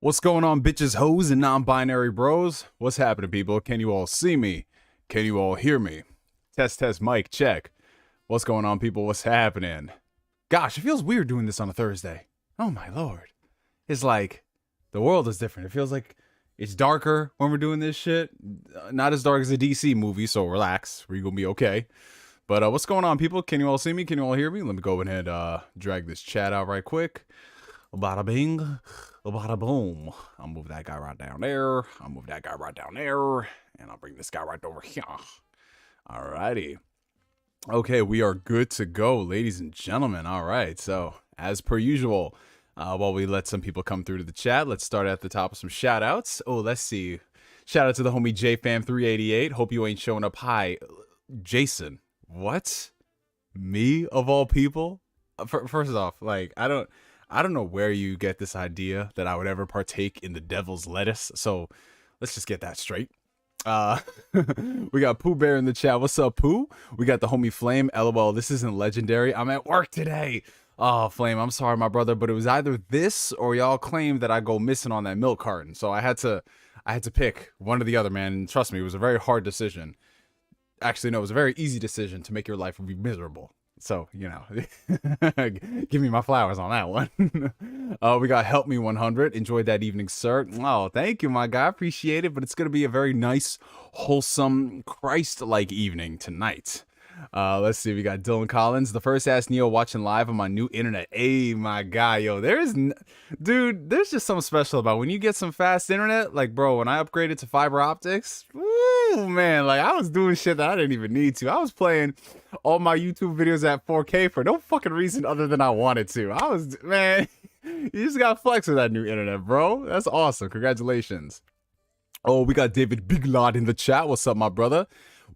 What's going on, bitches, hoes, and non-binary bros? What's happening, people? Can you all see me? Can you all hear me? Test, mic, check. What's going on, people? What's happening? Gosh, it feels weird doing this on a Thursday. Oh, my lord. It's like, the world is different. It feels like it's darker when we're doing this shit. Not as dark as a DC movie, so relax. We're gonna be okay. But what's going on, people? Can you all see me? Can you all hear me? Let me go ahead and drag this chat out right quick. Bada bing, bada boom. I'll move that guy right down there. I'll move that guy right down there. And I'll bring this guy right over here. Alrighty. Okay, we are good to go, ladies and gentlemen. All right, so as per usual, while we let some people come through to the chat, let's start at the top with some shout outs. Oh, let's see. Shout out to the homie JFam388. Hope you ain't showing up. Hi, Jason. What? Me of all people? First off, like, I don't know where you get this idea that I would ever partake in the devil's lettuce. So let's just get that straight. We got Pooh Bear in the chat. What's up, Pooh? We got the homie Flame. LOL, this isn't legendary. I'm at work today. Oh, Flame, I'm sorry, my brother, but it was either this or y'all claimed that I go missing on that milk carton. So I had to pick one or the other, man. And trust me, it was a very hard decision. Actually, no, it was a very easy decision to make your life be miserable. So, you know, give me my flowers on that one. We got Help Me 100. Enjoyed that evening, sir. Oh, thank you, my guy. Appreciate it. But it's going to be a very nice, wholesome, Christ-like evening tonight. Let's see. We got Dylan Collins, the first Ask Neo watching live on my new internet. Hey, my guy. Yo, dude, there's just something special about when you get some fast internet. Like, bro, when I upgraded to fiber optics, woo, man, like I was doing shit that I didn't even need to. I was playing all my YouTube videos at 4K for no fucking reason other than I wanted to. Man, you just got flex with that new internet, bro. That's awesome. Congratulations. Oh, we got David Biglot in the chat. What's up, my brother?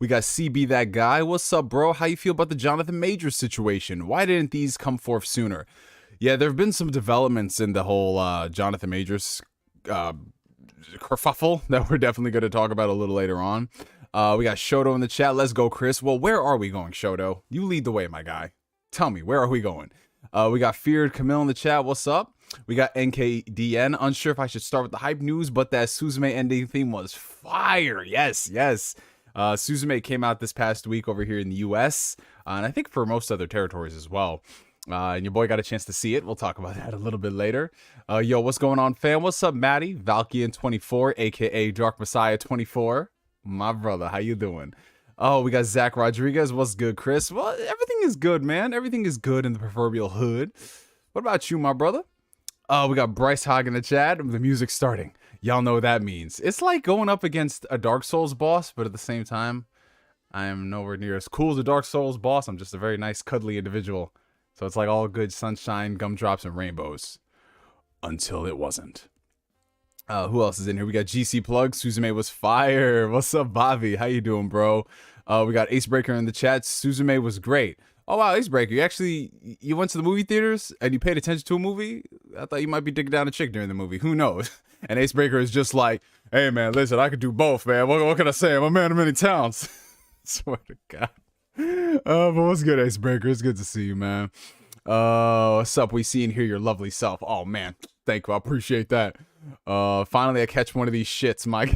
We got CB That Guy. What's up, bro? How you feel about the Jonathan Majors situation? Why didn't these come forth sooner? Yeah, there have been some developments in the whole Jonathan Majors kerfuffle that we're definitely going to talk about a little later on. We got Shoto in the chat. Let's go, Chris. Well, where are we going, Shoto? You lead the way, my guy. Tell me, where are we going? We got Feared Camille in the chat. What's up? We got NKDN. Unsure if I should start with the hype news, but that Suzume ending theme was fire. Yes. Suzume came out this past week over here in the US, and I think for most other territories as well. And your boy got a chance to see it. We'll talk about that a little bit later. Yo, what's going on, fam? What's up, Maddie? Valkian24, aka Dark Messiah 24. My brother, how you doing? Oh, we got Zack Rodriguez. What's good, Chris? Well, everything is good, man. Everything is good in the proverbial hood. What about you, my brother? Oh, we got Bryce Hogg in the chat. The music's starting. Y'all know what that means. It's like going up against a Dark Souls boss, but at the same time, I am nowhere near as cool as a Dark Souls boss. I'm just a very nice, cuddly individual. So it's like all good sunshine, gumdrops, and rainbows. Until it wasn't. Who else is in here? We got GC Plug. Suzume was fire. What's up, Bobby? How you doing, bro? We got Acebreaker in the chat. Suzume was great. Oh, wow, Acebreaker. You went to the movie theaters and you paid attention to a movie? I thought you might be digging down a chick during the movie. Who knows? And Acebreaker is just like, hey, man, listen, I could do both, man. What can I say? I'm a man of many talents. Swear to God. But what's good, Acebreaker? It's good to see you, man. What's up? We see and hear your lovely self. Oh, man. Thank you. I appreciate that. Finally, I catch one of these shits, Mike.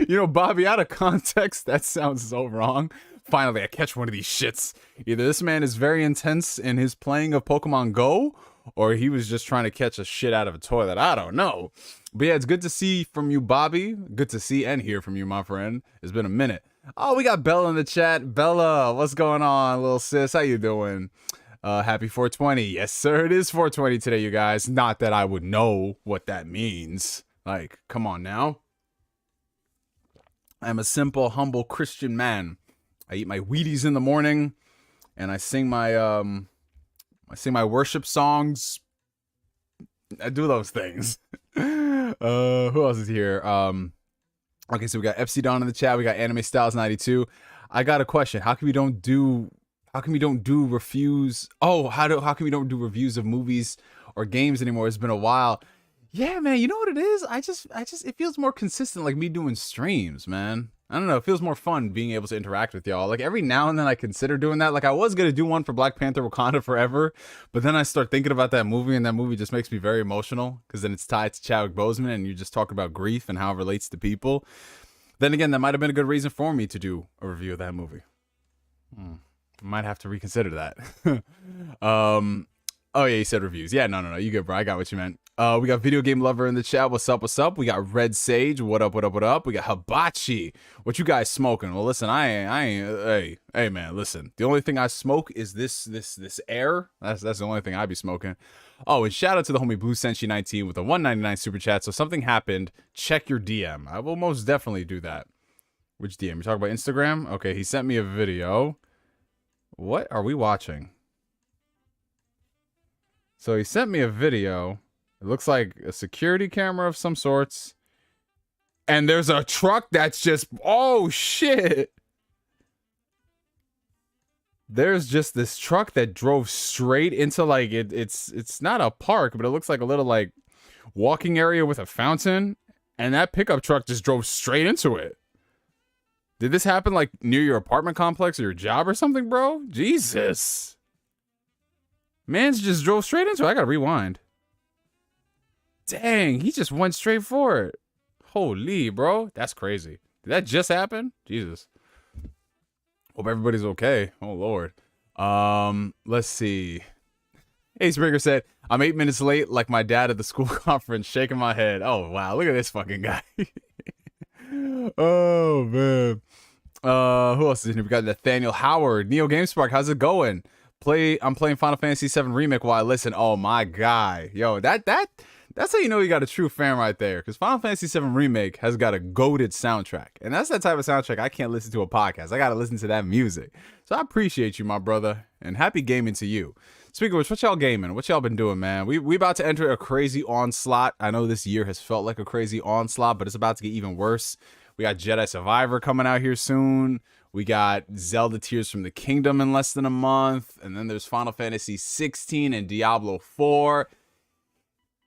You know, Bobby, out of context, that sounds so wrong. Finally, I catch one of these shits. Either this man is very intense in his playing of Pokemon Go, or he was just trying to catch a shit out of a toilet. I don't know. But yeah, it's good to see from you, Bobby. Good to see and hear from you, my friend. It's been a minute. Oh, we got Bella in the chat. Bella, what's going on, little sis? How you doing? Happy 420. Yes, sir. It is 420 today, you guys. Not that I would know what that means. Like, come on now. I'm a simple, humble Christian man. I eat my Wheaties in the morning, and I sing my worship songs. I do those things. Who else is here? Okay, so we got FC Don in the chat. We got Anime Styles 92. I got a question. How come we don't do reviews? Oh, how come we don't do reviews of movies or games anymore? It's been a while. Yeah, man, you know what it is? I just it feels more consistent, like me doing streams, man. I don't know, it feels more fun being able to interact with y'all. Like, every now and then I consider doing that. Like, I was going to do one for Black Panther Wakanda Forever, but then I start thinking about that movie, and that movie just makes me very emotional, because then it's tied to Chadwick Boseman, and you just talk about grief and how it relates to people. Then again, that might have been a good reason for me to do a review of that movie. Might have to reconsider that. Oh yeah, you said reviews. Yeah, no, you good, bro. I got what you meant. We got Video Game Lover in the chat. What's up? What's up? We got Red Sage. What up? What up? What up? We got Hibachi. What you guys smoking? Well, listen, I ain't. Hey, man, listen. The only thing I smoke is this air. That's the only thing I be smoking. Oh, and shout out to the homie Blue Senshi 19 with a 199 super chat. So something happened. Check your DM. I will most definitely do that. Which DM? You talking about Instagram? Okay, he sent me a video. What are we watching? So he sent me a video. It looks like a security camera of some sorts. And there's a truck that's just... Oh, shit. There's just this truck that drove straight into, like... It's not a park, but it looks like a little, like, walking area with a fountain. And that pickup truck just drove straight into it. Did this happen, like, near your apartment complex or your job or something, bro? Jesus. Man's just drove straight into it. I gotta rewind. Dang, he just went straight for it. Holy, bro. That's crazy. Did that just happen? Jesus. Hope everybody's okay. Oh, Lord. Let's see. Ace Breaker said, I'm 8 minutes late like my dad at the school conference, shaking my head. Oh, wow. Look at this fucking guy. Oh, man. Who else is in here? We got Nathaniel Howard. NeoGameSpark, how's it going? I'm playing Final Fantasy VII Remake while I listen. Oh my guy. Yo, that's how you know you got a true fan right there. Because Final Fantasy VII Remake has got a goated soundtrack. And that's that type of soundtrack I can't listen to a podcast. I gotta listen to that music. So I appreciate you, my brother. And happy gaming to you. Speaking of which, what y'all gaming? What y'all been doing, man? We about to enter a crazy onslaught. I know this year has felt like a crazy onslaught, but it's about to get even worse. We got Jedi Survivor coming out here soon. We got Zelda Tears from the Kingdom in less than a month. And then there's Final Fantasy 16 and Diablo 4.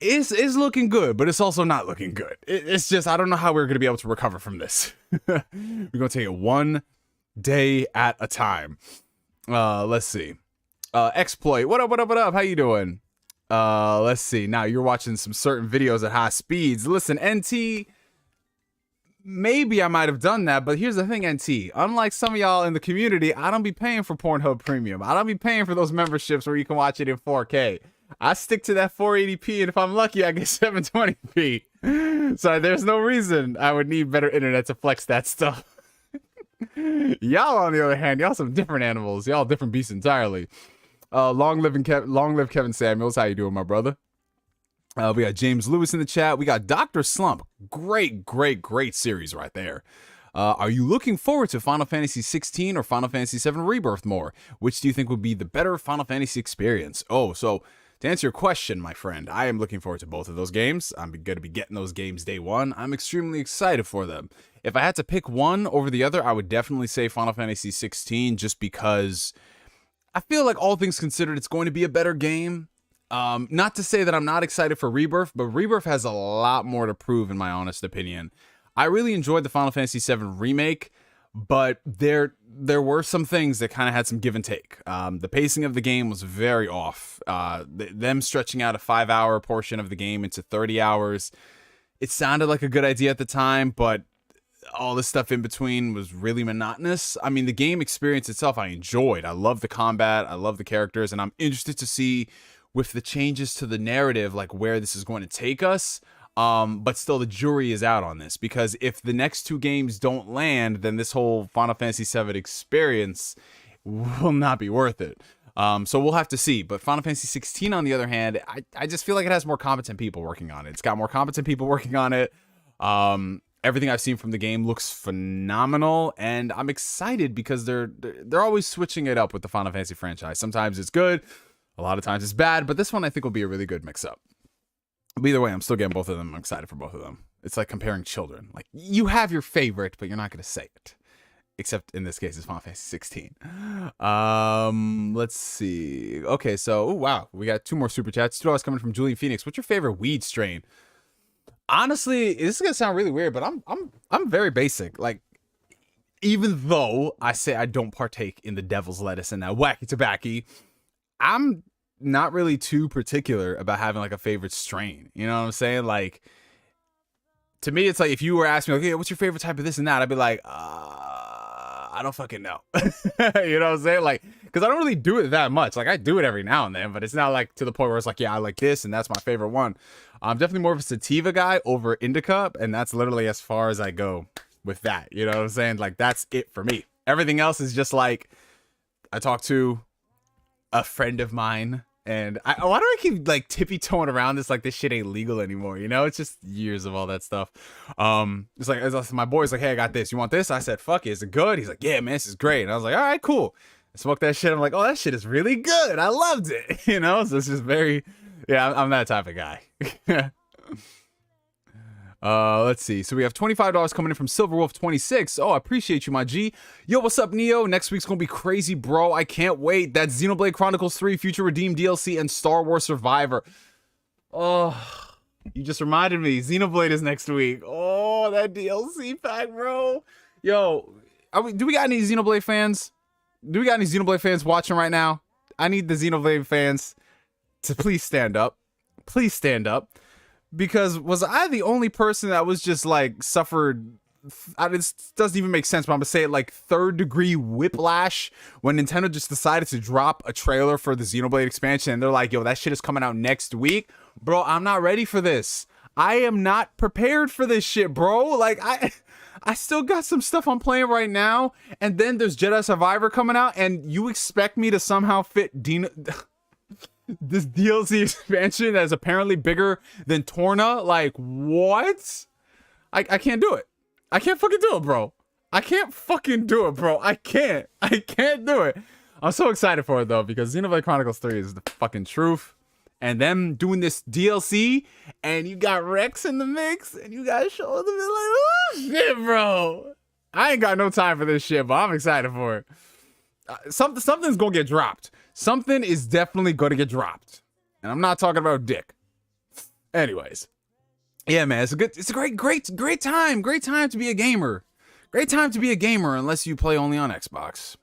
It's looking good, but it's also not looking good. It's just, I don't know how we're going to be able to recover from this. We're going to take it one day at a time. Let's see. Exploit. What up, what up, what up? How you doing? Let's see. Now, you're watching some certain videos at high speeds. Listen, NT... Maybe I might have done that, but here's the thing, NT. Unlike some of y'all in the community, I don't be paying for Pornhub Premium. I don't be paying for those memberships where you can watch it in 4K. I stick to that 480p, and if I'm lucky, I get 720p. So there's no reason I would need better internet to flex that stuff. Y'all, on the other hand, y'all some different animals. Y'all different beasts entirely. Long live Kevin Samuels. How you doing, my brother? We got James Lewis in the chat. We got Dr. Slump. Great series right there. Are you looking forward to Final Fantasy 16 or Final Fantasy 7 Rebirth more? Which do you think would be the better Final Fantasy experience? Oh, so to answer your question, my friend, I am looking forward to both of those games. I'm going to be getting those games day one. I'm extremely excited for them. If I had to pick one over the other, I would definitely say Final Fantasy 16 just because I feel like all things considered, it's going to be a better game. Not to say that I'm not excited for Rebirth, but Rebirth has a lot more to prove, in my honest opinion. I really enjoyed the Final Fantasy VII Remake, but there were some things that kind of had some give and take. The pacing of the game was very off. Them stretching out a 5-hour portion of the game into 30 hours, it sounded like a good idea at the time, but all this stuff in between was really monotonous. I mean, the game experience itself I enjoyed. I love the combat, I love the characters, and I'm interested to see with the changes to the narrative, like where this is going to take us. But still, the jury is out on this, because if the next two games don't land, then this whole Final Fantasy VII experience will not be worth it. So we'll have to see. But Final Fantasy 16, on the other hand, I just feel like it has more competent people working on it. It's got more competent people working on it. Everything I've seen from the game looks phenomenal, and I'm excited because they're always switching it up with the Final Fantasy franchise. Sometimes it's good, a lot of times it's bad, but this one I think will be a really good mix-up. But either way, I'm still getting both of them. I'm excited for both of them. It's like comparing children. Like, you have your favorite, but you're not going to say it. Except in this case, it's Final Fantasy 16. Let's see. Okay, so, wow, we got two more super chats. $2 coming from Julian Phoenix. What's your favorite weed strain? Honestly, this is gonna sound really weird, but I'm very basic. Like, even though I say I don't partake in the devil's lettuce and that wacky tobacco, I'm not really too particular about having like a favorite strain. You know what I'm saying? Like, to me, it's like if you were asking me, like, hey, what's your favorite type of this and that? I'd be like, I don't fucking know. You know what I'm saying? Like, because I don't really do it that much. Like, I do it every now and then, but it's not like to the point where it's like, yeah, I like this and that's my favorite one. I'm definitely more of a sativa guy over indica, and that's literally as far as I go with that. You know what I'm saying? Like, that's it for me. Everything else is just like, I talked to a friend of mine, and why do I keep like tippy-toeing around this like this shit ain't legal anymore? You know, it's just years of all that stuff. It's like my boy's like, hey, I got this. You want this? I said, fuck it. Is it good? He's like, yeah, man, this is great. And I was like, all right, cool. I smoked that shit. I'm like, oh, that shit is really good. I loved it. You know, so it's just very, yeah, I'm that type of guy. Let's see. So we have $25 coming in from Silverwolf26. Oh, I appreciate you, my G. Yo, what's up, Neo? Next week's gonna be crazy, bro. I can't wait. That's Xenoblade Chronicles 3, Future Redeemed DLC, and Star Wars Survivor. Oh, you just reminded me. Xenoblade is next week. Oh, that DLC pack, bro. Yo, do we got any Xenoblade fans? Do we got any Xenoblade fans watching right now? I need the Xenoblade fans to please stand up. Please stand up. Because was I the only person that was just like suffered, it doesn't even make sense, but I'm gonna say it, like third-degree whiplash when Nintendo just decided to drop a trailer for the Xenoblade expansion, and they're like, yo, that shit is coming out next week. Bro, I'm not ready for this. I am not prepared for this shit, bro. Like, I still got some stuff I'm playing right now, and then there's Jedi Survivor coming out, and you expect me to somehow fit this DLC expansion that is apparently bigger than Torna? Like, what? I can't do it. I can't fucking do it, bro. I can't fucking do it, bro. I can't do it. I'm so excited for it, though, because Xenoblade Chronicles 3 is the fucking truth. And them doing this DLC, and you got Rex in the mix, and you got Shoulder, like, oh, shit, bro. I ain't got no time for this shit, but I'm excited for it. Something's gonna get dropped. Something is definitely gonna get dropped, and I'm not talking about dick. Anyways, yeah, man, it's a great time to be a gamer. Great time to be a gamer unless you play only on Xbox.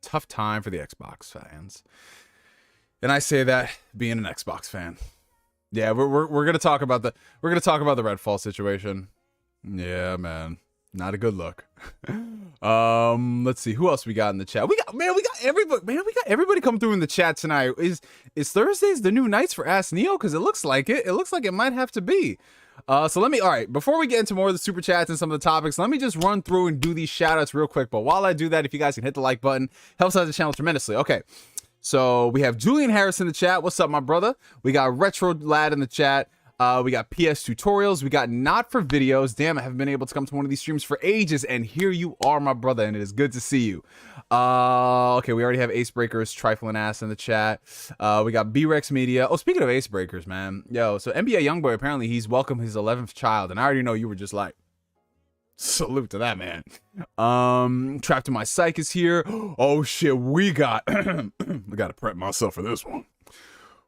Tough time for the Xbox fans, and I say that being an Xbox fan. Yeah, we're gonna talk about the Redfall situation. Yeah, man. Not a good look. Let's see who else we got in the chat. We got everybody come through in the chat tonight. Is Thursdays the new nights for Ask Neo? Because it looks like it. It looks like it might have to be. So all right, before we get into more of the super chats and some of the topics, let me just run through and do these shout outs real quick. But while I do that, if you guys can hit the like button, helps out the channel tremendously. Okay. So we have Juliun Harris in the chat. What's up, my brother? We got Retro Lad in the chat. We got PS Tutorials. We got Not For Videos. Damn, I haven't been able to come to one of these streams for ages, and here you are, my brother, and it is good to see you. Okay, we already have Ace Breakers, Trifling Ass in the chat. We got B-Rex Media. Oh, speaking of Ace Breakers, man. Yo, so NBA Youngboy, apparently he's welcomed his 11th child, and I already know you were just like, salute to that, man. Trapped in My Psych is here. Oh, shit, we got... I gotta prep myself for this one.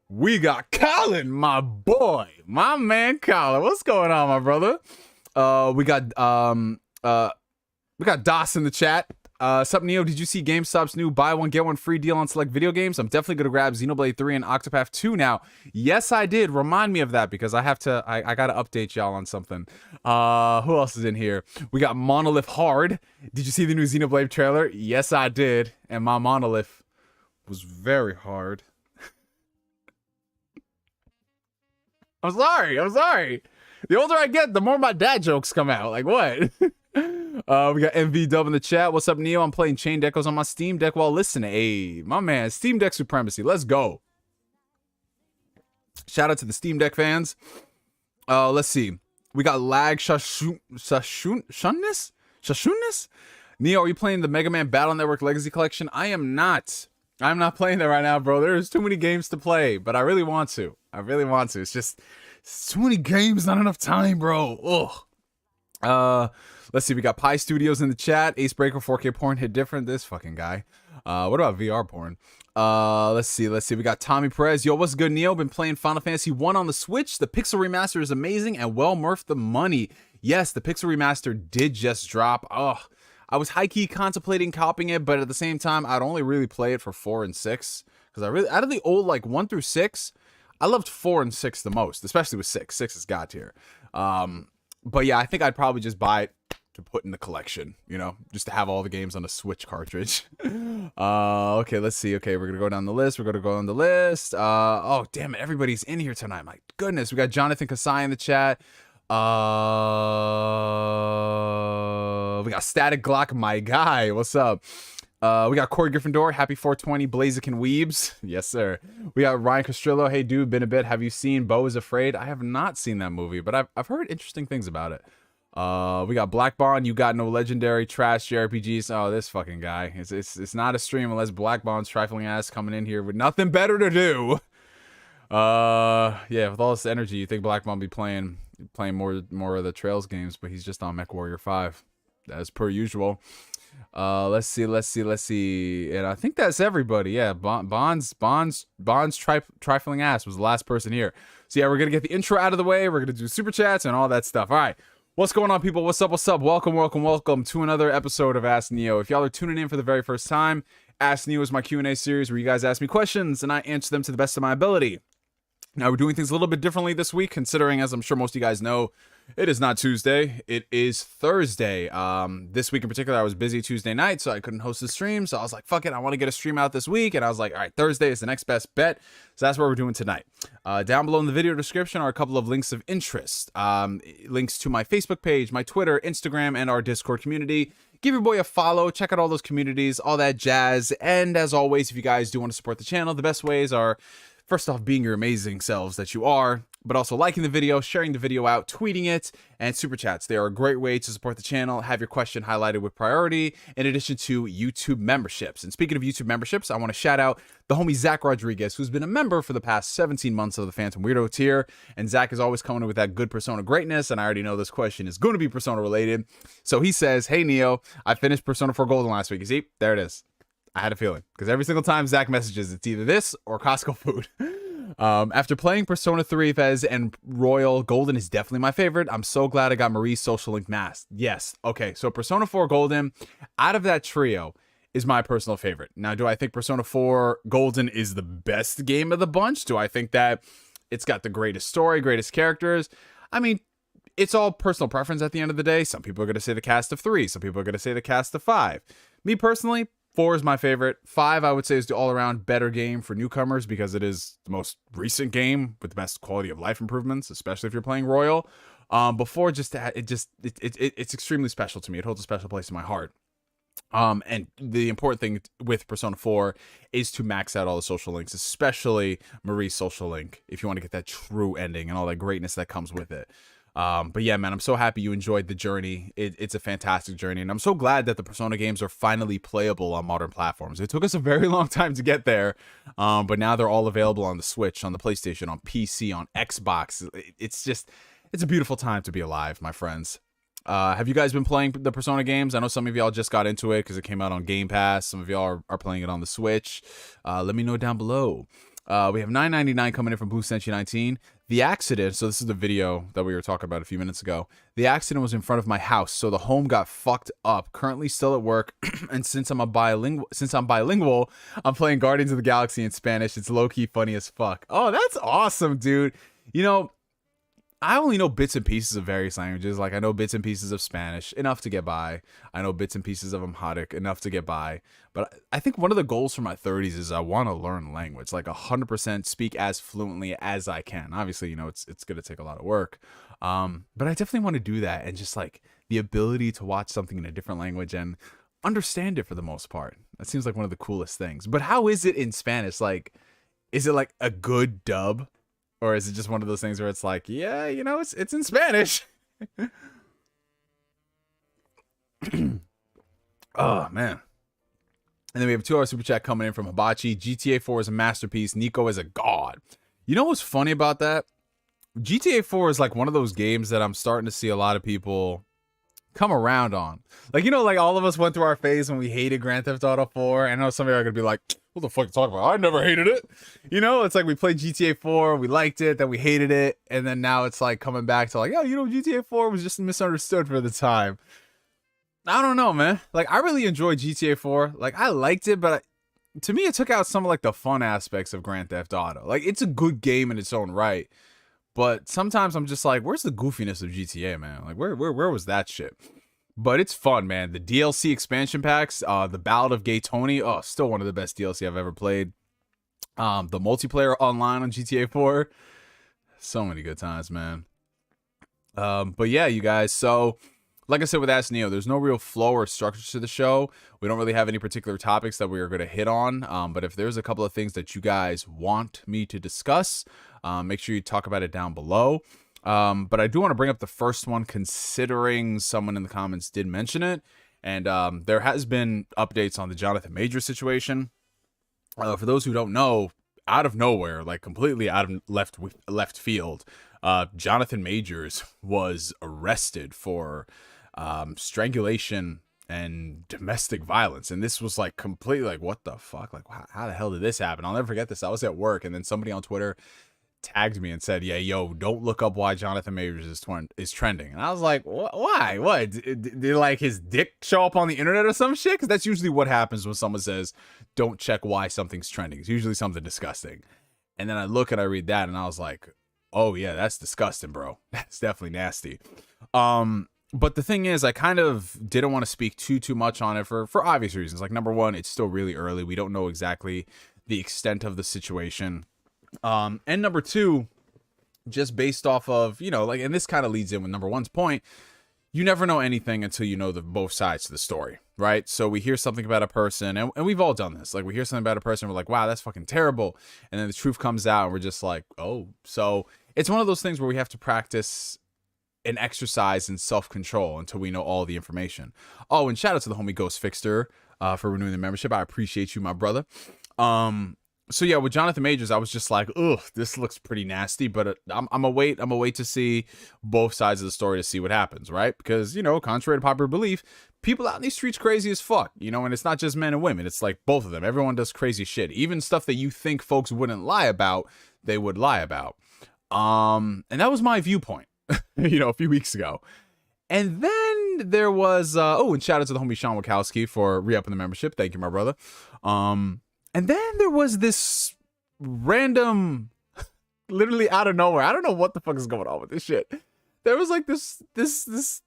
We got Colin, my boy, my man Colin. What's going on, my brother? We got Das in the chat. Sup, Neo? Did you see GameStop's new buy one get one free deal on select video games? I'm definitely gonna grab Xenoblade 3 and Octopath 2 now. Yes, I did. Remind me of that because I have to. I gotta update y'all on something. Who else is in here? We got Monolith Hard. Did you see the new Xenoblade trailer? Yes, I did. And my Monolith was very hard. I'm sorry. The older I get, the more my dad jokes come out. Like, what? We got MV Dub in the chat. What's up, Neo? I'm playing Chain Echoes on my Steam Deck while listening. Hey, my man, Steam Deck supremacy. Let's go. Shout out to the Steam Deck fans. Let's see. We got Lag Shashunness? Neo, are you playing the Mega Man Battle Network Legacy Collection? I am not. I'm not playing that right now, bro. There's too many games to play, but I really want to. It's just too many games, not enough time, bro. Ugh. Let's see. We got Pi Studios in the chat. Ace Breaker 4K porn hit different. This fucking guy. What about VR porn? Let's see. We got Tommy Perez. Yo, what's good, Neo? Been playing Final Fantasy 1 on the Switch. The pixel remaster is amazing and well worth the money. Yes, the Pixel Remaster did just drop. Oh, I was high-key contemplating copying it, but at the same time, I'd only really play it for 4 and 6. Because I really, out of the old, like, 1 through 6, I loved 4 and 6 the most, especially with 6. 6 is God tier. But yeah, I think I'd probably just buy it to put in the collection, you know, just to have all the games on a Switch cartridge. Okay, let's see. Okay, we're gonna go down the list. Oh, damn it, everybody's in here tonight. My goodness, we got Jonathan Kasai in the chat. We got Static Glock, my guy. What's up? We got Corey Gryffindor, happy 420, Blaziken Weebs. Yes, sir. We got Ryan Castrillo. Hey, dude, been a bit. Have you seen Beau is Afraid? I have not seen that movie, but I've heard interesting things about it. We got Black Bond. You got no legendary trash JRPGs. Oh, this fucking guy. It's not a stream unless Black Bond's trifling ass coming in here with nothing better to do. Yeah, with all this energy, you think Black Bond be playing more of the Trails games, but he's just on MechWarrior 5, as per usual. Let's see. And I think that's everybody. Yeah, Bond's trifling ass was the last person here. So yeah, we're gonna get the intro out of the way. We're gonna do super chats and all that stuff. All right. What's going on, people? What's up? Welcome to another episode of Ask Neo. If y'all are tuning in for the very first time, Ask Neo is my Q&A series where you guys ask me questions and I answer them to the best of my ability. Now, we're doing things a little bit differently this week, considering, as I'm sure most of you guys know, it is not Tuesday, it is Thursday. This week in particular, I was busy Tuesday night, so I couldn't host the stream, so I was like, fuck it, I want to get a stream out this week, and I was like, all right, Thursday is the next best bet, so that's what we're doing tonight. Down below in the video description are a couple of links of interest, links to my Facebook page, my Twitter, Instagram, and our Discord community. Give your boy a follow, check out all those communities, all that jazz, and as always, if you guys do want to support the channel, the best ways are, first off, being your amazing selves that you are, but also liking the video, sharing the video out, tweeting it, and super chats. They are a great way to support the channel, have your question highlighted with priority, in addition to YouTube memberships. And speaking of YouTube memberships, I want to shout out the homie Zack Rodriguez, who's been a member for the past 17 months of the Phantom Weirdo tier. And Zack is always coming in with that good Persona greatness, and I already know this question is going to be Persona related. So he says, hey Neo, I finished Persona 4 Golden last week. You see, there it is. I had a feeling, because every single time Zach messages, it's either this or Costco food. After playing Persona 3 Fez and Royal, Golden is definitely my favorite. I'm so glad I got Marie's Social Link Mask. Yes. Okay, so Persona 4 Golden, out of that trio, is my personal favorite. Now, do I think Persona 4 Golden is the best game of the bunch? Do I think that it's got the greatest story, greatest characters? I mean, it's all personal preference at the end of the day. Some people are going to say the cast of 3. Some people are going to say the cast of 5. Me personally, 4 is my favorite. 5, I would say, is the all-around better game for newcomers because it is the most recent game with the best quality of life improvements, especially if you're playing Royal. But 4 it's extremely special to me. It holds a special place in my heart. And the important thing with Persona 4 is to max out all the social links, especially Marie's social link, if you want to get that true ending and all that greatness that comes with it. But yeah, man, I'm so happy you enjoyed the journey. It's a fantastic journey, and I'm so glad that the Persona games are finally playable on modern platforms. It took us a very long time to get there, but now they're all available on the Switch, on the PlayStation, on PC, on Xbox. It's a beautiful time to be alive, my friends. Have you guys been playing the Persona games? I know some of y'all just got into it because it came out on Game Pass. Some of y'all are playing it on the Switch. Let me know down below. We have $9.99 coming in from Blue Senshi 19. The accident, so this is the video that we were talking about a few minutes ago. The accident was in front of my house, so the home got fucked up. Currently still at work, and since I'm bilingual, I'm playing Guardians of the Galaxy in Spanish. It's low-key funny as fuck. Oh, that's awesome, dude. You know, I only know bits and pieces of various languages. Like, I know bits and pieces of Spanish, enough to get by. I know bits and pieces of Amharic, enough to get by. But I think one of the goals for my 30s is I want to learn language, like 100% speak as fluently as I can. Obviously, you know, it's going to take a lot of work. But I definitely want to do that, and just like the ability to watch something in a different language and understand it for the most part. That seems like one of the coolest things. But how is it in Spanish? Like, is it like a good dub? Or is it just one of those things where it's like, yeah, you know, it's in Spanish. Oh, man. And then we have a 2-hour super chat coming in from Hibachi. GTA 4 is a masterpiece. Nico is a god. You know what's funny about that? GTA 4 is like one of those games that I'm starting to see a lot of people come around on. Like, you know, like all of us went through our phase when we hated Grand Theft Auto 4. And I know some of you are going to be like, what the fuck you talking about? I never hated it. You know, it's like we played GTA 4, we liked it, then we hated it, and then now it's like coming back to like, oh, you know, GTA 4 was just misunderstood for the time. I don't know, man. Like, I really enjoyed GTA 4. Like, I liked it, but to me, it took out some of like the fun aspects of Grand Theft Auto. Like, it's a good game in its own right, but sometimes I'm just like, where's the goofiness of GTA, man? Like, where was that shit? But it's fun, man. The DLC expansion packs, the Ballad of Gay Tony, oh, still one of the best DLC I've ever played. The multiplayer online on GTA 4, so many good times, man. But yeah, you guys, so like I said with Ask Neo, there's no real flow or structure to the show. We don't really have any particular topics that we are going to hit on. But if there's a couple of things that you guys want me to discuss, make sure you talk about it down below. But I do want to bring up the first one, considering someone in the comments did mention it. And there has been updates on the Jonathan Majors situation. For those who don't know, out of nowhere, like completely out of left field, Jonathan Majors was arrested for strangulation and domestic violence. And this was like completely like, what the fuck? Like, how the hell did this happen? I'll never forget this. I was at work, and then somebody on Twitter tagged me and said, yeah, yo, don't look up why Jonathan Majors is trending. And I was like, why? What? Did like his dick show up on the internet or some shit? Because that's usually what happens when someone says, don't check why something's trending. It's usually something disgusting. And then I look and I read that, and I was like, oh yeah, that's disgusting, bro. That's definitely nasty. But the thing is, I kind of didn't want to speak too much on it for obvious reasons. Like, number one, it's still really early. We don't know exactly the extent of the situation. And number two, just based off of, you know, like, and this kind of leads in with number one's point, you never know anything until you know the both sides to the story, right? So we hear something about a person, and we've all done this. Like, we hear something about a person, we're like, wow, that's fucking terrible. And then the truth comes out, and we're just like, oh. So it's one of those things where we have to practice an exercise in self-control until we know all the information. Oh, and shout out to the homie Ghost Fixter for renewing the membership. I appreciate you, my brother. So yeah, with Jonathan Majors, I was just like, ugh, this looks pretty nasty, but I'm gonna wait to see both sides of the story to see what happens, right? Because, you know, contrary to popular belief, people out in these streets crazy as fuck, you know, and it's not just men and women, it's like both of them. Everyone does crazy shit. Even stuff that you think folks wouldn't lie about, they would lie about. And that was my viewpoint, you know, a few weeks ago. And then there was, oh, and shout out to the homie Sean Wachowski for re-upping the membership. Thank you, my brother. And then there was this random, literally out of nowhere, I don't know what the fuck is going on with this shit. There was like this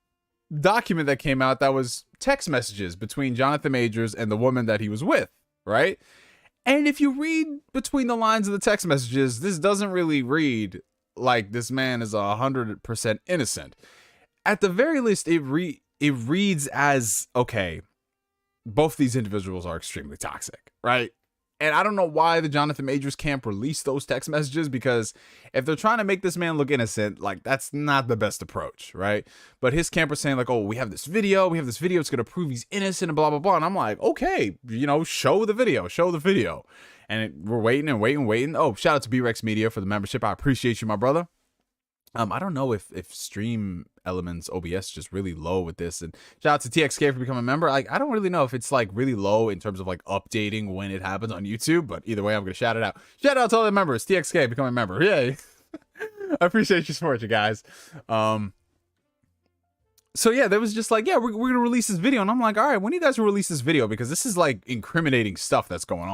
document that came out that was text messages between Jonathan Majors and the woman that he was with, right? And if you read between the lines of the text messages, this doesn't really read like this man is 100% innocent. At the very least, it reads as, okay, both these individuals are extremely toxic, right? And I don't know why the Jonathan Majors camp released those text messages, because if they're trying to make this man look innocent, like, that's not the best approach, right? But his camp was saying like, oh, we have this video, it's going to prove he's innocent and blah, blah, blah. And I'm like, okay, you know, show the video. And we're waiting. Oh, shout out to B-Rex Media for the membership. I appreciate you, my brother. I don't know if Stream Elements OBS just really low with this, and shout out to TXK for becoming a member. Like, I don't really know if it's like really low in terms of like updating when it happens on YouTube, but either way, I'm gonna shout it out. Shout out to all the members. TXK becoming a member. Yay! I appreciate your support, you guys. So yeah, there was just like, yeah, we're gonna release this video, and I'm like, all right, when do you guys release this video? Because this is like incriminating stuff that's going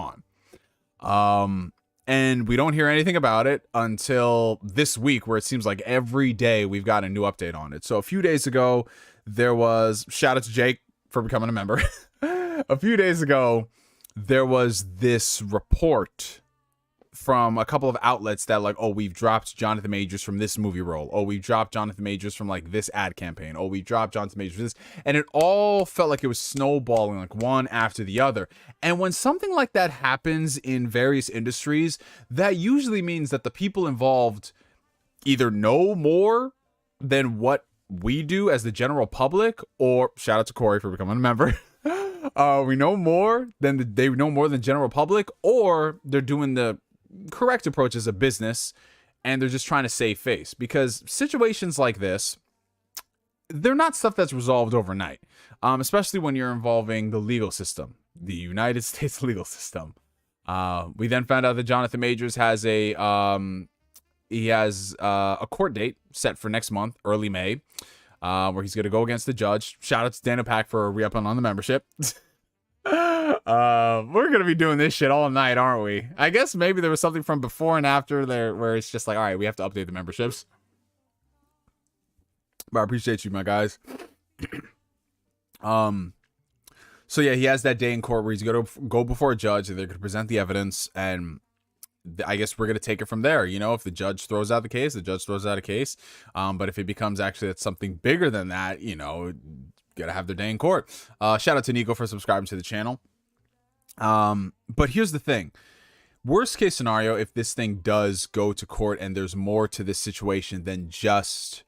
on. And we don't hear anything about it until this week, where it seems like every day we've got a new update on it. So a few days ago, there was, shout out to Jake for becoming a member. A few days ago, there was this report from a couple of outlets that like, oh, we've dropped Jonathan Majors from this movie role. Oh, we dropped Jonathan Majors from like this ad campaign. Oh, we dropped Jonathan Majors from this. And it all felt like it was snowballing, like one after the other. And when something like that happens in various industries, that usually means that the people involved either know more than what we do as the general public, or shout out to Corey for becoming a member. We know more than they know more than general public, or they're doing the correct approach as a business and they're just trying to save face, because situations like this, they're not stuff that's resolved overnight, especially when you're involving the legal system, the United States legal system. We then found out that Jonathan Majors has a court date set for next month, early May, where he's going to go against the judge. Shout out to Dana Pack for re-upping on the membership. We're going to be doing this shit all night, aren't we? I guess maybe there was something from before and after there where it's just like, all right, we have to update the memberships. But I appreciate you, my guys. So yeah, he has that day in court where he's going to go before a judge and they're going to present the evidence, and I guess we're going to take it from there. You know, if the judge throws out the case, the judge throws out a case. But if it becomes actually it's something bigger than that, you know, got to have their day in court. Shout out to Nico for subscribing to the channel. But here's the thing. Worst case scenario, if this thing does go to court and there's more to this situation than just,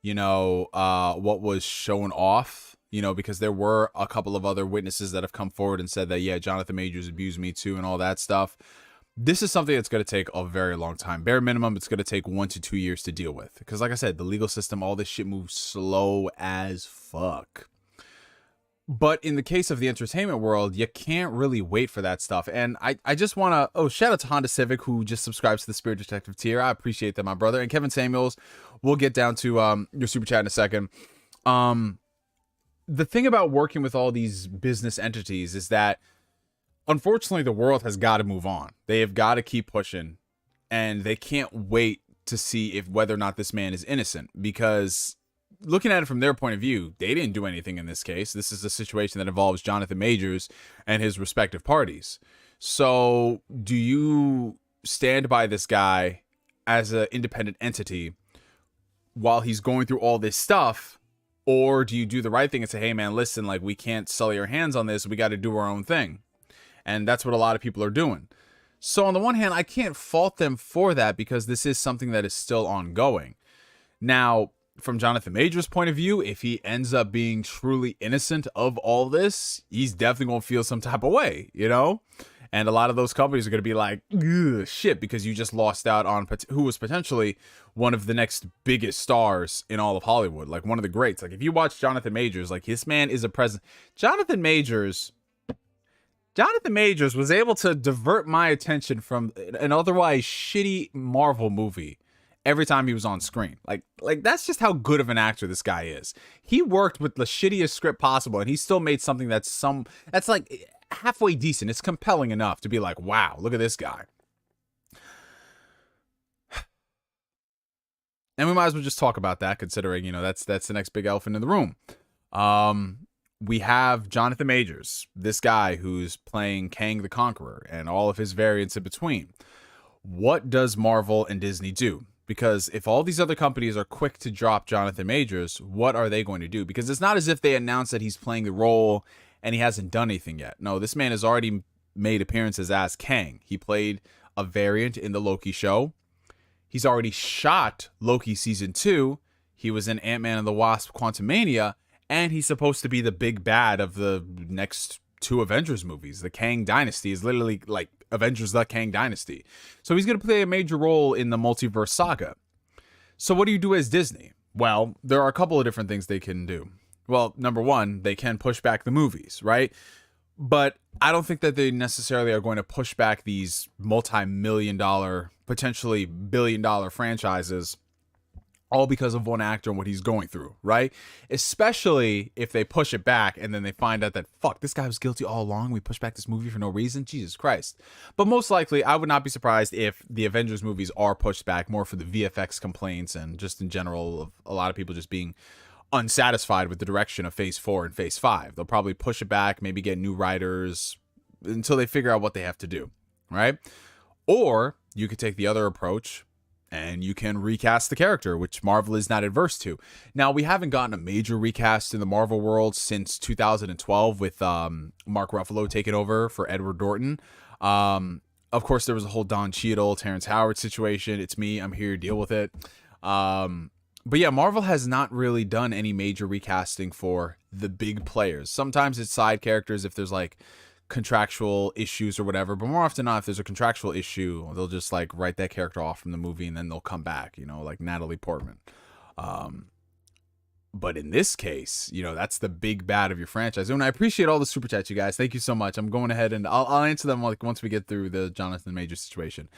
you know, what was shown off, you know, because there were a couple of other witnesses that have come forward and said that, yeah, Jonathan Majors abused me too and all that stuff. This is something that's going to take a very long time. Bare minimum, it's going to take 1 to 2 years to deal with. Because like I said, the legal system, all this shit moves slow as fuck. But in the case of the entertainment world, you can't really wait for that stuff. And I just want to, shout out to Honda Civic, who just subscribes to the Spirit Detective tier. I appreciate that, my brother. And Kevin Samuels, we'll get down to your super chat in a second. The thing about working with all these business entities is that, unfortunately, the world has got to move on. They have got to keep pushing, and they can't wait to see whether or not this man is innocent, because looking at it from their point of view, they didn't do anything in this case. This is a situation that involves Jonathan Majors and his respective parties. So do you stand by this guy as an independent entity while he's going through all this stuff? Or do you do the right thing and say, hey, man, listen, like, we can't sully our hands on this. We got to do our own thing. And that's what a lot of people are doing. So on the one hand, I can't fault them for that because this is something that is still ongoing. Now, from Jonathan Majors' point of view, if he ends up being truly innocent of all this, he's definitely going to feel some type of way, you know? And a lot of those companies are going to be like, shit, because you just lost out on who was potentially one of the next biggest stars in all of Hollywood, like one of the greats. Like, if you watch Jonathan Majors, like, this man is a president. Jonathan Majors was able to divert my attention from an otherwise shitty Marvel movie every time he was on screen. Like that's just how good of an actor this guy is. He worked with the shittiest script possible, and he still made something that's like halfway decent. It's compelling enough to be like, wow, look at this guy. And we might as well just talk about that, considering, you know, that's the next big elephant in the room. We have Jonathan Majors, this guy who's playing Kang the Conqueror and all of his variants in between. What does Marvel and Disney do? Because if all these other companies are quick to drop Jonathan Majors, what are they going to do? Because it's not as if they announced that he's playing the role and he hasn't done anything yet. No, this man has already made appearances as Kang. He played a variant in the Loki show. He's already shot Loki season 2. He was in Ant-Man and the Wasp: Quantumania, and he's supposed to be the big bad of the next 2 Avengers movies. The Kang Dynasty is literally like Avengers: The Kang Dynasty. So he's going to play a major role in the multiverse saga. So what do you do as Disney? Well, there are a couple of different things they can do. Well, number one, they can push back the movies, right? But I don't think that they necessarily are going to push back these multi-million-dollar, potentially billion-dollar franchises all because of one actor and what he's going through, right? Especially if they push it back and then they find out that, fuck, this guy was guilty all along. We pushed back this movie for no reason. Jesus Christ. But most likely, I would not be surprised if the Avengers movies are pushed back more for the VFX complaints and just in general of a lot of people just being unsatisfied with the direction of Phase 4 and Phase 5. They'll probably push it back, maybe get new writers until they figure out what they have to do, right? Or you could take the other approach and you can recast the character, which Marvel is not adverse to. Now, we haven't gotten a major recast in the Marvel world since 2012 with Mark Ruffalo taking over for Edward Norton. Of course, there was a whole Don Cheadle, Terrence Howard situation. It's me. I'm here to deal with it. But yeah, Marvel has not really done any major recasting for the big players. Sometimes it's side characters if there's like contractual issues or whatever, but more often than not, if there's a contractual issue, they'll just like write that character off from the movie and then they'll come back, you know, like Natalie Portman. But in this case, you know, that's the big bad of your franchise. And I appreciate all the super chats, you guys. Thank you so much. I'm going ahead and I'll answer them like once we get through the Jonathan Majors situation.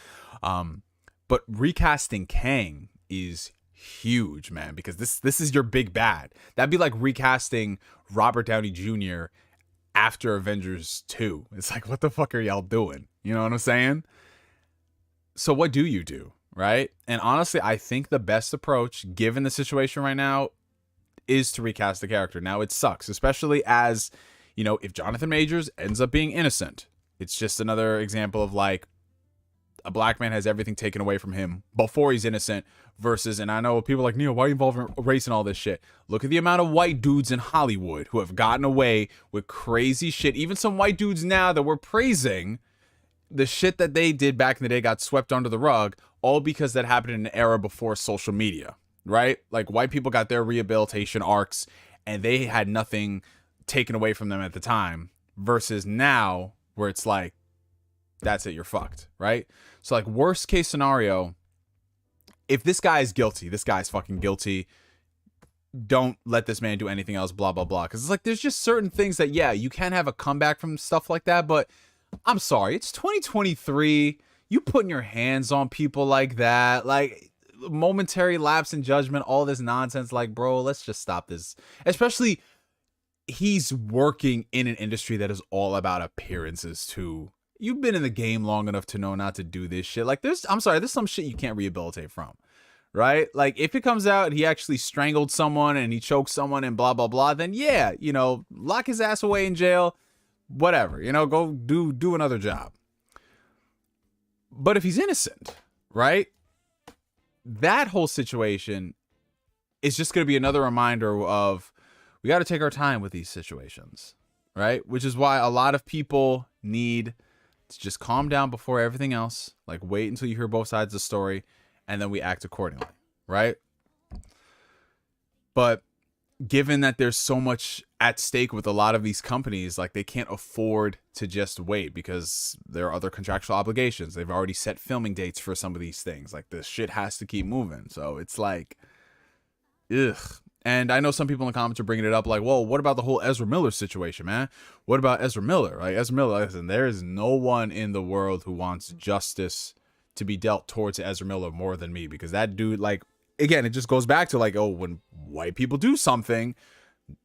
But recasting Kang is huge, man, because this is your big bad. That'd be like recasting Robert Downey Jr. after Avengers 2. It's like, what the fuck are y'all doing? You know what I'm saying? So what do you do, right? And honestly, I think the best approach, given the situation right now, is to recast the character. Now, it sucks, especially as, you know, if Jonathan Majors ends up being innocent, it's just another example of like a black man has everything taken away from him before he's innocent versus, and I know people are like, Neo, why are you involved in race and all this shit? Look at the amount of white dudes in Hollywood who have gotten away with crazy shit. Even some white dudes now that we're praising, the shit that they did back in the day got swept under the rug, all because that happened in an era before social media. Right? Like white people got their rehabilitation arcs and they had nothing taken away from them at the time versus now where it's like, that's it, you're fucked. Right? So like worst case scenario, if this guy is guilty, this guy's fucking guilty. Don't let this man do anything else, blah, blah, blah. Cause it's like, there's just certain things that, yeah, you can have a comeback from stuff like that, but I'm sorry, it's 2023. You putting your hands on people like that, like, momentary lapse in judgment, all this nonsense, like, bro, let's just stop this. Especially he's working in an industry that is all about appearances too. You've been in the game long enough to know not to do this shit. Like there's some shit you can't rehabilitate from, right? Like if it comes out he actually strangled someone and he choked someone and blah blah blah, then yeah, you know, lock his ass away in jail, whatever, you know, go do another job. But if he's innocent, right, that whole situation is just going to be another reminder of we got to take our time with these situations, right? Which is why a lot of people need to just calm down before everything else. Like wait until you hear both sides of the story and then we act accordingly, right? But given that there's so much at stake with a lot of these companies, like they can't afford to just wait because there are other contractual obligations. They've already set filming dates for some of these things. Like this shit has to keep moving. So it's like, ugh. And I know some people in the comments are bringing it up like, whoa, what about the whole Ezra Miller situation, man? What about Ezra Miller? Like Ezra Miller, listen, there is no one in the world who wants justice to be dealt towards Ezra Miller more than me, because that dude, like, again, it just goes back to like, oh, when white people do something,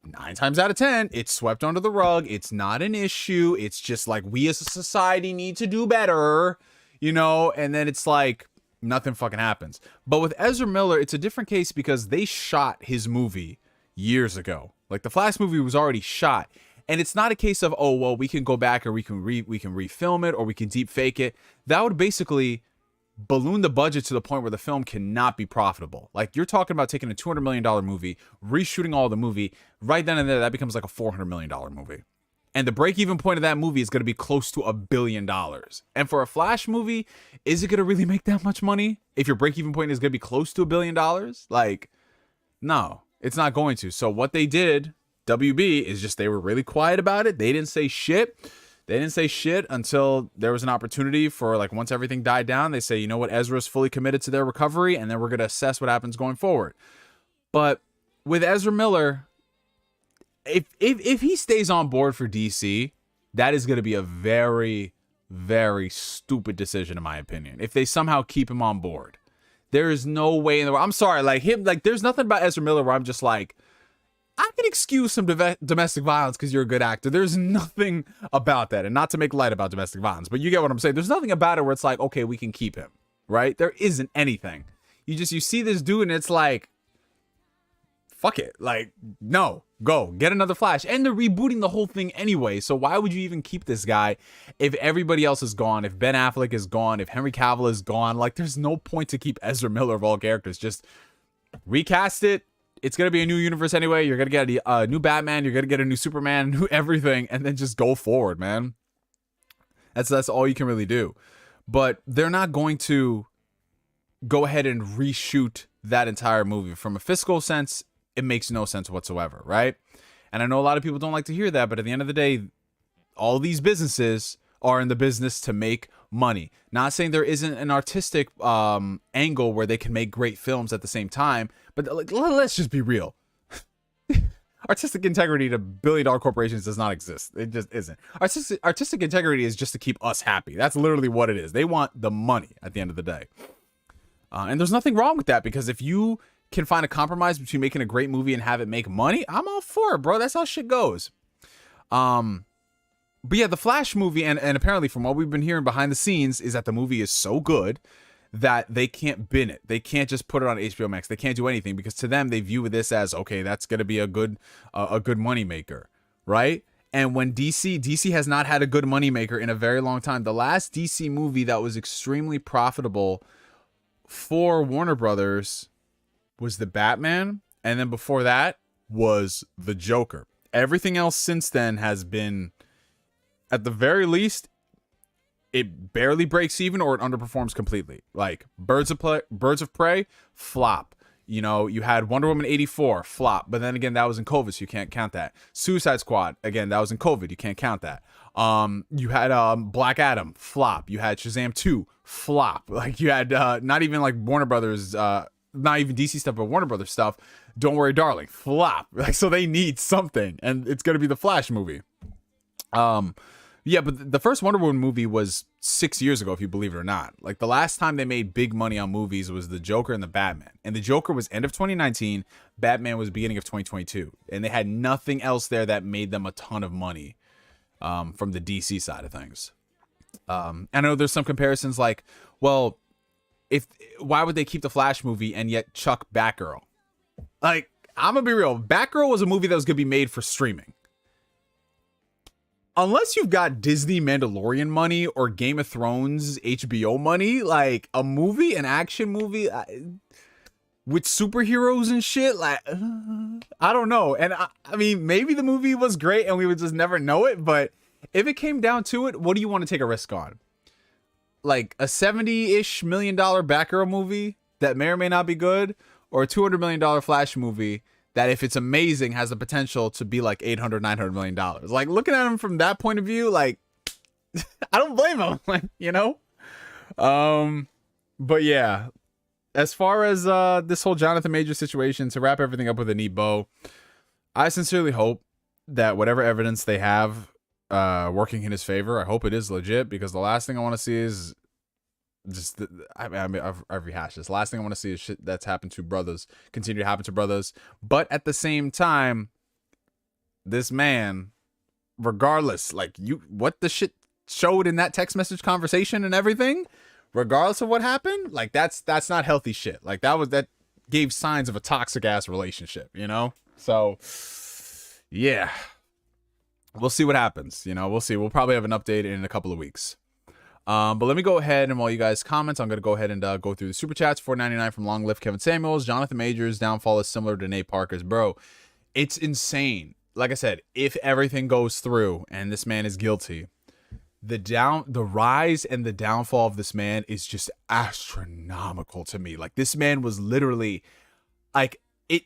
9 times out of 10, it's swept under the rug. It's not an issue. It's just like we as a society need to do better, you know, and then it's like nothing fucking happens. But with Ezra Miller, it's a different case because they shot his movie years ago. Like the Flash movie was already shot. And it's not a case of, oh, well, we can go back or we can refilm it or we can deep fake it. That would basically balloon the budget to the point where the film cannot be profitable. Like you're talking about taking a $200 million movie, reshooting all the movie, right then and there, that becomes like a $400 million movie. And the break-even point of that movie is going to be close to $1 billion. And for a Flash movie, is it going to really make that much money? If your break-even point is going to be close to $1 billion? Like, no, it's not going to. So what they did, WB, is just they were really quiet about it. They didn't say shit. They didn't say shit until there was an opportunity for, like, once everything died down, they say, you know what, Ezra's fully committed to their recovery, and then we're going to assess what happens going forward. But with Ezra Miller, if he stays on board for DC, that is going to be a very, very stupid decision, in my opinion. If they somehow keep him on board, there is no way in the world. I'm sorry, like him, like there's nothing about Ezra Miller where I'm just like, I can excuse some domestic violence because you're a good actor. There's nothing about that. And not to make light about domestic violence, but you get what I'm saying. There's nothing about it where it's like, okay, we can keep him, right? There isn't anything. You see this dude and it's like, fuck it. Like, no, go get another Flash. And they're rebooting the whole thing anyway. So why would you even keep this guy if everybody else is gone? If Ben Affleck is gone, if Henry Cavill is gone, like there's no point to keep Ezra Miller of all characters. Just recast it. It's going to be a new universe anyway. You're going to get a new Batman. You're going to get a new Superman, new everything, and then just go forward, man. That's all you can really do. But they're not going to go ahead and reshoot that entire movie. From a fiscal sense, it makes no sense whatsoever, right? And I know a lot of people don't like to hear that, but at the end of the day, all these businesses are in the business to make money. Not saying there isn't an artistic angle where they can make great films at the same time, but like, let's just be real. artistic integrity to billion-dollar corporations does not exist. It just isn't. Artistic integrity is just to keep us happy. That's literally what it is. They want the money at the end of the day. And there's nothing wrong with that, because if you can find a compromise between making a great movie and have it make money, I'm all for it, bro. That's how shit goes. But yeah, the Flash movie, and apparently from what we've been hearing behind the scenes, is that the movie is so good that they can't bin it. They can't just put it on HBO Max. They can't do anything, because to them, they view this as, okay, that's going to be a good moneymaker, right? And when DC has not had a good moneymaker in a very long time. The last DC movie that was extremely profitable for Warner Brothers was the Batman, and then before that was the Joker. Everything else since then has been, at the very least, it barely breaks even or it underperforms completely. Like Birds of Prey, flop. You know, you had Wonder Woman 84, flop. But then again, that was in COVID, so you can't count that. Suicide Squad, again, that was in COVID, you can't count that. You had Black Adam, flop. You had Shazam 2, flop. Like you had not even like Warner Brothers, not even DC stuff, but Warner Brothers stuff. Don't Worry, Darling, flop. Like, so they need something, and it's gonna be the Flash movie. Yeah, but the first Wonder Woman movie was 6 years ago, if you believe it or not. Like, the last time they made big money on movies was the Joker and the Batman. And the Joker was end of 2019, Batman was beginning of 2022. And they had nothing else there that made them a ton of money from the DC side of things. I know there's some comparisons like, well, why would they keep the Flash movie and yet chuck Batgirl? Like, I'm gonna be real. Batgirl was a movie that was gonna be made for streaming. Unless you've got Disney Mandalorian money or Game of Thrones HBO money, like a movie, an action movie with superheroes and shit, like, I don't know. And I mean, maybe the movie was great and we would just never know it, but if it came down to it, what do you want to take a risk on? Like a $70-ish million Batgirl movie that may or may not be good, or a $200 million Flash movie that, if it's amazing, has the potential to be like $800-900 million. Like, looking at him from that point of view, like, I don't blame him. Like, you know? But yeah, as far as this whole Jonathan Majors situation, to wrap everything up with a neat bow, I sincerely hope that whatever evidence they have working in his favor, I hope it is legit, because the last thing I want to see is just I've rehashed this. The last thing I want to see is shit that's happened to brothers continue to happen to brothers. But at the same time, this man, regardless, like what the shit showed in that text message conversation and everything, regardless of what happened, like that's not healthy shit. Like that gave signs of a toxic ass relationship, you know? So yeah, we'll see what happens. You know, we'll see. We'll probably have an update in a couple of weeks. But let me go ahead, and while you guys comment, I'm going to go ahead and go through the super chats. $4.99 from Long Live Kevin Samuels. Jonathan Majors' downfall is similar to Nate Parker's. Bro, it's insane. Like I said, if everything goes through and this man is guilty, the rise and the downfall of this man is just astronomical to me. Like, this man was literally like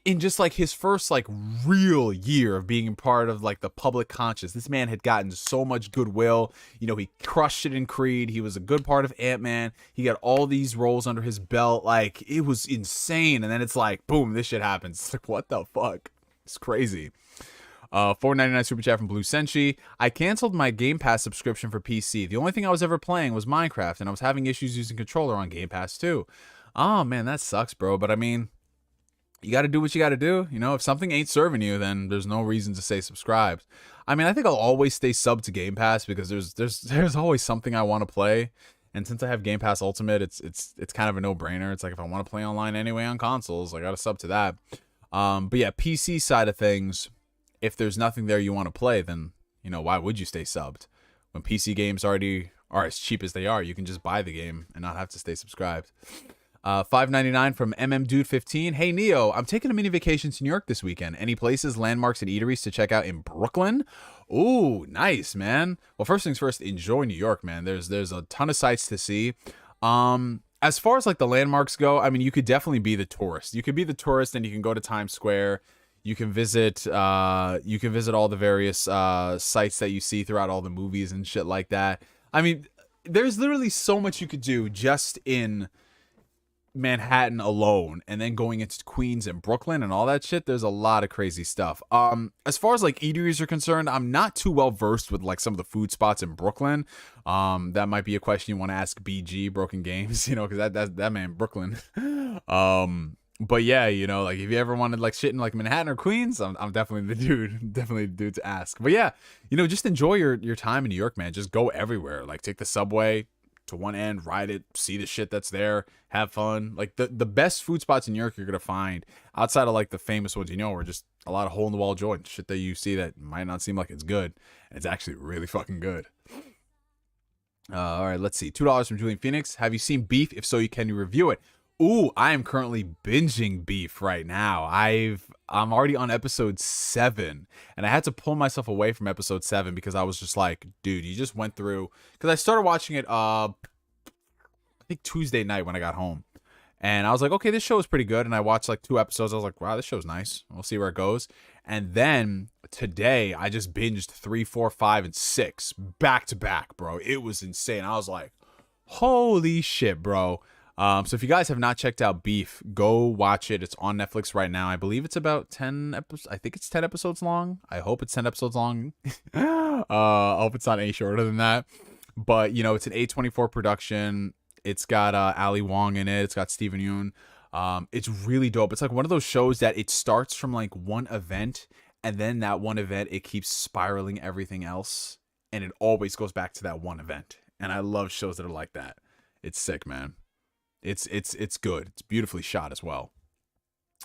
in just like his first like real year of being part of like the public conscious, this man had gotten so much goodwill. You know, he crushed it in Creed. He was a good part of Ant-Man. He got all these roles under his belt. Like, it was insane. And then it's like, boom, this shit happens. It's like, what the fuck? It's crazy. $4.99 super chat from Blue Senshi. I canceled my Game Pass subscription for PC. The only thing I was ever playing was Minecraft, and I was having issues using controller on Game Pass too. Oh man, that sucks, bro. But I mean, you got to do what you got to do. You know, if something ain't serving you, then there's no reason to stay subscribed. I mean, I think I'll always stay subbed to Game Pass because there's always something I want to play. And since I have Game Pass Ultimate, it's kind of a no-brainer. It's like, if I want to play online anyway on consoles, I got to sub to that. But yeah, PC side of things, if there's nothing there you want to play, then, you know, why would you stay subbed? When PC games already are as cheap as they are, you can just buy the game and not have to stay subscribed. $5.99 from MMDude15. Hey Neo, I'm taking a mini vacation to New York this weekend. Any places, landmarks, and eateries to check out in Brooklyn? Ooh, nice, man. Well, first things first, enjoy New York, man. There's a ton of sights to see. As far as like the landmarks go, I mean, you could definitely be the tourist. You could be the tourist and you can go to Times Square. You can visit all the various sites that you see throughout all the movies and shit like that. I mean, there's literally so much you could do just in Manhattan alone, and then going into Queens and Brooklyn and all that shit, there's a lot of crazy stuff. As far as like eateries are concerned, I'm not too well versed with like some of the food spots in Brooklyn. That might be a question you want to ask BG Broken Games, you know, because that man Brooklyn. But yeah, you know, like if you ever wanted like shit in like Manhattan or Queens, I'm definitely the dude to ask. But yeah, you know, just enjoy your time in New York, man. Just go everywhere. Like take the subway to one end, ride it, see the shit that's there, have fun. Like the best food spots in New York you're gonna find outside of like the famous ones, you know, are just a lot of hole in the wall joints, shit that you see that might not seem like it's good, and it's actually really fucking good. All right, let's see. $2 from Julian Phoenix. Have you seen Beef? If so, can you review it? Ooh, I am currently binging Beef right now. I'm already on episode 7, and I had to pull myself away from episode 7 because I was just like, dude, you just went through, because I started watching it I think Tuesday night when I got home, and I was like, okay, this show is pretty good, and I watched like 2 episodes. I was like, wow, this show's nice. We'll see where it goes. And then today I just binged 3, 4, 5, and 6 back to back, bro. It was insane. I was like, holy shit, bro. So if you guys have not checked out Beef, go watch it. It's on Netflix right now. I believe it's about 10 episodes. I think it's 10 episodes long. I hope it's 10 episodes long. I hope it's not any shorter than that. But, you know, it's an A24 production. It's got Ali Wong in it. It's got Steven Yeun. It's really dope. It's like one of those shows that it starts from like one event, and then that one event, it keeps spiraling everything else, and it always goes back to that one event. And I love shows that are like that. It's sick, man. It's good. It's beautifully shot as well.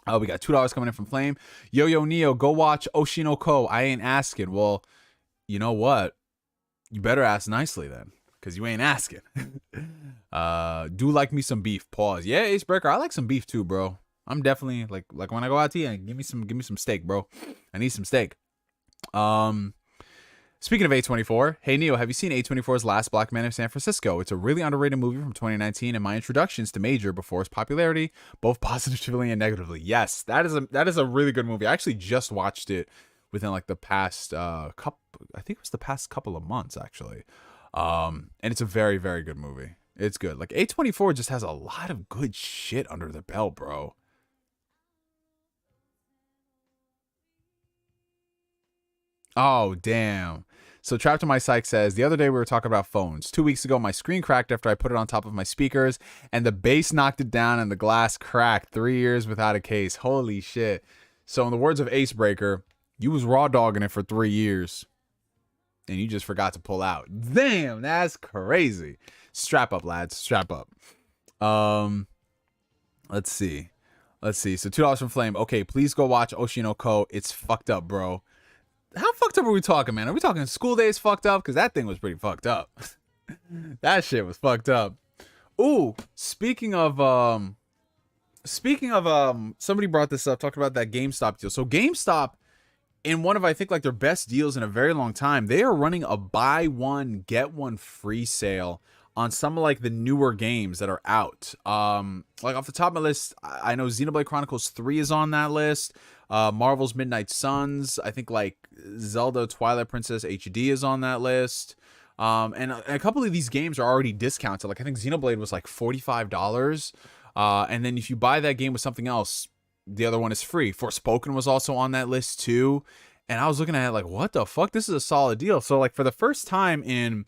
We got $2 coming in from Flame. Yo Neo, go watch Oshinoko. I ain't asking. Well, you know what? You better ask nicely then, because you ain't asking. Do like me some beef. Pause. Yeah, Acebreaker, I like some beef too, bro. I'm definitely like when I go out to eat, give me some steak, bro. I need some steak. Speaking of A24, hey Neo, have you seen A24's Last Black Man of San Francisco? It's a really underrated movie from 2019 and my introductions to Major before its popularity, both positively and negatively. Yes, that is a really good movie. I actually just watched it within like the past I think it was the past couple of months actually. And it's a very, very good movie. It's good. Like A24 just has a lot of good shit under the belt, bro. Oh, damn. So Trapped in My Psych says, the other day we were talking about phones. 2 weeks ago, my screen cracked after I put it on top of my speakers, and the bass knocked it down and the glass cracked. 3 years without a case. Holy shit. So in the words of Acebreaker, you was raw dogging it for 3 years, and you just forgot to pull out. Damn, that's crazy. Strap up, lads. Strap up. Let's see. So $2 from Flame. Okay, please go watch Oshinoko. It's fucked up, bro. How fucked up are we talking, man? Are we talking School Days fucked up? Because that thing was pretty fucked up. That shit was fucked up. Ooh, speaking of somebody brought this up, talking about that GameStop deal. So GameStop, in one of, I think, like their best deals in a very long time, they are running a buy one, get one free sale on some of like the newer games that are out. Like off the top of my list, I know Xenoblade Chronicles 3 is on that list. Marvel's Midnight Suns, I think like Zelda Twilight Princess HD is on that list. And a couple of these games are already discounted. Like I think Xenoblade was like $45. And then if you buy that game with something else, the other one is free. Forspoken was also on that list too. And I was looking at it like, what the fuck? This is a solid deal. So like for the first time in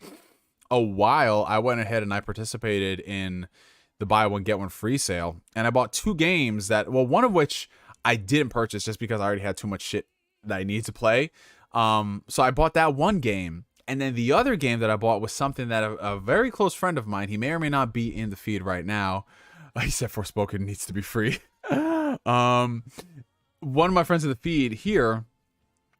a while, I went ahead and I participated in the buy one, get one free sale. And I bought 2 games that, well, one of which I didn't purchase just because I already had too much shit that I needed to play. So I bought that one game. And then the other game that I bought was something that a very close friend of mine, he may or may not be in the feed right now. He said Forspoken needs to be free. One of my friends in the feed here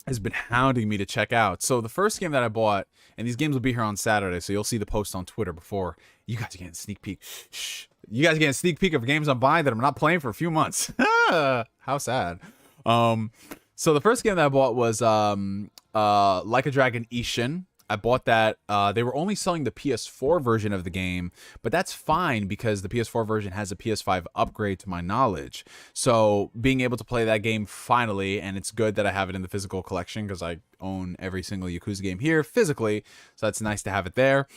has been hounding me to check out. So the first game that I bought, and these games will be here on Saturday, so you'll see the post on Twitter before. You guys are getting a sneak peek. Shh. You guys are getting a sneak peek of games I'm buying that I'm not playing for a few months. How sad. So the first game that I bought was Like a Dragon Ishin. I bought that. They were only selling the PS4 version of the game, but that's fine because the PS4 version has a PS5 upgrade to my knowledge. So being able to play that game finally, and it's good that I have it in the physical collection because I own every single Yakuza game here physically. So that's nice to have it there.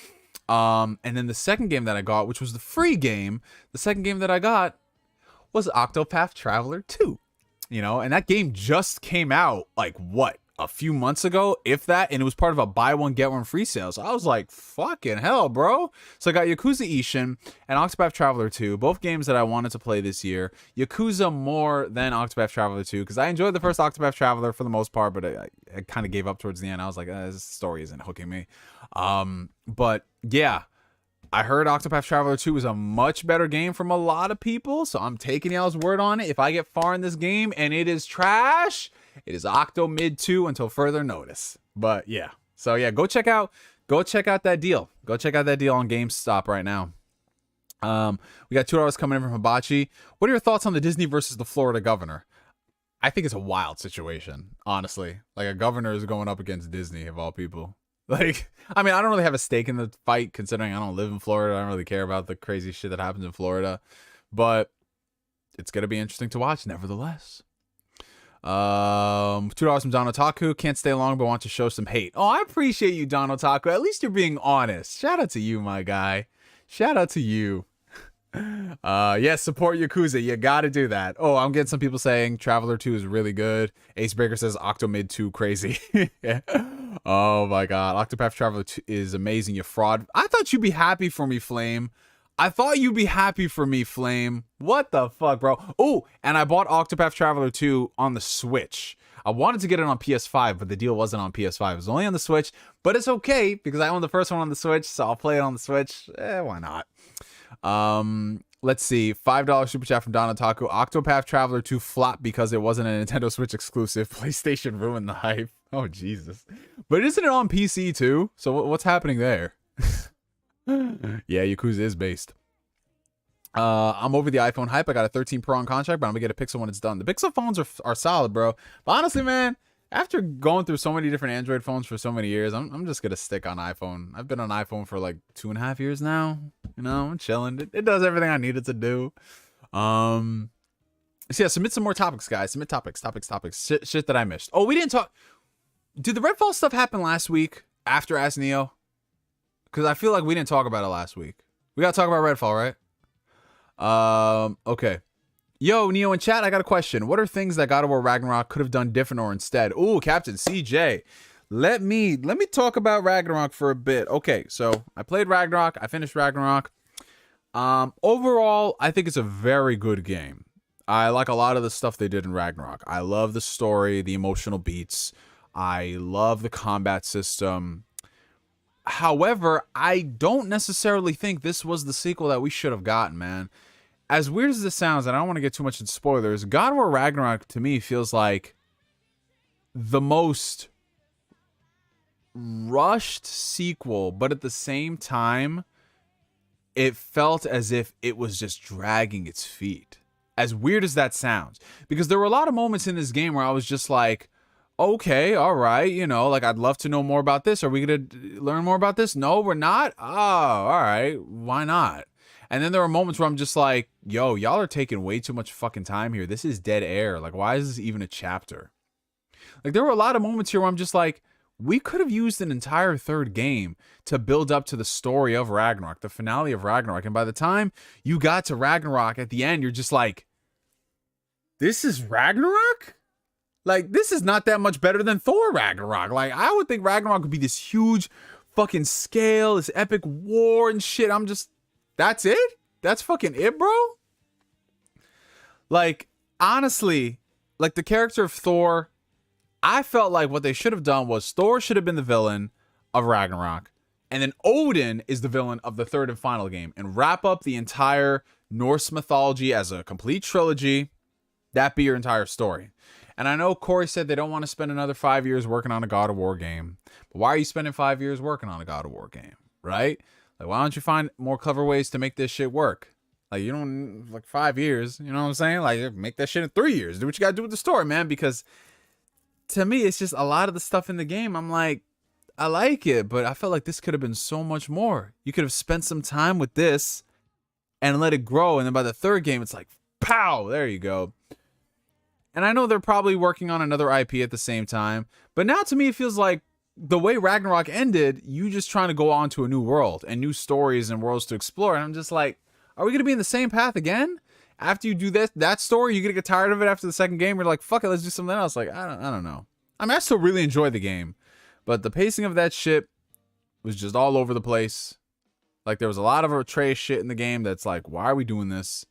And then the second game that I got, which was the free game, the second game that I got was Octopath Traveler 2. You know, and that game just came out like what, a few months ago, if that, and it was part of a buy one get one free sale. So I was like, fucking hell, bro. So I got Yakuza Ishin and Octopath Traveler 2, both games that I wanted to play this year. Yakuza more than Octopath Traveler 2 because I enjoyed the first Octopath Traveler for the most part, but I kind of gave up towards the end. I was like, this story isn't hooking me. But yeah, I heard Octopath Traveler 2 is a much better game from a lot of people, so I'm taking y'all's word on it. If I get far in this game and it is trash, it is Octo Mid 2 until further notice. But yeah, so yeah, go check out that deal. Go check out that deal on GameStop right now. We got $2 coming in from Hibachi. What are your thoughts on the Disney versus the Florida governor? I think it's a wild situation, honestly. Like a governor is going up against Disney of all people. Like, I mean, I don't really have a stake in the fight considering I don't live in Florida. I don't really care about the crazy shit that happens in Florida, but it's going to be interesting to watch nevertheless. $2 from Don Otaku. Can't stay long, but want to show some hate. Oh, I appreciate you, Don Otaku. At least you're being honest. Shout out to you, my guy. Shout out to you. Yes, support Yakuza. You gotta do that. Oh, I'm getting some people saying Traveler 2 is really good. Ace Breaker says Octomid 2 crazy. Yeah. Oh my god. Octopath Traveler 2 is amazing, you fraud. I thought you'd be happy for me, Flame. I thought you'd be happy for me, Flame. What the fuck, bro? Oh, and I bought Octopath Traveler 2 on the Switch. I wanted to get it on PS5, but the deal wasn't on PS5. It was only on the Switch, but it's okay because I own the first one on the Switch, so I'll play it on the Switch. Why not? Let's see. $5 super chat from Don Otaku. Octopath Traveler 2 flopped because it wasn't a Nintendo Switch exclusive. PlayStation ruined the hype. Oh, Jesus. But isn't it on PC too? So what's happening there? Yeah, Yakuza is based. I'm over the iPhone hype. I got a 13 Pro on contract, but I'm gonna get a Pixel when it's done. The Pixel phones are solid, bro. But honestly, man, after going through so many different Android phones for so many years, I'm just gonna stick on iPhone. I've been on iPhone for like 2.5 years now. You know, I'm chilling. It does everything I need it to do. So yeah, submit some more topics, guys. Submit topics. Shit that I missed. Oh, we didn't talk. Did the Redfall stuff happen last week after Ask Neo? Because I feel like we didn't talk about it last week. We gotta talk about Redfall, right? Okay. Yo, Neo in chat, I got a question. What are things that God of War Ragnarok could have done different or instead? Ooh, Captain CJ. Let me talk about Ragnarok for a bit. Okay, so I played Ragnarok. I finished Ragnarok. Overall, I think it's a very good game. I like a lot of the stuff they did in Ragnarok. I love the story, the emotional beats. I love the combat system. However, I don't necessarily think this was the sequel that we should have gotten, man. As weird as this sounds, and I don't want to get too much into spoilers, God of War Ragnarok to me feels like the most rushed sequel, but at the same time, it felt as if it was just dragging its feet. As weird as that sounds. Because there were a lot of moments in this game where I was just like, okay, all right, you know, like I'd love to know more about this. Are we going to learn more about this? No, we're not? Oh, all right. Why not? And then there are moments where I'm just like, yo, y'all are taking way too much fucking time here. This is dead air. Like, why is this even a chapter? Like, there were a lot of moments here where I'm just like, we could have used an entire third game to build up to the story of Ragnarok, the finale of Ragnarok. And by the time you got to Ragnarok at the end, you're just like, this is Ragnarok? Like, this is not that much better than Thor Ragnarok. Like, I would think Ragnarok would be this huge fucking scale, this epic war and shit. I'm just, that's it? That's fucking it, bro? Like, honestly, like the character of Thor, I felt like what they should have done was Thor should have been the villain of Ragnarok. And then Odin is the villain of the third and final game. And wrap up the entire Norse mythology as a complete trilogy. That be your entire story. And I know Corey said they don't want to spend another 5 years working on a God of War game. But why are you spending 5 years working on a God of War game? Right? Like, why don't you find more clever ways to make this shit work? Like, you don't, like 5 years, you know what I'm saying? Like, make that shit in 3 years. Do what you gotta do with the story, man. Because to me, it's just a lot of the stuff in the game. I'm like, I like it, but I felt like this could have been so much more. You could have spent some time with this and let it grow. And then by the third game, it's like, pow, there you go. And I know they're probably working on another IP at the same time. But now to me, it feels like the way Ragnarok ended, you just trying to go on to a new world and new stories and worlds to explore. And I'm just like, are we going to be in the same path again? After you do that story, you're going to get tired of it after the second game. You're like, fuck it, let's do something else. Like, I don't know. I mean, I still really enjoyed the game, but the pacing of that shit was just all over the place. Like, there was a lot of Atreus shit in the game that's like, why are we doing this?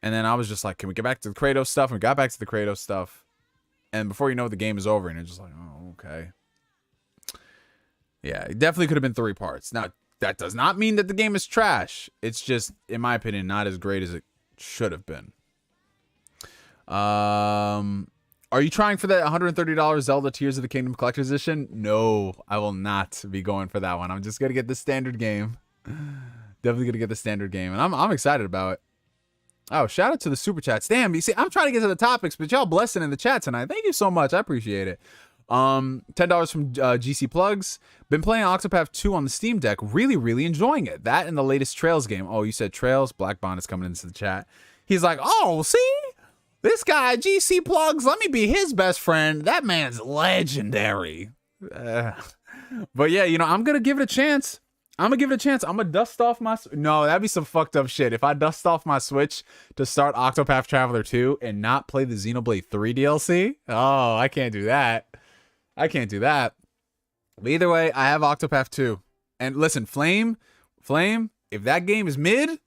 And then I was just like, can we get back to the Kratos stuff? And we got back to the Kratos stuff. And before you know it, the game is over. And you're just like, oh, okay. Yeah, it definitely could have been 3 parts. Now, that does not mean that the game is trash. It's just, in my opinion, not as great as it should have been. Are you trying for that $130 Zelda Tears of the Kingdom Collector's Edition? No, I will not be going for that one. I'm just going to get the standard game. Definitely going to get the standard game. And I'm excited about it. Oh, shout out to the super chats. Damn, you see, I'm trying to get to the topics, but y'all blessing in the chat tonight. Thank you so much. I appreciate it. $10 from GC Plugs. Been playing Octopath 2 on the Steam Deck. Really, really enjoying it. That and the latest Trails game. Oh, you said Trails? Black Bond is coming into the chat. He's like, oh, see? This guy, GC Plugs, let me be his best friend. That man's legendary. But yeah, you know, I'm going to give it a chance. I'm going to dust off my... No, that'd be some fucked up shit. If I dust off my Switch to start Octopath Traveler 2 and not play the Xenoblade 3 DLC. Oh, I can't do that. But either way, I have Octopath 2. And listen, Flame, if that game is mid,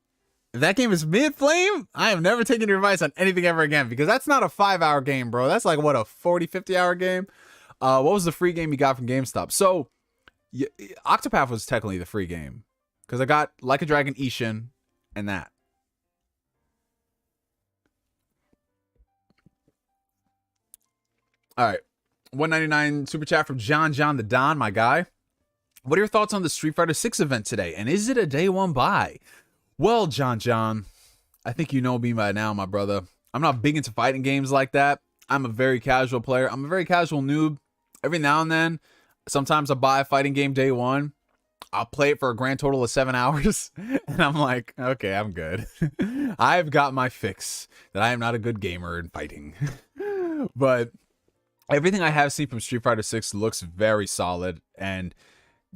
Flame, I am never taking your advice on anything ever again, because that's not a 5-hour game, bro. That's like, what, a 40, 50-hour game? What was the free game you got from GameStop? So, Octopath was technically the free game, because I got Like a Dragon Ishin and that. All right. 199 super chat from John the Don, my guy. What are your thoughts on the Street Fighter 6 event today? And is it a day one buy? Well, John, I think you know me by now, my brother. I'm not big into fighting games like that. I'm a very casual player. I'm a very casual noob. Every now and then, sometimes I buy a fighting game day one. I'll play it for a grand total of 7 hours. And I'm like, okay, I'm good. I've got my fix that I am not a good gamer in fighting. But everything I have seen from Street Fighter 6 looks very solid. And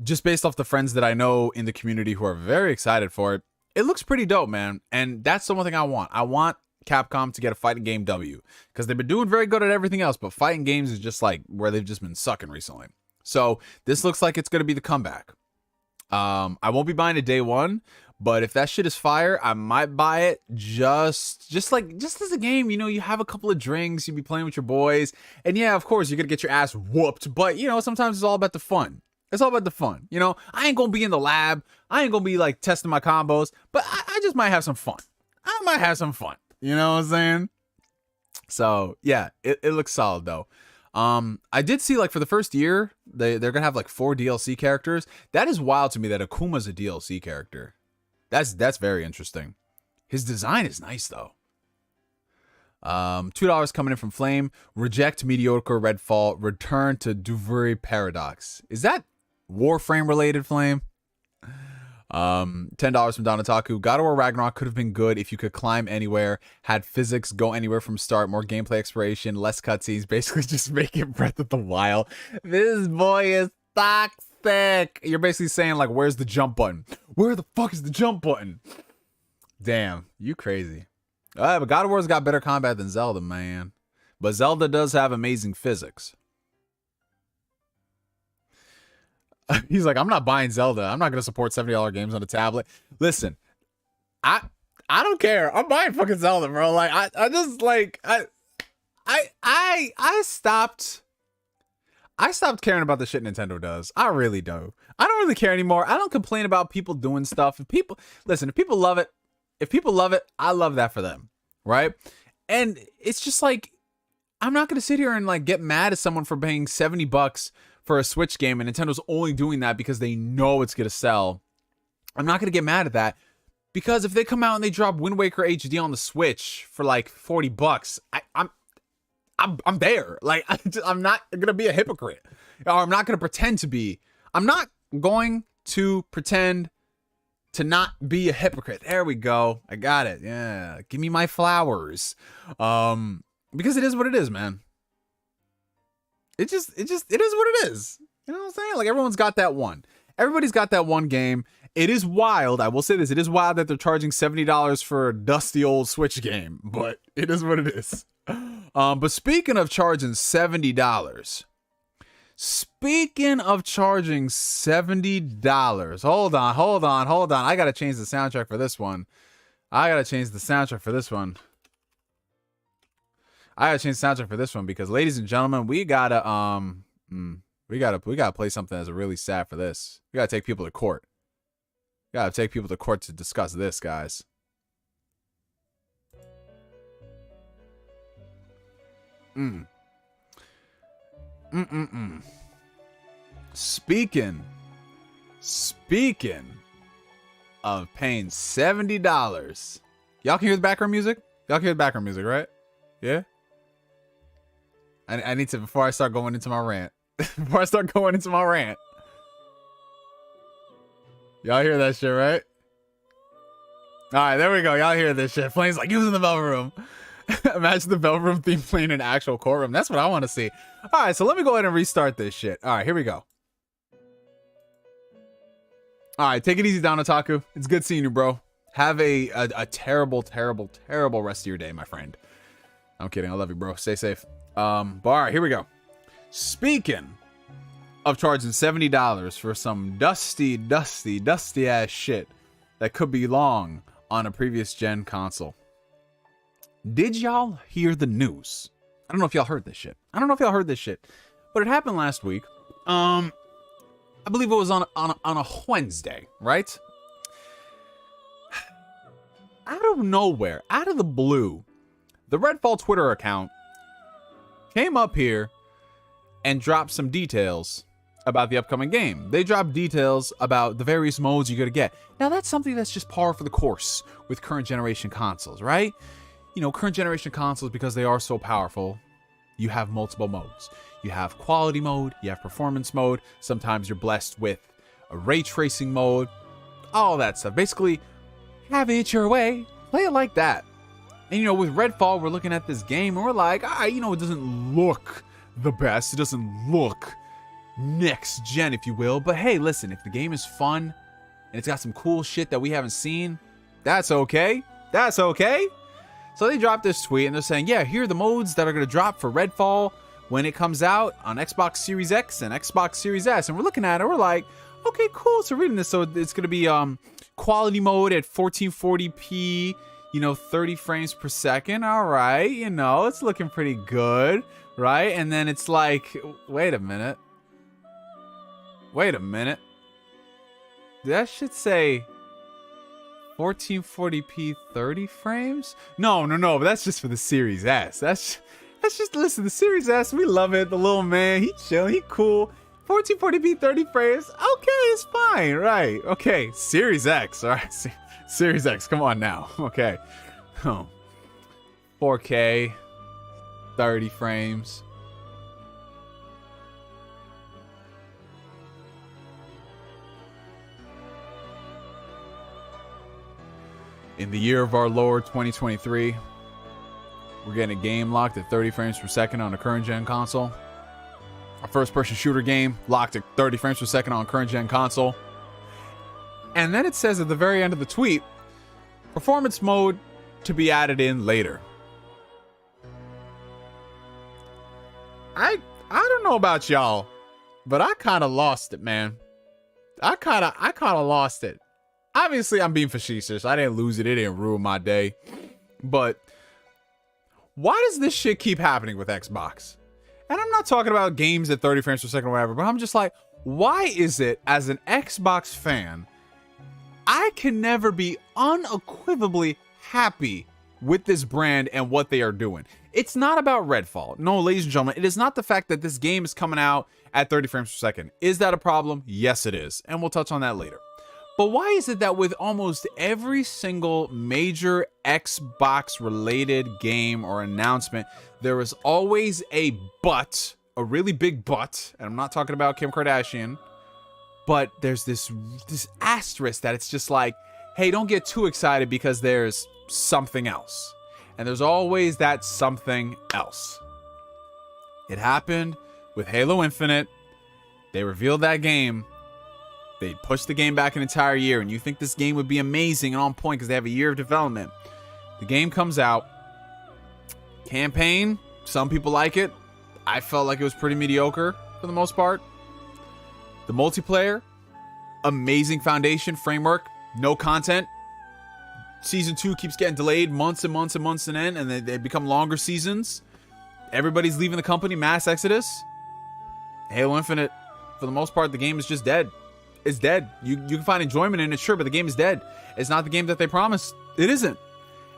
just based off the friends that I know in the community who are very excited for it, it looks pretty dope, man. And that's the one thing I want. I want Capcom to get a fighting game W, because they've been doing very good at everything else, but fighting games is just like where they've just been sucking recently. So this looks like it's going to be the comeback. I won't be buying it day one, but if that shit is fire, I might buy it just as a game. You know, you have a couple of drinks, you be playing with your boys, and yeah, of course you're gonna get your ass whooped, but you know, sometimes it's all about the fun. It's all about the fun. You know, I ain't gonna be in the lab, I ain't gonna be like testing my combos, but I just might have some fun. You know what I'm saying? So yeah, it looks solid though. I did see, like, for the first year, they're gonna have like 4 DLC characters. That is wild to me that Akuma's a DLC character. That's very interesting. His design is nice though. $2 coming in from Flame. Reject mediocre Redfall. Return to Duvuri Paradox. Is that Warframe related, Flame? $10 from Don Otaku. God of War Ragnarok could have been good if you could climb anywhere, had physics, go anywhere from start, more gameplay exploration, less cutscenes, basically just make it Breath of the Wild. This boy is toxic. You're basically saying, like, where's the jump button? Where the fuck is the jump button? Damn, you crazy. But God of War's got better combat than Zelda, man. But Zelda does have amazing physics. He's like, I'm not buying Zelda. I'm not going to support $70 games on a tablet. Listen, I don't care. I'm buying fucking Zelda, bro. Like, I just, like, I stopped caring about the shit Nintendo does. I really do. I don't really care anymore. I don't complain about people doing stuff. If people love it, I love that for them, right? And it's just like, I'm not going to sit here and like get mad at someone for paying $70 for a Switch game, and Nintendo's only doing that because they know it's going to sell. I'm not going to get mad at that, because if they come out and they drop Wind Waker HD on the Switch for like $40, I'm there. Like, I'm not going to be a hypocrite, or I'm not going to pretend to be. I'm not going to pretend to not be a hypocrite. There we go. I got it. Yeah. Give me my flowers. Because it is what it is, man. It is what it is. You know what I'm saying? Like, everyone's got that one. Everybody's got that one game. It is wild. I will say this. It is wild that they're charging $70 for a dusty old Switch game, but it is what it is. But speaking of charging $70, hold on. I gotta change the soundtrack for this one. Because, ladies and gentlemen, we gotta play something that's really sad for this. We gotta take people to court. To discuss this, guys. Speaking of paying $70, y'all can hear the background music? Right? Yeah? I need to, before I start going into my rant. Y'all hear that shit, right? Alright, there we go. Y'all hear this shit. Flame's like, he was in the Bell Room. Imagine the Bell Room theme playing in an actual courtroom. That's what I want to see. Alright, so let me go ahead and restart this shit. Alright, here we go. Alright, take it easy down, Otaku. It's good seeing you, bro. Have a terrible rest of your day, my friend. I'm kidding. I love you, bro. Stay safe. But alright, here we go. Speaking of charging $70 for some dusty ass shit that could belong on a previous gen console. Did y'all hear the news? I don't know if y'all heard this shit. But it happened last week. I believe it was on a Wednesday, right? Out of nowhere, out of the blue, the Redfall Twitter account came up here and dropped some details about the upcoming game. They dropped details about the various modes you're gonna get. Now, that's something that's just par for the course with current generation consoles, right? You know, current generation consoles, because they are so powerful, you have multiple modes. You have quality mode, you have performance mode, sometimes you're blessed with a ray tracing mode, all that stuff. Basically, have it your way, play it like that. And, you know, with Redfall, we're looking at this game and we're like, you know, it doesn't look the best. It doesn't look next gen, if you will. But hey, listen, if the game is fun and it's got some cool shit that we haven't seen, that's okay. So they dropped this tweet and they're saying, yeah, here are the modes that are going to drop for Redfall when it comes out on Xbox Series X and Xbox Series S. And we're looking at it, we're like, okay, cool. So reading this, so it's going to be quality mode at 1440p, you know, 30 frames per second. All right, you know, it's looking pretty good, right? And then it's like, wait a minute. Did that shit say 1440p 30 frames? No, but that's just for the Series S. That's just, listen, the Series S, we love it. The little man, he chill, he cool. 1440p 30 frames, okay, it's fine, right? Okay, Series X, all right, Series X, come on now, okay. 4K, 30 frames. In the year of our Lord 2023, we're getting a game locked at 30 frames per second on a current gen console. A first-person shooter game locked at 30 frames per second on a current gen console. And then it says at the very end of the tweet, performance mode to be added in later. I don't know about y'all, but I kind of lost it, man. I kind of lost it. Obviously, I'm being facetious. I didn't lose it. It didn't ruin my day. But why does this shit keep happening with Xbox? And I'm not talking about games at 30 frames per second or whatever, but I'm just like, why is it, as an Xbox fan, I can never be unequivocally happy with this brand and what they are doing? It's not about Redfall. No, ladies and gentlemen, it is not the fact that this game is coming out at 30 frames per second. Is that a problem? Yes, it is. And we'll touch on that later. But why is it that with almost every single major Xbox related game or announcement, there is always a but, a really big but, and I'm not talking about Kim Kardashian, but there's this asterisk that it's just like, hey, don't get too excited because there's something else. And there's always that something else. It happened with Halo Infinite. They revealed that game. They pushed the game back an entire year, and you think this game would be amazing and on point because they have a year of development. The game comes out. Campaign, some people like it. I felt like it was pretty mediocre for the most part. The multiplayer, amazing foundation, framework, no content. Season 2 keeps getting delayed months and months and months and then they become longer seasons. Everybody's leaving the company, mass exodus. Halo Infinite, for the most part, the game is just dead. It's dead. You can find enjoyment in it, sure, but the game is dead. It's not the game that they promised. It isn't.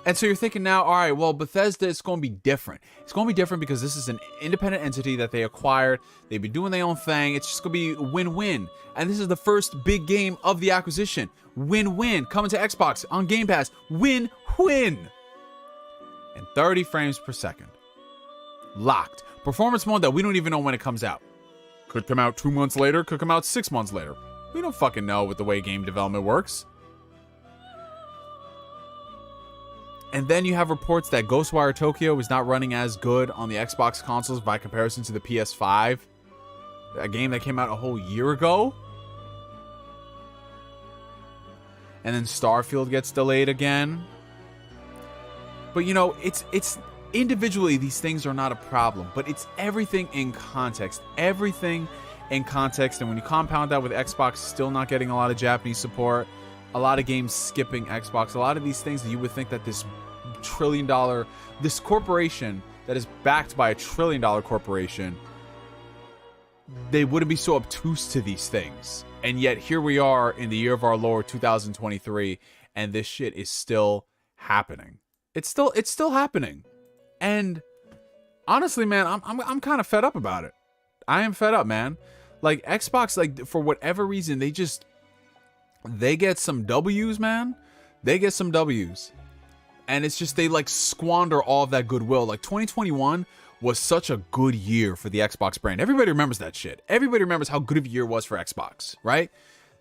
And so you're thinking now, all right, well, Bethesda, it's going to be different. It's going to be different because this is an independent entity that they acquired. They've been doing their own thing. It's just going to be win-win. And this is the first big game of the acquisition. Win-win. Coming to Xbox on Game Pass. Win-win. And 30 frames per second. Locked. Performance mode that we don't even know when it comes out. Could come out 2 months later. Could come out 6 months later. We don't fucking know with the way game development works. And then you have reports that Ghostwire Tokyo is not running as good on the Xbox consoles by comparison to the PS5. A game that came out a whole year ago. And then Starfield gets delayed again. But you know, it's individually these things are not a problem, but it's everything in context. Everything in context. And when you compound that with Xbox still not getting a lot of Japanese support, a lot of games skipping Xbox, a lot of these things that you would think that this this corporation that is backed by $1 trillion corporation, they wouldn't be so obtuse to these things. And yet here we are in the year of our Lord 2023, and this shit is still happening. It's still happening. And honestly, man, I'm kind of fed up about it. I am fed up, man. Like Xbox, like for whatever reason, they get some W's, man. They get some W's. And it's just, they like squander all of that goodwill. Like 2021 was such a good year for the Xbox brand. Everybody remembers that shit. Everybody remembers how good of a year it was for Xbox, right?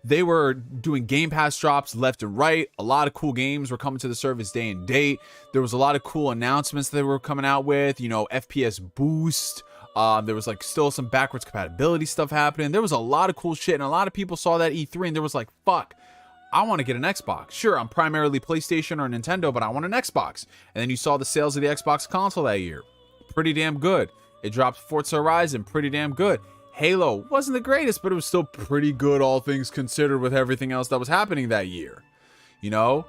They were doing Game Pass drops left and right. A lot of cool games were coming to the service day and date. There was a lot of cool announcements that they were coming out with, you know, FPS boost. There was like still some backwards compatibility stuff happening. There was a lot of cool shit, and a lot of people saw that E3 and there was like, fuck, I want to get an Xbox. Sure, I'm primarily PlayStation or Nintendo, but I want an Xbox. And then you saw the sales of the Xbox console that year. Pretty damn good. It dropped Forza Horizon, pretty damn good. Halo wasn't the greatest, but it was still pretty good, all things considered, with everything else that was happening that year. You know?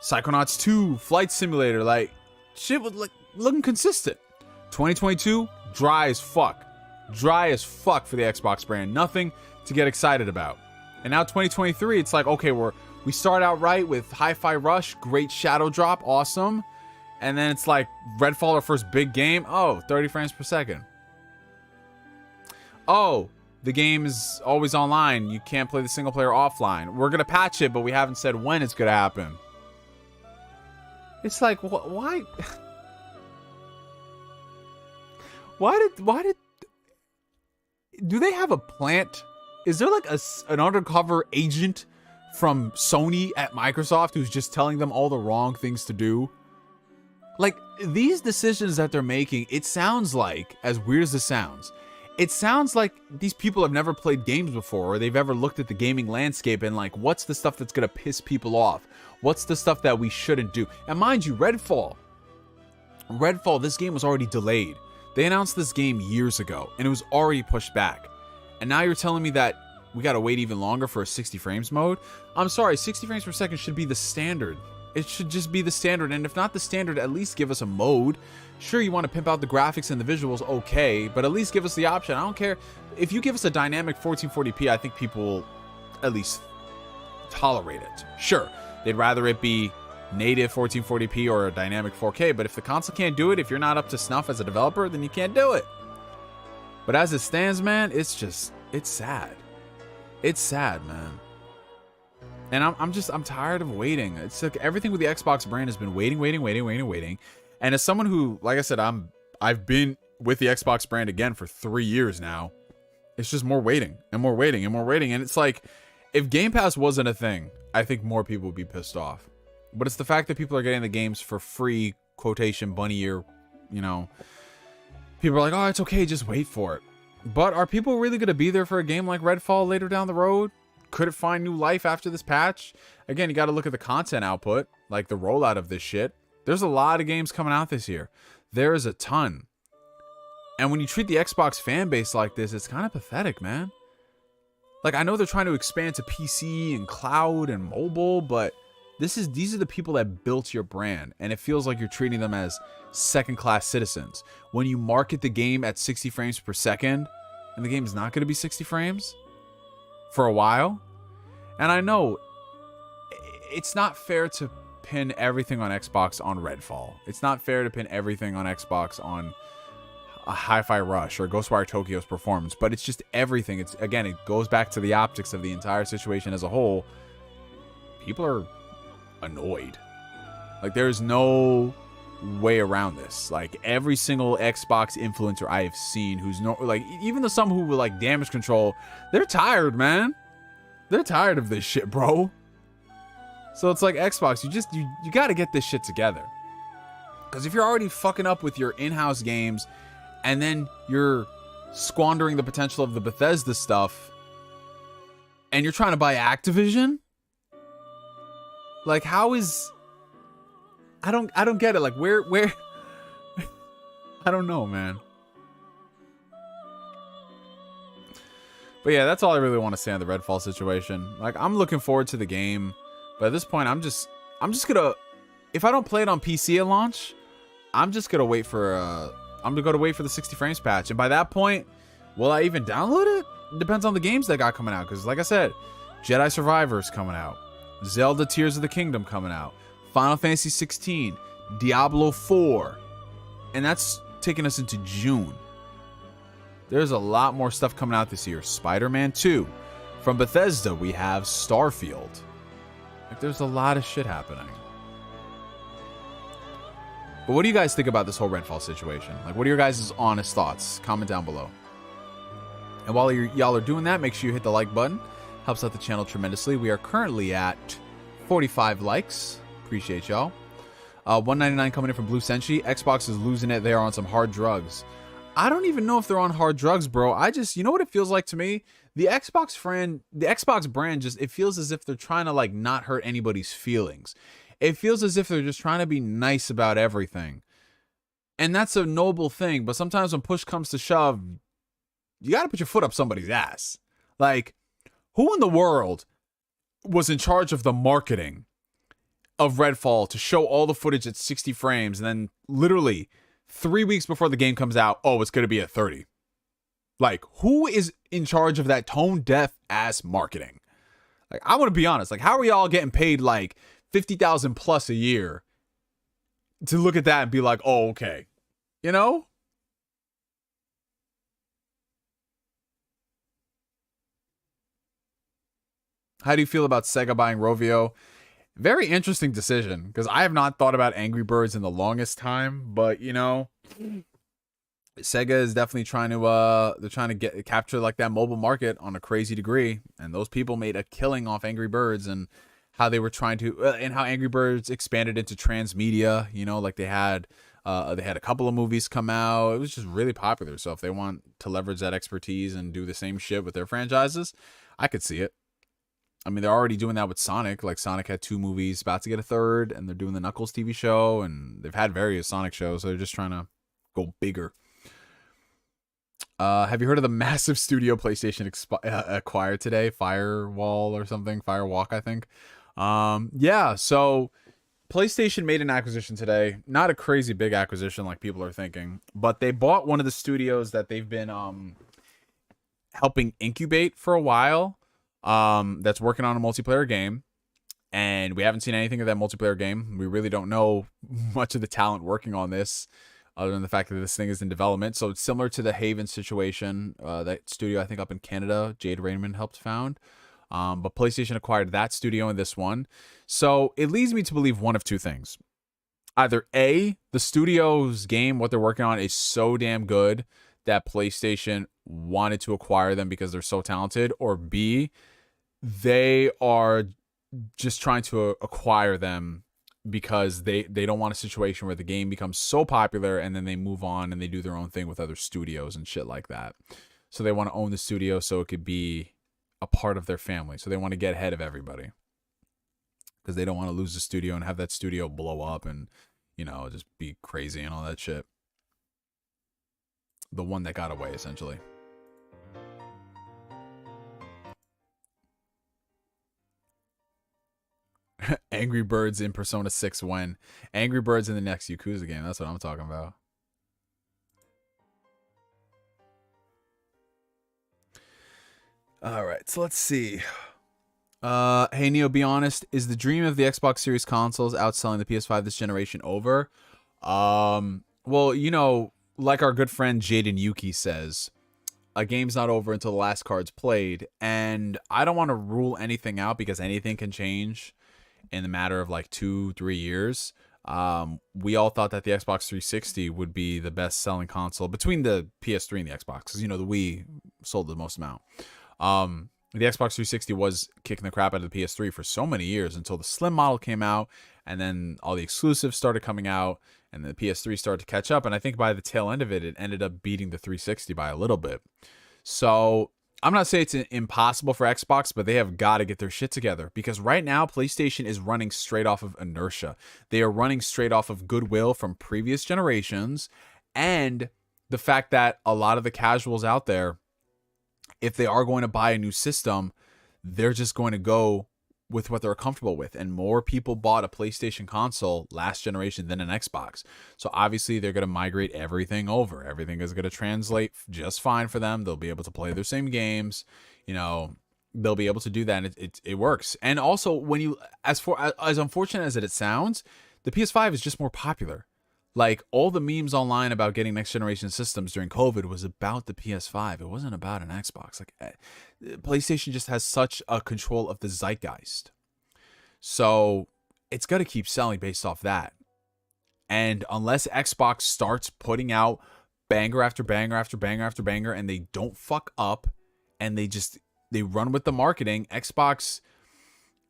Psychonauts 2, Flight Simulator, like, shit was like looking consistent. 2022, dry as fuck. Dry as fuck for the Xbox brand. Nothing to get excited about. And now 2023, it's like, okay, we start out right with Hi-Fi Rush, great shadow drop, awesome. And then it's like Redfall, our first big game. Oh, 30 frames per second. Oh, the game is always online. You can't play the single player offline. We're going to patch it, but we haven't said when it's going to happen. It's like, why? Why did, do they have a plant? Is there like an undercover agent from Sony at Microsoft who's just telling them all the wrong things to do? Like, these decisions that they're making, it sounds like, as weird as this sounds, it sounds like these people have never played games before, or they've ever looked at the gaming landscape and like, what's the stuff that's gonna piss people off? What's the stuff that we shouldn't do? And mind you, Redfall, this game was already delayed. They announced this game years ago, and it was already pushed back. And now you're telling me that we gotta wait even longer for a 60 frames mode? I'm sorry, 60 frames per second should be the standard. It should just be the standard, and if not the standard, at least give us a mode. Sure, you want to pimp out the graphics and the visuals, okay, but at least give us the option. I don't care. If you give us a dynamic 1440p, I think people will at least tolerate it. Sure, they'd rather it be native 1440p or a dynamic 4K, but if the console can't do it, if you're not up to snuff as a developer, then you can't do it. But as it stands, man, it's sad. It's sad, man. And I'm tired of waiting. It's like everything with the Xbox brand has been waiting. And as someone who, like I said, I've been with the Xbox brand again for 3 years now. It's just more waiting and more waiting and more waiting. And it's like, if Game Pass wasn't a thing, I think more people would be pissed off. But it's the fact that people are getting the games for free, quotation, bunny ear, you know. People are like, oh, it's okay, just wait for it. But are people really going to be there for a game like Redfall later down the road? Could it find new life after this patch? Again, you got to look at the content output, like the rollout of this shit. There's a lot of games coming out this year. There is a ton. And when you treat the Xbox fan base like this, it's kind of pathetic, man. Like, I know they're trying to expand to PC and cloud and mobile, but these are the people that built your brand, and it feels like you're treating them as second-class citizens. When you market the game at 60 frames per second, and the game is not going to be 60 frames for a while. And I know it's not fair to pin everything on Xbox on Redfall. It's not fair to pin everything on Xbox on a Hi-Fi Rush or Ghostwire Tokyo's performance, but it's just everything. It's, again, it goes back to the optics of the entire situation as a whole. People are annoyed. Like, there's no way around this. Like, every single Xbox influencer I have seen who's like, even the some who were like damage control, they're tired, man. They're tired of this shit, bro. So it's like, Xbox, you got to get this shit together. Because if you're already fucking up with your in-house games, and then you're squandering the potential of the Bethesda stuff, and you're trying to buy Activision, like, how is... I don't get it. Like, where I don't know, man. But yeah, that's all I really want to say on the Redfall situation. Like, I'm looking forward to the game, but at this point, I'm just gonna, if I don't play it on PC at launch, I'm just gonna wait for the 60 frames patch. And by that point, will I even download it? Depends on the games that got coming out. Because like I said, Jedi Survivor's coming out, Zelda Tears of the Kingdom coming out, Final Fantasy 16, Diablo 4, and that's taking us into June. There's a lot more stuff coming out this year. Spider-Man 2. From Bethesda, we have Starfield. Like, there's a lot of shit happening. But what do you guys think about this whole Redfall situation? Like, what are your guys' honest thoughts? Comment down below. And while y'all are doing that, make sure you hit the like button. Helps out the channel tremendously. We are currently at 45 likes. Appreciate y'all. 199 coming in from Blue Senshi. Xbox is losing it. They are on some hard drugs. I don't even know if they're on hard drugs, bro. You know what it feels like to me? The Xbox brand just, it feels as if they're trying to, like, not hurt anybody's feelings. It feels as if they're just trying to be nice about everything. And that's a noble thing, but sometimes when push comes to shove, you got to put your foot up somebody's ass. Like, who in the world was in charge of the marketing of Redfall to show all the footage at 60 frames, and then literally 3 weeks before the game comes out, oh, it's going to be at 30? Like, who is in charge of that tone-deaf ass marketing? Like, I want to be honest. Like, how are y'all getting paid like $50,000 plus a year to look at that and be like, oh, okay, you know? How do you feel about Sega buying Rovio? Very interesting decision, because I have not thought about Angry Birds in the longest time, but, you know, Sega is definitely trying to capture like that mobile market on a crazy degree, and those people made a killing off Angry Birds and how they were trying to and how Angry Birds expanded into transmedia. You know, like they had a couple of movies come out. It was just really popular. So if they want to leverage that expertise and do the same shit with their franchises, I could see it. I mean, they're already doing that with Sonic. Like, Sonic had 2 movies, about to get a 3rd, and they're doing the Knuckles TV show, and they've had various Sonic shows, so they're just trying to go bigger. Have you heard of the massive studio PlayStation acquired today? Firewall or something? Firewalk, I think. Yeah, so PlayStation made an acquisition today. Not a crazy big acquisition like people are thinking, but they bought one of the studios that they've been helping incubate for a while. That's working on a multiplayer game, and we haven't seen anything of that multiplayer game. We really don't know much of the talent working on this, other than the fact that this thing is in development. So it's similar to the Haven situation, that studio I think up in Canada, Jade Raymond helped found. But PlayStation acquired that studio and this one. So it leads me to believe one of two things. Either A, the studio's game, what they're working on, is so damn good that PlayStation wanted to acquire them because they're so talented, or B, they are just trying to acquire them because they don't want a situation where the game becomes so popular and then they move on and they do their own thing with other studios and shit like that. So they want to own the studio so it could be a part of their family. So they want to get ahead of everybody because they don't want to lose the studio and have that studio blow up and, you know, just be crazy and all that shit. The one that got away, essentially. Angry Birds in Persona 6 when? Angry Birds in the next Yakuza game. That's what I'm talking about. All right, so let's see. Hey Neo, be honest. Is the dream of the Xbox Series consoles outselling the PS5 this generation over? Well, you know, like our good friend Jaden Yuki says, a game's not over until the last card's played, and I don't want to rule anything out because anything can change in the matter of like 2-3 years. We all thought that the Xbox 360 would be the best selling console between the PS3 and the Xbox, because you know the Wii sold the most amount. The Xbox 360 was kicking the crap out of the PS3 for so many years until the slim model came out, and then all the exclusives started coming out, and the PS3 started to catch up. And I think by the tail end of it, it ended up beating the 360 by a little bit. So I'm not saying it's impossible for Xbox, but they have got to get their shit together, because right now PlayStation is running straight off of inertia. They are running straight off of goodwill from previous generations, and the fact that a lot of the casuals out there, if they are going to buy a new system, they're just going to go with what they're comfortable with. And more people bought a PlayStation console last generation than an Xbox. So obviously they're going to migrate everything over. Everything is going to translate just fine for them. They'll be able to play their same games. You know, they'll be able to do that. And it works. And also, when you, as unfortunate as it sounds, the PS5 is just more popular. Like, all the memes online about getting next generation systems during COVID was about the PS5. It wasn't about an Xbox. Like, PlayStation just has such a control of the zeitgeist. So it's got to keep selling based off that. And unless Xbox starts putting out banger after banger after banger after banger, and they don't fuck up, and they run with the marketing, Xbox,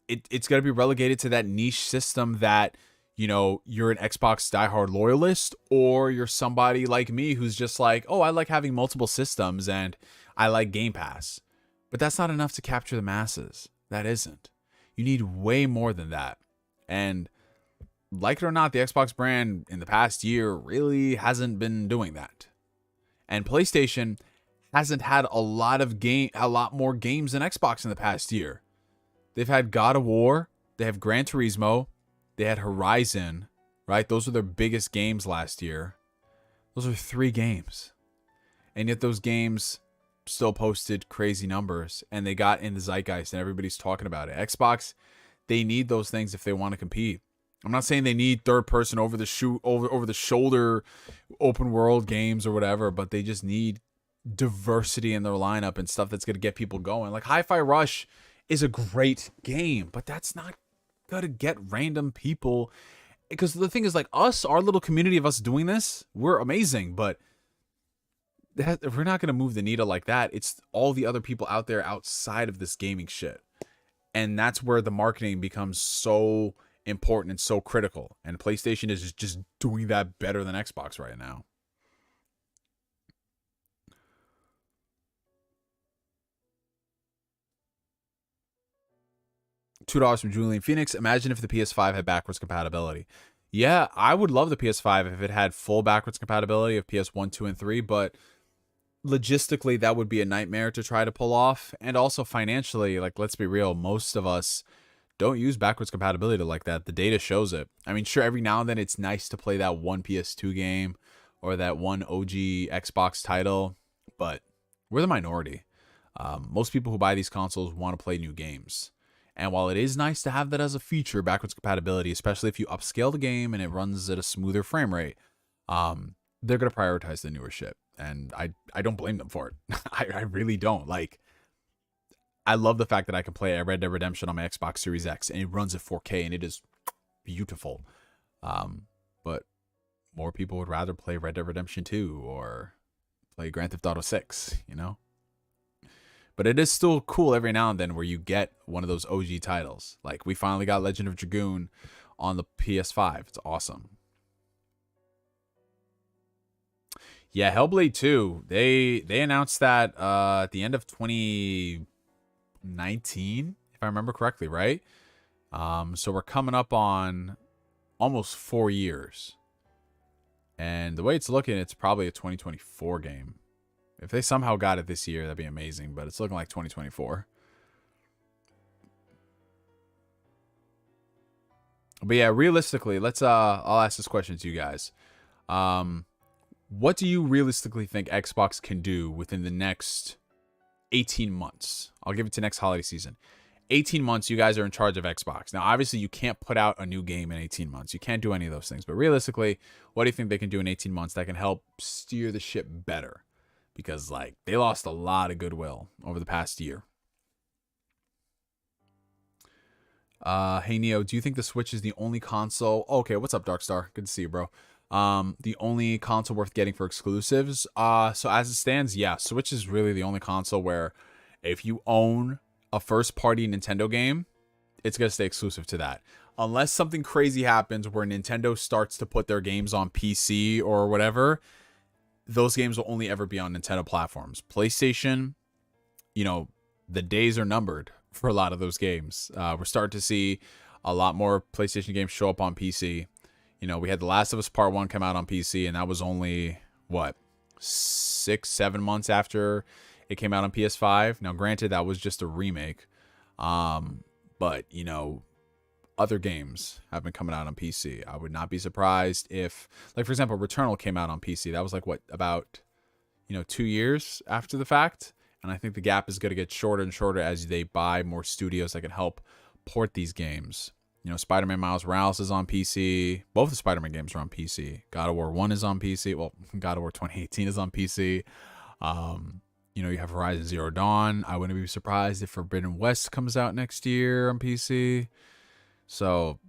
it's got to be relegated to that niche system that, you know, you're an Xbox diehard loyalist, or you're somebody like me who's just like, oh, I like having multiple systems and I like Game Pass. But that's not enough to capture the masses. That isn't. You need way more than that. And like it or not, the Xbox brand in the past year really hasn't been doing that. And PlayStation hasn't had a lot more games than Xbox in the past year. They've had God of War, they have Gran Turismo, they had Horizon, right? Those were their biggest games last year. Those are 3 games. And yet those games still posted crazy numbers, and they got in the zeitgeist and everybody's talking about it. Xbox, they need those things if they want to compete. I'm not saying they need third person over the shoulder open world games or whatever, but they just need diversity in their lineup and stuff that's going to get people going. Like Hi-Fi Rush is a great game, but that's not gotta get random people, because the thing is, like, our little community of us doing this, we're amazing, but we're not gonna move the needle like that. It's all the other people out there outside of this gaming shit, and that's where the marketing becomes so important and so critical, and PlayStation is just doing that better than Xbox right now. $2 from Julian Phoenix. Imagine if the PS5 had backwards compatibility. Yeah, I would love the PS5 if it had full backwards compatibility of PS1, 2, and 3, but logistically, that would be a nightmare to try to pull off. And also financially, like, let's be real, most of us don't use backwards compatibility like that. The data shows it. I mean, sure, every now and then it's nice to play that one PS2 game or that one OG Xbox title, but we're the minority. Most people who buy these consoles want to play new games. And while it is nice to have that as a feature, backwards compatibility, especially if you upscale the game and it runs at a smoother frame rate, they're going to prioritize the newer shit. And I don't blame them for it. I really don't. Like, I love the fact that I can play Red Dead Redemption on my Xbox Series X and it runs at 4K and it is beautiful. But more people would rather play Red Dead Redemption 2 or play Grand Theft Auto 6, you know? But it is still cool every now and then where you get one of those OG titles. Like, we finally got Legend of Dragoon on the PS5. It's awesome. Yeah, Hellblade 2. They announced that at the end of 2019, if I remember correctly, right? So we're coming up on almost 4 years. And the way it's looking, it's probably a 2024 game. If they somehow got it this year, that'd be amazing, but it's looking like 2024. But yeah, realistically, let's I'll ask this question to you guys. What do you realistically think Xbox can do within the next 18 months? I'll give it to next holiday season. 18 months, you guys are in charge of Xbox. Now, obviously, you can't put out a new game in 18 months. You can't do any of those things. But realistically, what do you think they can do in 18 months that can help steer the ship better? Because, like, they lost a lot of goodwill over the past year. Hey, Neo, do you think the Switch is the only console? Oh, okay, what's up, Darkstar? Good to see you, bro. The only console worth getting for exclusives? So as it stands, yeah, Switch is really the only console where if you own a first-party Nintendo game, it's going to stay exclusive to that. Unless something crazy happens where Nintendo starts to put their games on PC or whatever, those games will only ever be on Nintendo platforms. PlayStation, you know, the days are numbered for a lot of those games. We're starting to see a lot more PlayStation games show up on PC. You know, we had The Last of Us Part 1 come out on PC, and that was only, what, 6-7 months after it came out on PS5. Now, granted, that was just a remake. But, you know, other games have been coming out on PC. I would not be surprised if, like, for example, Returnal came out on PC. That was like, what, about, 2 years after the fact? And I think the gap is going to get shorter and shorter as they buy more studios that can help port these games. Spider-Man Miles Morales is on PC. Both the Spider-Man games are on PC. God of War 1 is on PC. Well, God of War 2018 is on PC. You have Horizon Zero Dawn. I wouldn't be surprised if Forbidden West comes out next year on PC. So,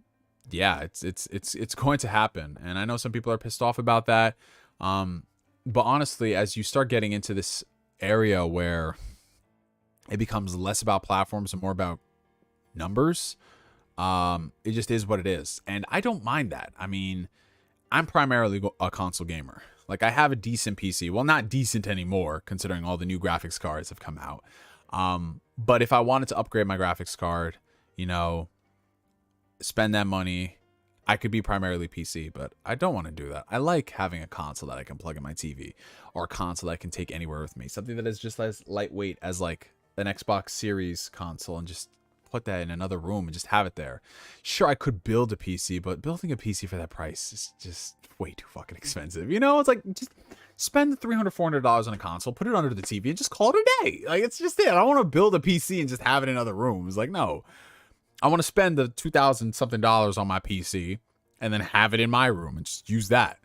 yeah, it's going to happen. And I know some people are pissed off about that. But honestly, as you start getting into this area where it becomes less about platforms and more about numbers, it just is what it is. And I don't mind that. I mean, I'm primarily a console gamer. Like, I have a decent PC. Well, not decent anymore, considering all the new graphics cards have come out. But if I wanted to upgrade my graphics card, spend that money, I could be primarily PC, but I don't want to do that. I like having a console that I can plug in my TV, or a console that I can take anywhere with me. Something that is just as lightweight as, like, an Xbox Series console, and just put that in another room and just have it there. Sure, I could build a PC, but building a PC for that price is just way too fucking expensive. It's like, just spend the $300, $400 on a console, put it under the TV, and just call it a day. Like, it's just it. I don't want to build a PC and just have it in other rooms. Like, no. I want to spend the $2,000 something on my PC and then have it in my room and just use that.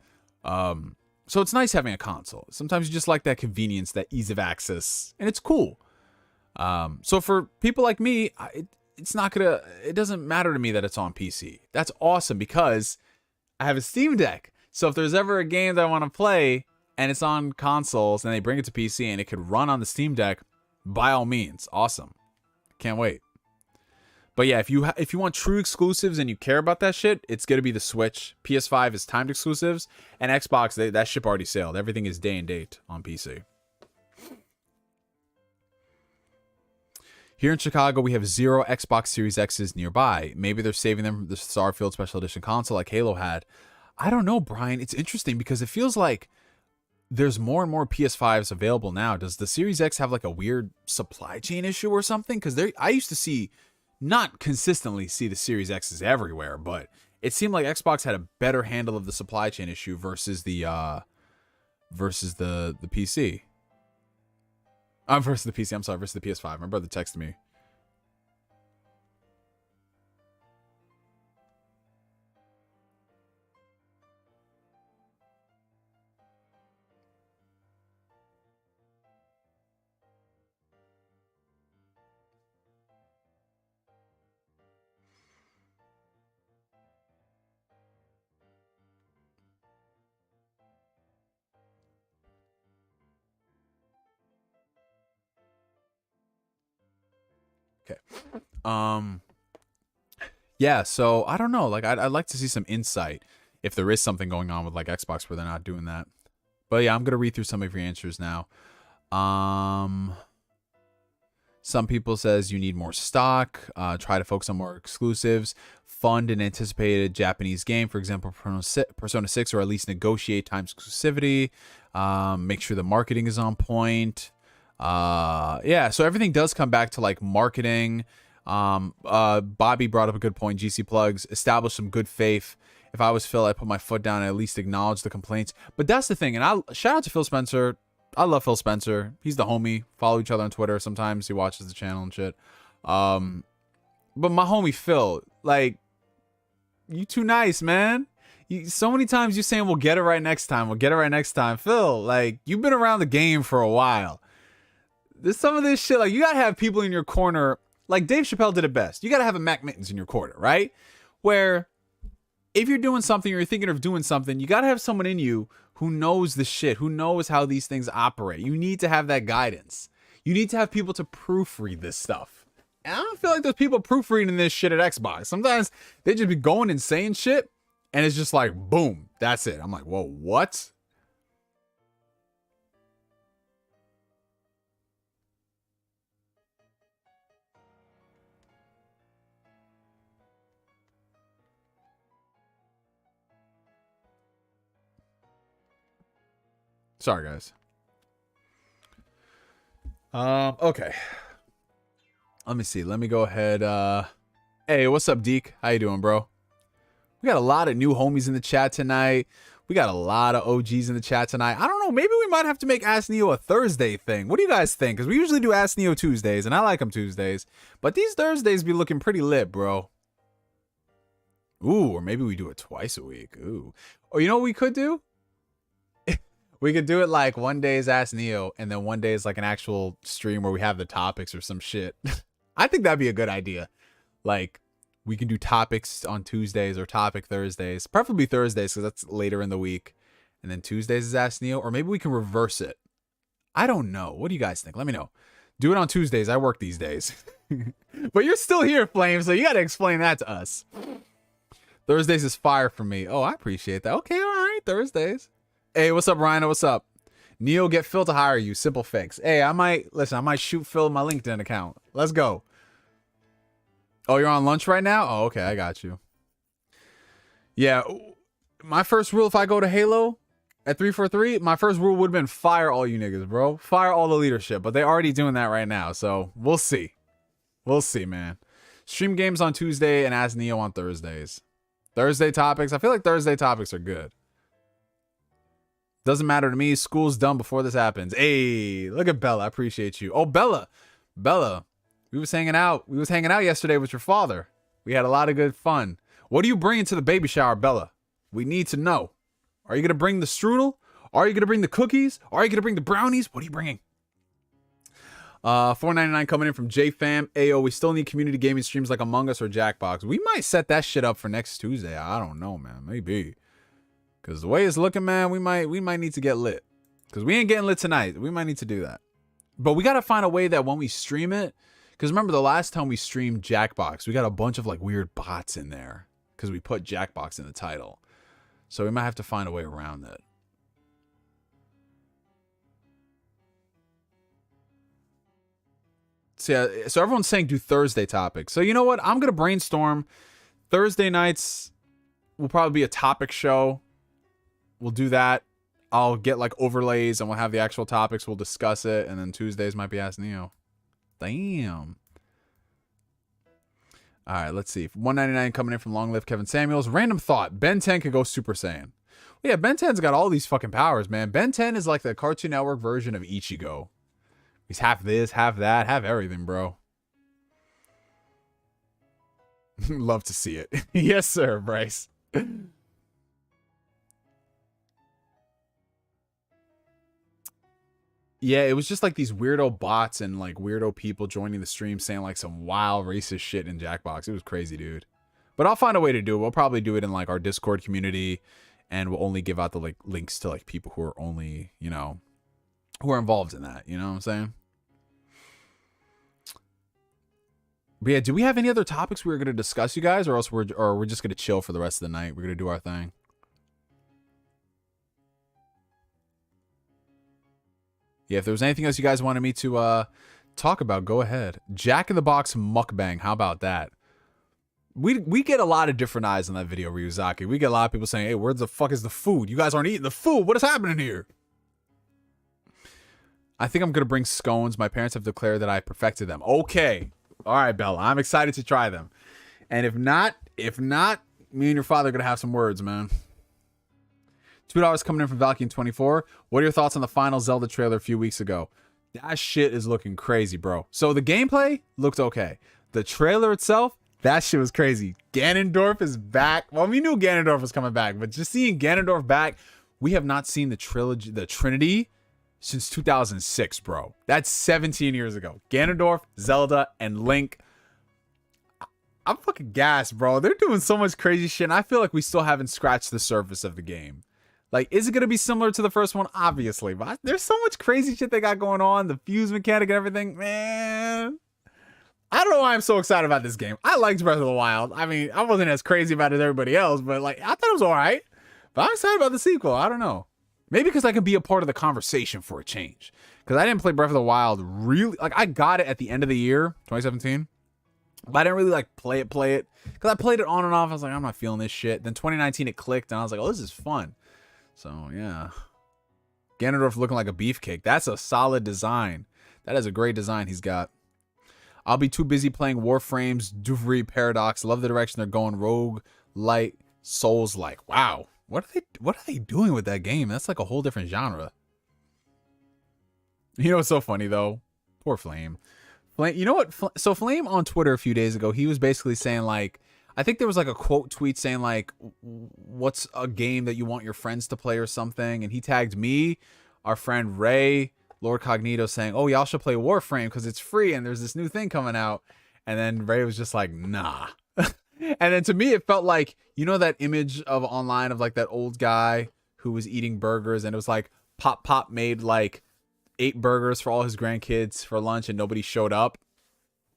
So it's nice having a console. Sometimes you just like that convenience, that ease of access, and it's cool. So for people like me, it doesn't matter to me that it's on PC. That's awesome because I have a Steam Deck. So if there's ever a game that I want to play and it's on consoles and they bring it to PC and it could run on the Steam Deck, by all means, awesome. Can't wait. But yeah, if you want true exclusives and you care about that shit, it's going to be the Switch. PS5 is timed exclusives, and Xbox, that ship already sailed. Everything is day and date on PC. Here in Chicago, we have 0 Xbox Series X's nearby. Maybe they're saving them for the Starfield Special Edition console like Halo had. I don't know, Brian. It's interesting because it feels like there's more and more PS5s available now. Does the Series X have like a weird supply chain issue or something? Because I used to not consistently see the Series X's everywhere, but it seemed like Xbox had a better handle of the supply chain issue versus the PC. Versus the PC. I'm sorry, versus the PS5. My brother texted me. Okay. Yeah, so I don't know. Like, I'd like to see some insight if there is something going on with like Xbox where they're not doing that. But yeah, I'm gonna read through some of your answers now. Some people says you need more stock. Try to focus on more exclusives. Fund an anticipated Japanese game, for example, Persona 6, or at least negotiate time exclusivity. Make sure the marketing is on point. Yeah, so everything does come back to like marketing. Bobby brought up a good point. GC plugs, establish some good faith. If I was Phil, I'd put my foot down and at least acknowledge the complaints. But that's the thing, and I shout out to Phil Spencer. I love Phil Spencer. He's the homie. Follow each other on Twitter. Sometimes he watches the channel and shit. But my homie Phil, like, you too nice, man. So many times you saying we'll get it right next time. We'll get it right next time. Phil, like, you've been around the game for a while. There's some of this shit, like, you gotta have people in your corner. Like Dave Chappelle did it best. You gotta have a Mac Mittens in your corner, right? Where if you're doing something or you're thinking of doing something, you gotta have someone in you who knows the shit, who knows how these things operate. You need to have that guidance. You need to have people to proofread this stuff. And I don't feel like there's people proofreading this shit at Xbox. Sometimes they just be going and saying shit, and it's just like, boom, that's it. I'm like, whoa, what? Sorry, guys. Okay. Let me see. Let me go ahead. Hey, what's up, Deke? How you doing, bro? We got a lot of new homies in the chat tonight. We got a lot of OGs in the chat tonight. I don't know. Maybe we might have to make Ask Neo a Thursday thing. What do you guys think? Because we usually do Ask Neo Tuesdays, and I like them Tuesdays. But these Thursdays be looking pretty lit, bro. Ooh, or maybe we do it twice a week. Ooh. Or you know what we could do? We could do it like one day is Ask Neo, and then one day is like an actual stream where we have the topics or some shit. I think that'd be a good idea. Like, we can do topics on Tuesdays or topic Thursdays. Preferably Thursdays, because that's later in the week. And then Tuesdays is Ask Neo. Or maybe we can reverse it. I don't know. What do you guys think? Let me know. Do it on Tuesdays. I work these days. But you're still here, Flame, so you got to explain that to us. Thursdays is fire for me. Oh, I appreciate that. Okay, all right. Thursdays. Hey, what's up, Rhino? What's up? Neo, get Phil to hire you. Simple fix. Hey, I might shoot Phil my LinkedIn account. Let's go. Oh, you're on lunch right now? Oh, okay, I got you. Yeah, my first rule if I go to Halo at 343, my first rule would have been fire all you niggas, bro. Fire all the leadership, but they're already doing that right now, so we'll see. We'll see, man. Stream games on Tuesday and Ask Neo on Thursdays. Thursday topics. I feel like Thursday topics are good. Doesn't matter to me. School's done before this happens. Hey, look at Bella. I appreciate you. Oh, Bella. Bella. We was hanging out. We was hanging out yesterday with your father. We had a lot of good fun. What are you bringing to the baby shower, Bella? We need to know. Are you going to bring the strudel? Are you going to bring the cookies? Are you going to bring the brownies? What are you bringing? $4.99 coming in from JFam. Ayo, we still need community gaming streams like Among Us or Jackbox. We might set that shit up for next Tuesday. I don't know, man. Maybe. Because the way it's looking, man, we might need to get lit. Because we ain't getting lit tonight. We might need to do that. But we got to find a way that when we stream it, because remember the last time we streamed Jackbox, we got a bunch of like weird bots in there. Because we put Jackbox in the title. So we might have to find a way around that. So, yeah, so everyone's saying do Thursday topics. So you know what? I'm going to brainstorm. Thursday nights will probably be a topic show. We'll do that. I'll get like overlays and we'll have the actual topics. We'll discuss it. And then Tuesdays might be Ask Neo. Damn. All right, let's see. $1.99 coming in from Long Live Kevin Samuels. Random thought. Ben 10 could go Super Saiyan. Well, yeah, Ben 10's got all these fucking powers, man. Ben 10 is like the Cartoon Network version of Ichigo. He's half this, half that, half everything, bro. Love to see it. Yes, sir, Bryce. Yeah, it was just like these weirdo bots and like weirdo people joining the stream saying like some wild racist shit in Jackbox. It was crazy, dude. But I'll find a way to do it. We'll probably do it in like our Discord community, and we'll only give out the like links to like people who are only, you know, who are involved in that. You know what I'm saying? But yeah, do we have any other topics we were going to discuss, you guys, or else we're just going to chill for the rest of the night? We're going to do our thing. Yeah, if there was anything else you guys wanted me to talk about, go ahead. Jack in the Box mukbang. How about that? We get a lot of different eyes on that video, Ryuzaki. We get a lot of people saying, hey, where the fuck is the food? You guys aren't eating the food. What is happening here? I think I'm going to bring scones. My parents have declared that I perfected them. Okay. All right, Bella. I'm excited to try them. And if not, me and your father are going to have some words, man. $2 coming in from Valkyne24. What are your thoughts on the final Zelda trailer a few weeks ago? That shit is looking crazy, bro. So the gameplay looked okay. The trailer itself, that shit was crazy. Ganondorf is back. Well, we knew Ganondorf was coming back, but just seeing Ganondorf back, we have not seen the trilogy, the Trinity, since 2006, bro. That's 17 years ago. Ganondorf, Zelda, and Link. I'm fucking gassed, bro. They're doing so much crazy shit, and I feel like we still haven't scratched the surface of the game. Like, is it going to be similar to the first one? Obviously, but there's so much crazy shit they got going on. The fuse mechanic and everything, man. I don't know why I'm so excited about this game. I liked Breath of the Wild. I mean, I wasn't as crazy about it as everybody else, but like, I thought it was all right. But I'm excited about the sequel. I don't know. Maybe because I can be a part of the conversation for a change. Because I didn't play Breath of the Wild really. Like, I got it at the end of the year, 2017. But I didn't really like play it. Because I played it on and off. I was like, I'm not feeling this shit. Then 2019 it clicked and I was like, oh, this is fun. So, yeah. Ganondorf looking like a beefcake. That's a solid design. That is a great design he's got. I'll be too busy playing Warframe's Duvry Paradox. Love the direction they're going. Rogue, light, Souls-like. Wow. What are they doing with that game? That's like a whole different genre. You know what's so funny, though? Poor Flame. Flame, you know what? So Flame on Twitter a few days ago, he was basically saying, like, I think there was like a quote tweet saying, like, what's a game that you want your friends to play or something? And he tagged me, our friend Ray, Lord Cognito, saying, oh, y'all should play Warframe because it's free and there's this new thing coming out. And then Ray was just like, nah. And then to me, it felt like, you know, that image of online of like that old guy who was eating burgers and it was like Pop made like 8 burgers for all his grandkids for lunch and nobody showed up.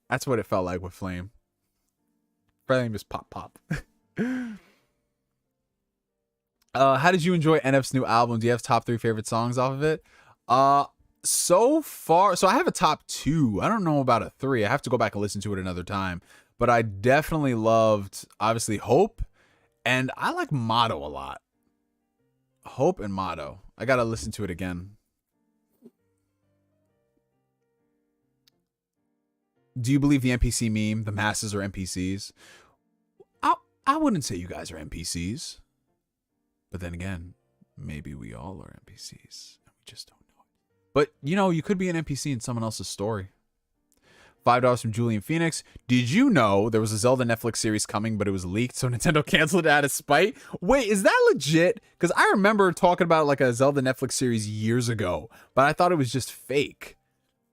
That's what it felt like with Flame. Flame just pop. How did you enjoy NF's new album? Do you have top 3 favorite songs off of it? So far, so I have a top 2. I don't know about a 3. I have to go back and listen to it another time. But I definitely loved, obviously, Hope. And I like Motto a lot. Hope and Motto. I gotta listen to it again. Do you believe the NPC meme, the masses are NPCs? I wouldn't say you guys are NPCs. But then again, maybe we all are NPCs. And we just don't know it. But, you know, you could be an NPC in someone else's story. $5 from Julian Phoenix. Did you know there was a Zelda Netflix series coming, but it was leaked, so Nintendo canceled it out of spite? Wait, is that legit? Because I remember talking about like a Zelda Netflix series years ago, but I thought it was just fake.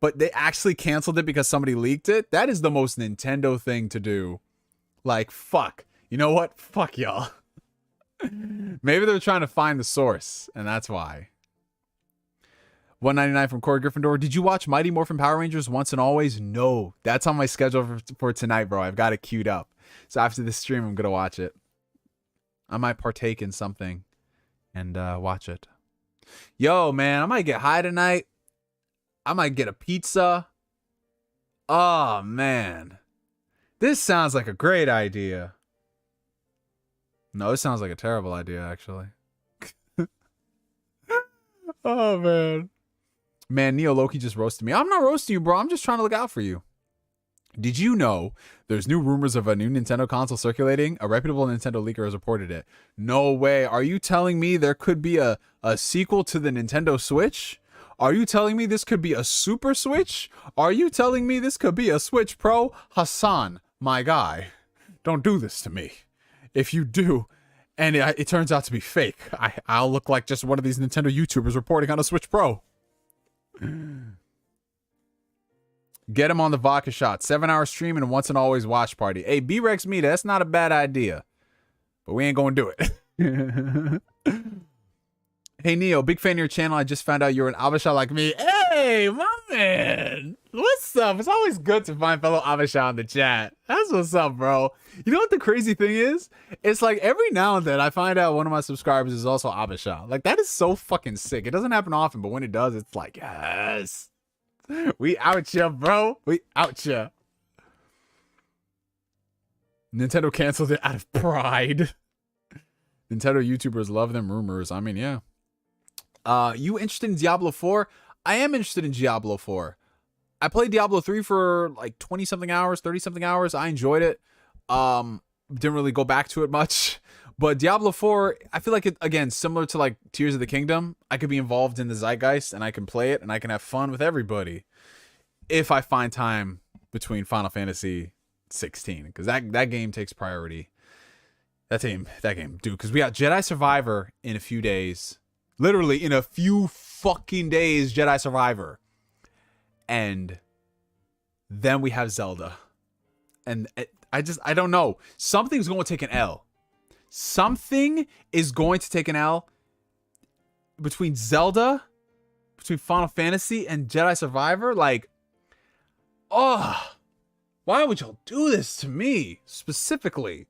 But they actually canceled it because somebody leaked it? That is the most Nintendo thing to do. Like, fuck. You know what? Fuck y'all. Maybe they're trying to find the source, and that's why. $1.99 from Corey Gryffindor. Did you watch Mighty Morphin Power Rangers Once and Always? No. That's on my schedule for tonight, bro. I've got it queued up. So after this stream, I'm going to watch it. I might partake in something and watch it. Yo, man, I might get high tonight. I might get a pizza. Oh, man. This sounds like a great idea. No, this sounds like a terrible idea, actually. Oh, man. Man, Neo Loki just roasted me. I'm not roasting you, bro. I'm just trying to look out for you. Did you know there's new rumors of a new Nintendo console circulating? A reputable Nintendo leaker has reported it. No way. Are you telling me there could be a sequel to the Nintendo Switch? Are you telling me this could be a Super Switch? Are you telling me this could be a Switch Pro? Hassan, my guy, don't do this to me. If you do, and it turns out to be fake, I'll look like just one of these Nintendo YouTubers reporting on a Switch Pro. Get him on the vodka shot. 7-hour stream and Once and Always watch party. Hey, B-Rex Media, that's not a bad idea. But we ain't gonna do it. Hey, Neo, big fan of your channel. I just found out you're an Abasha like me. Hey, my man. What's up? It's always good to find fellow Abisha in the chat. That's what's up, bro. You know what the crazy thing is? It's like every now and then I find out one of my subscribers is also Abisha. Like, that is so fucking sick. It doesn't happen often, but when it does, it's like, yes. We out ya, bro. We out ya. Nintendo canceled it out of pride. Nintendo YouTubers love them rumors. I mean, yeah. You interested in Diablo 4? I am interested in Diablo 4. I played Diablo 3 for like 20 something hours, 30 something hours. I enjoyed it. Didn't really go back to it much. But Diablo 4, I feel like it, again, similar to like Tears of the Kingdom. I could be involved in the zeitgeist and I can play it and I can have fun with everybody if I find time between Final Fantasy 16, because that game takes priority. That game, dude, because we got Jedi Survivor in a few days. Literally in a few fucking days, Jedi Survivor. And then we have Zelda. And I don't know. Something's going to take an L. Something is going to take an L between Zelda, between Final Fantasy and Jedi Survivor. Like, oh, why would y'all do this to me specifically?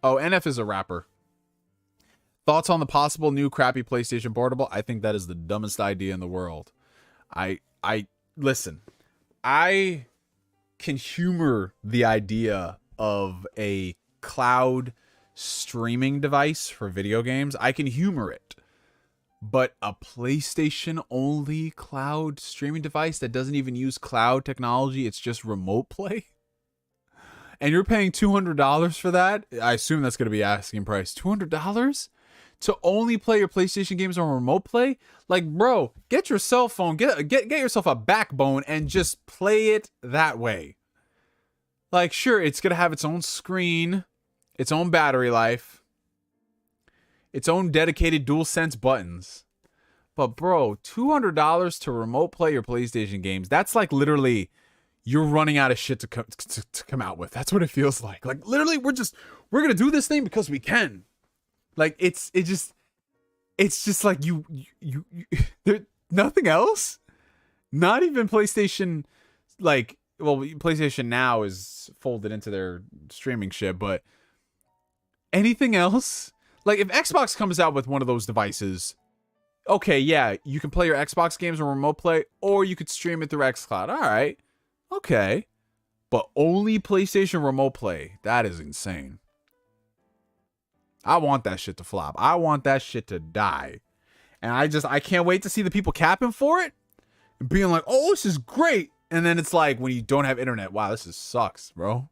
Oh, NF is a rapper. Thoughts on the possible new crappy PlayStation Portable? I think that is the dumbest idea in the world. Listen, I can humor the idea of a cloud streaming device for video games. I can humor it. But a PlayStation only cloud streaming device that doesn't even use cloud technology, it's just remote play? And you're paying $200 for that? I assume that's going to be asking price. $200 to only play your PlayStation games on remote play? Like, bro, get your cell phone, get yourself a backbone and just play it that way. Like, sure, it's going to have its own screen, its own battery life, its own dedicated DualSense buttons. But, bro, $200 to remote play your PlayStation games, that's like literally you're running out of shit to come out with. That's what it feels like. Like, literally, we're going to do this thing because we can. Like, it's just like you there, nothing else. Not even PlayStation, like, well, PlayStation Now is folded into their streaming shit, but anything else? Like, if Xbox comes out with one of those devices, okay, yeah, you can play your Xbox games on remote play, or you could stream it through xCloud. All right, okay, but only PlayStation remote play. That is insane. I want that shit to flop. I want that shit to die. And I can't wait to see the people capping for it and being like, oh, this is great. And then it's like, when you don't have internet, wow, this sucks, bro.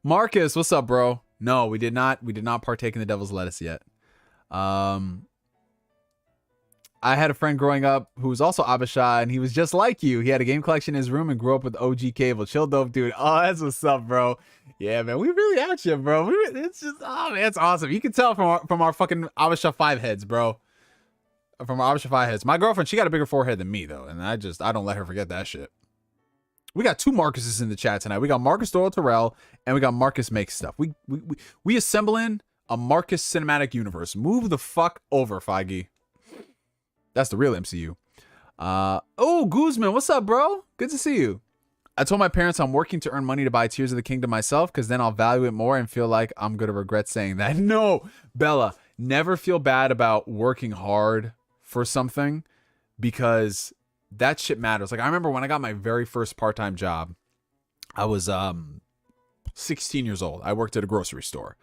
Marcus, what's up, bro? No, we did not partake in the devil's lettuce yet. I had a friend growing up who was also Abisha, and he was just like you. He had a game collection in his room and grew up with OG cable. Chill dope, dude. Oh, that's what's up, bro. Yeah, man, we really out here, bro. It's just, oh, man, it's awesome. You can tell from our fucking Abisha 5 heads, bro. From our Abisha 5 heads. My girlfriend, she got a bigger forehead than me, though, and I don't let her forget that shit. We got two Marcuses in the chat tonight. We got Marcus Doyle Terrell, and we got Marcus Makes Stuff. We assembling a Marcus cinematic universe. Move the fuck over, Feige. That's the real MCU. Oh, Guzman, what's up, bro? Good to see you. I told my parents I'm working to earn money to buy Tears of the Kingdom myself, because then I'll value it more and feel like I'm going to regret saying that. No, Bella, never feel bad about working hard for something, because that shit matters. Like, I remember when I got my very first part-time job, I was 16 years old. I worked at a grocery store.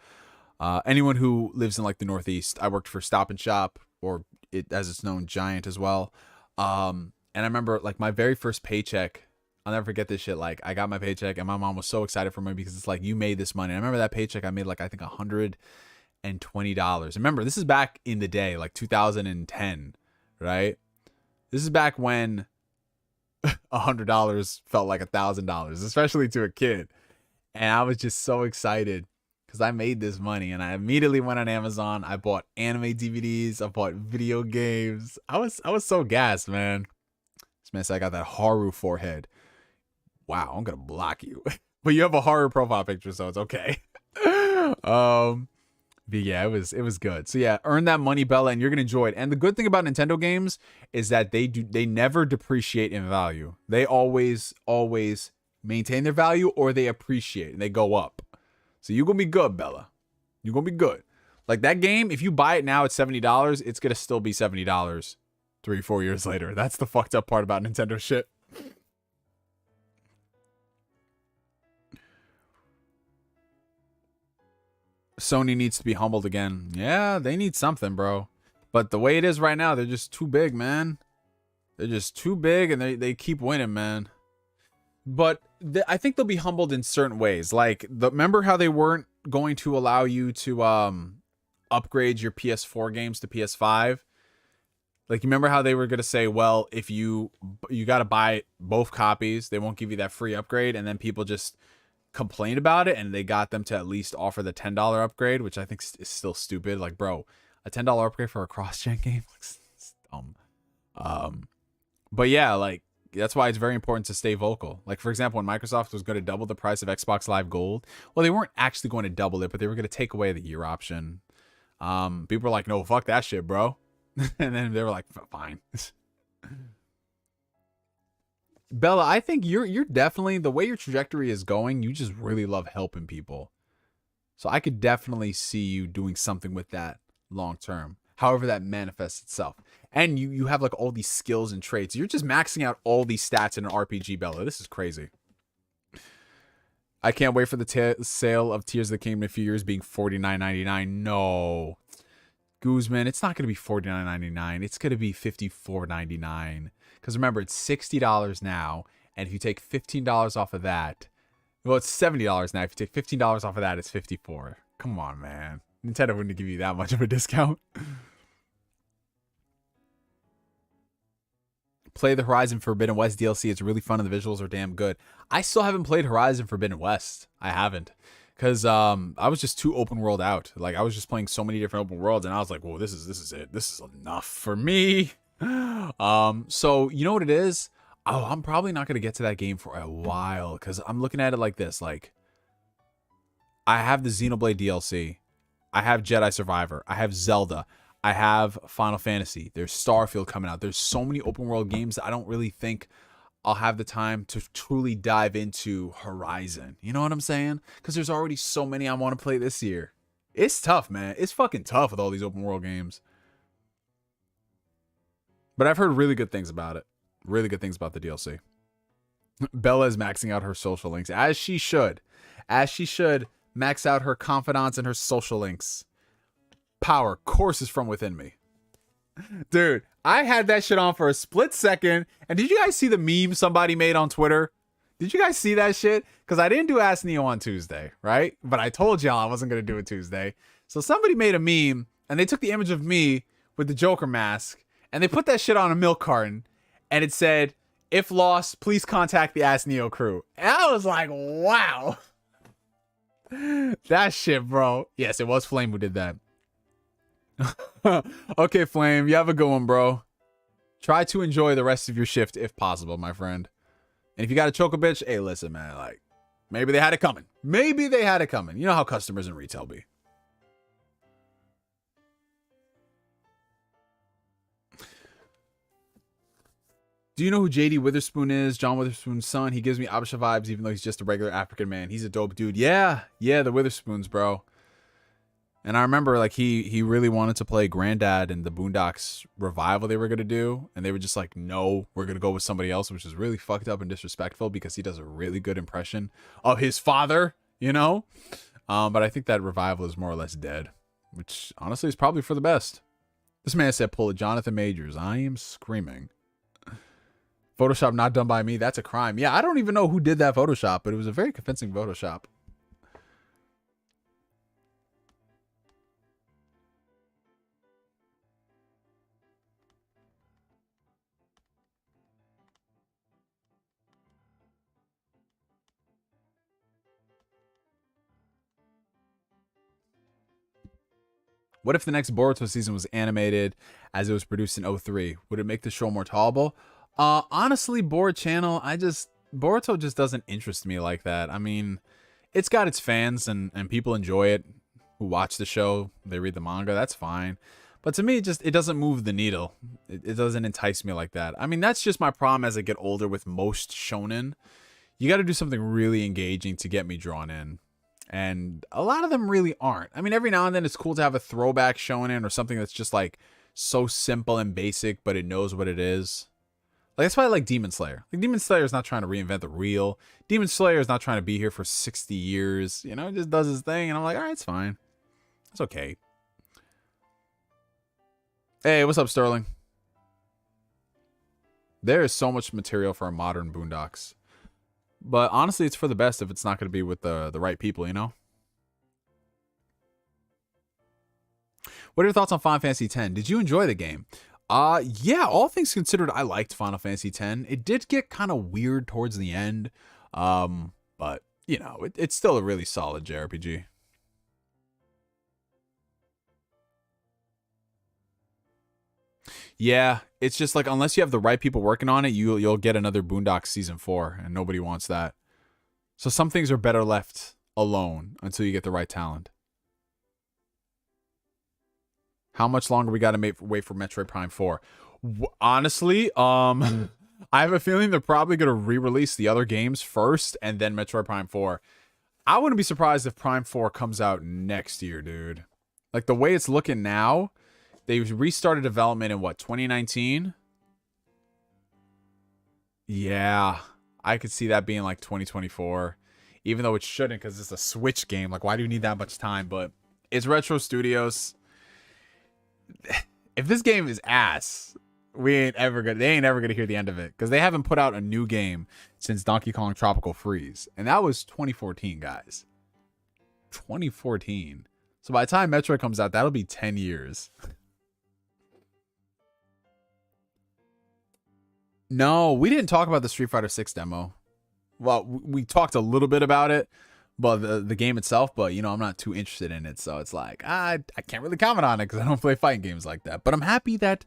Anyone who lives in like the Northeast, I worked for Stop and Shop, or as it's known, Giant as well. And I remember like my very first paycheck, I'll never forget this shit. Like, I got my paycheck and my mom was so excited for me because it's like, you made this money. And I remember that paycheck, I made like, I think $120. Remember, this is back in the day, like 2010, right? This is back when $100 felt like $1,000, especially to a kid. And I was just so excited because I made this money, and I immediately went on Amazon. I bought anime DVDs. I bought video games. I was so gassed, man. This man said I got that Haru forehead. Wow, I'm gonna block you. But you have a horror profile picture, so it's okay. But yeah, it was good. So yeah, earn that money, Bella, and you're gonna enjoy it. And the good thing about Nintendo games is that they never depreciate in value. They always maintain their value, or they appreciate and they go up. So you're gonna be good, Bella. You're gonna be good. Like that game, if you buy it now at $70, it's gonna still be $70 3-4 years later. That's the fucked up part about Nintendo shit. Sony needs to be humbled again. Yeah, they need something, bro. But the way it is right now, they're just too big, man. They're just too big, and they keep winning, man. But I think they'll be humbled in certain ways. Like, remember how they weren't going to allow you to upgrade your PS4 games to PS5? Like, you remember how they were going to say, well, if you got to buy both copies, they won't give you that free upgrade, and then people just complained about it, and they got them to at least offer the $10 upgrade, which I think is still stupid. Like, bro, a $10 upgrade for a cross-gen game? It's dumb. But yeah, like, that's why it's very important to stay vocal. Like, for example, when Microsoft was going to double the price of Xbox Live Gold, well, they weren't actually going to double it, but they were going to take away the year option. People were like, no, fuck that shit, bro. And then they were like, fine. Bella, I think you're definitely, the way your trajectory is going, you just really love helping people. So I could definitely see you doing something with that long term, however that manifests itself. And you have like all these skills and traits. You're just maxing out all these stats in an RPG, Bella. This is crazy. I can't wait for the sale of Tears of the Kingdom in a few years being $49.99. No. Guzman, it's not going to be $49.99. It's going to be $54.99. Because remember, it's $60 now. And if you take $15 off of that, well, it's $70 now. If you take $15 off of that, it's $54. Come on, man. Nintendo wouldn't give you that much of a discount. Play the Horizon Forbidden West DLC. It's really fun and the visuals are damn good. I still haven't played Horizon Forbidden West. I haven't. Because I was just too open world out. Like, I was just playing so many different open worlds, and I was like, whoa, this is it. This is enough for me. So, you know what it is? Oh, I'm probably not going to get to that game for a while, because I'm looking at it like this. Like, I have the Xenoblade DLC. I have Jedi Survivor. I have Zelda. I have Final Fantasy. There's Starfield coming out. There's so many open world games that I don't really think I'll have the time to truly dive into Horizon. You know what I'm saying? Because there's already so many I want to play this year. It's tough, man. It's fucking tough with all these open world games. But I've heard really good things about it. Really good things about the DLC. Bella is maxing out her social links. As she should. As she should max out her confidants and her social links. Power courses from within me. Dude, I had that shit on for a split second. And did you guys see the meme somebody made on Twitter? Did you guys see that shit? Because I didn't do Ask Neo on Tuesday, right? But I told y'all I wasn't going to do it Tuesday. So somebody made a meme, and they took the image of me with the Joker mask, and they put that shit on a milk carton, and it said, if lost, please contact the Ask Neo crew. And I was like, wow. That shit, bro. Yes, it was Flame who did that. Okay, Flame, you have a good one, bro. Try to enjoy the rest of your shift if possible, my friend. And if you got a choke a bitch, hey, listen, man, like, maybe they had it coming. Maybe they had it coming. You know how customers in retail be. Do you know who JD Witherspoon is? John Witherspoon's son. He gives me Abisha vibes, even though he's just a regular African man. He's a dope dude. Yeah, the Witherspoons, bro. And I remember, like, he really wanted to play Granddad in the Boondocks revival they were going to do. And they were just like, no, we're going to go with somebody else, which is really fucked up and disrespectful because he does a really good impression of his father, you know? But I think that revival is more or less dead, which honestly is probably for the best. This man said, pull a Jonathan Majors. I am screaming. Photoshop not done by me. That's a crime. Yeah, I don't even know who did that Photoshop, but it was a very convincing Photoshop. What if the next Boruto season was animated as it was produced in 03? Would it make the show more tolerable? Honestly, Boruto channel, Boruto just doesn't interest me like that. I mean, it's got its fans and people enjoy it, who watch the show, they read the manga, that's fine. But to me, it doesn't move the needle. It doesn't entice me like that. I mean, that's just my problem as I get older with most shonen. You got to do something really engaging to get me drawn in. And a lot of them really aren't. I mean, every now and then it's cool to have a throwback shonen or something that's just like so simple and basic, but it knows what it is. Like, that's why I like Demon Slayer. Like, Demon Slayer is not trying to reinvent the wheel. Demon Slayer is not trying to be here for 60 years. You know, it just does his thing. And I'm like, all right, it's fine. It's okay. Hey, what's up, Sterling? There is so much material for a modern Boondocks. But honestly, it's for the best if it's not going to be with the right people, you know? What are your thoughts on Final Fantasy X? Did you enjoy the game? Yeah, all things considered, I liked Final Fantasy X. It did get kind of weird towards the end. But, you know, it's still a really solid JRPG. Yeah, it's just like, unless you have the right people working on it, you'll get another Boondocks Season 4, and nobody wants that. So some things are better left alone until you get the right talent. How much longer we got to wait for Metroid Prime 4? Honestly, I have a feeling they're probably going to re-release the other games first, and then Metroid Prime 4. I wouldn't be surprised if Prime 4 comes out next year, dude. Like, the way it's looking now... They restarted development in, what, 2019? Yeah, I could see that being like 2024. Even though it shouldn't, because it's a Switch game. Like, why do you need that much time? But it's Retro Studios. If this game is ass, they ain't ever gonna hear the end of it. Because they haven't put out a new game since Donkey Kong Tropical Freeze. And that was 2014, guys. 2014. So by the time Metroid comes out, that'll be 10 years. No, we didn't talk about the Street Fighter 6 demo. Well, we talked a little bit about it, but the game itself, but, you know, I'm not too interested in it, so it's like, I can't really comment on it because I don't play fighting games like that. But I'm happy that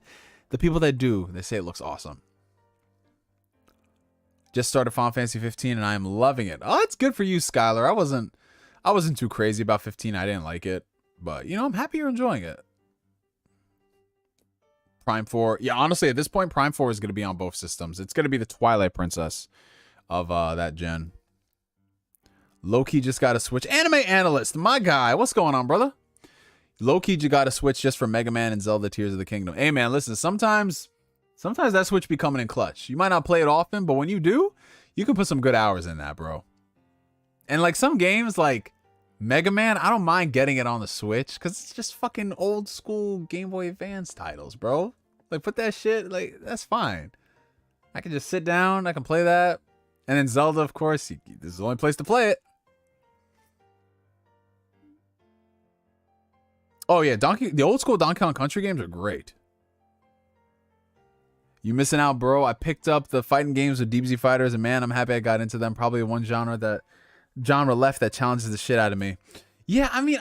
the people that do, they say it looks awesome. Just started Final Fantasy 15 and I am loving it. Oh, it's good for you, Skylar. I wasn't too crazy about 15. I didn't like it, but, you know, I'm happy you're enjoying it. Prime 4. Yeah, honestly, at this point, Prime 4 is going to be on both systems. It's going to be the Twilight Princess of that gen. Loki just got a Switch. Anime Analyst, my guy. What's going on, brother? Loki just got a Switch just for Mega Man and Zelda Tears of the Kingdom. Hey, man, listen, sometimes that Switch be coming in clutch. You might not play it often, but when you do, you can put some good hours in that, bro. And, like, some games, like Mega Man, I don't mind getting it on the Switch because it's just fucking old school Game Boy Advance titles, bro. Like, put that shit, like, that's fine. I can just sit down, I can play that. And then Zelda, of course, this is the only place to play it. Oh, yeah, the old school Donkey Kong Country games are great. You missing out, bro. I picked up the fighting games with DBZ Fighters, and man, I'm happy I got into them. Probably one genre left that challenges the shit out of me. Yeah, I mean,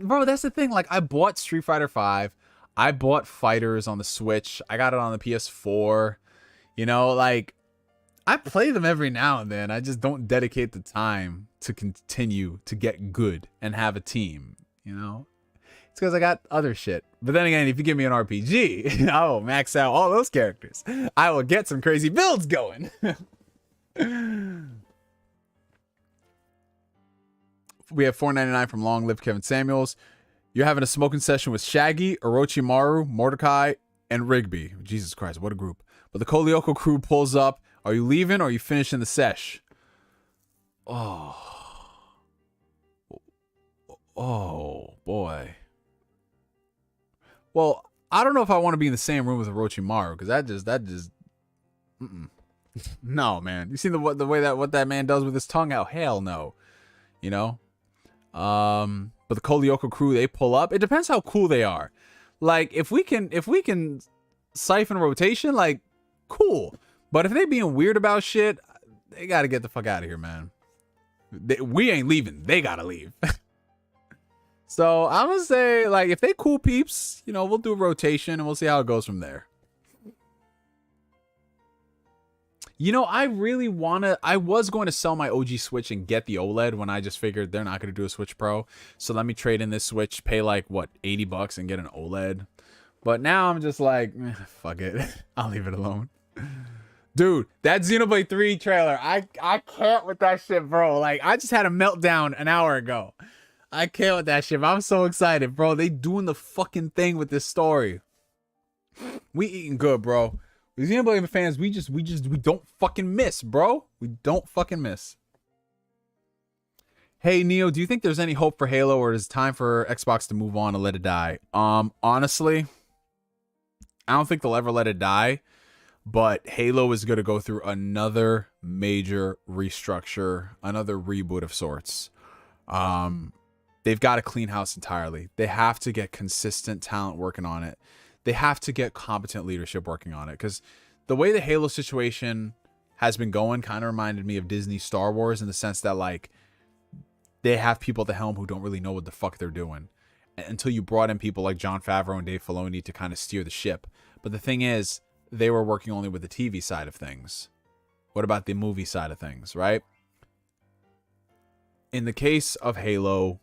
bro, that's the thing. Like, I bought Street Fighter 5. I bought Fighters on the Switch. I got it on the PS4. You know, like, I play them every now and then. I just don't dedicate the time to continue to get good and have a team, you know? It's because I got other shit. But then again, if you give me an RPG, I will max out all those characters. I will get some crazy builds going. We have $4.99 from Long Live Kevin Samuels. You're having a smoking session with Shaggy, Orochimaru, Mordecai, and Rigby. Jesus Christ, what a group. But the Kolyoko crew pulls up. Are you leaving or are you finishing the sesh? Oh, boy. Well, I don't know if I want to be in the same room with Orochimaru because that just no, man. You seen the way that what that man does with his tongue out? Hell no. You know? But the Kolyoko crew, they pull up. It depends how cool they are. Like, if we can siphon rotation, like, cool. But if they being weird about shit, they gotta get the fuck out of here, man. We ain't leaving. They gotta leave. So I'm gonna say, like, if they cool peeps, you know, we'll do a rotation and we'll see how it goes from there. You know, I really I was going to sell my OG Switch and get the OLED when I just figured they're not going to do a Switch Pro. So let me trade in this Switch, pay like, what, $80 and get an OLED. But now I'm just like, fuck it. I'll leave it alone. Dude, that Xenoblade 3 trailer, I can't with that shit, bro. Like, I just had a meltdown an hour ago. I can't with that shit. I'm so excited, bro. They doing the fucking thing with this story. We eating good, bro. The Xenoblade fans, we don't fucking miss, bro. We don't fucking miss. Hey, Neo, do you think there's any hope for Halo, or is it time for Xbox to move on and let it die? Honestly, I don't think they'll ever let it die, but Halo is going to go through another major restructure, another reboot of sorts. They've got to clean house entirely. They have to get consistent talent working on it. They have to get competent leadership working on it, because the way the Halo situation has been going kind of reminded me of Disney Star Wars, in the sense that, like, they have people at the helm who don't really know what the fuck they're doing until you brought in people like Jon Favreau and Dave Filoni to kind of steer the ship. But the thing is, they were working only with the TV side of things. What about the movie side of things, right? In the case of Halo,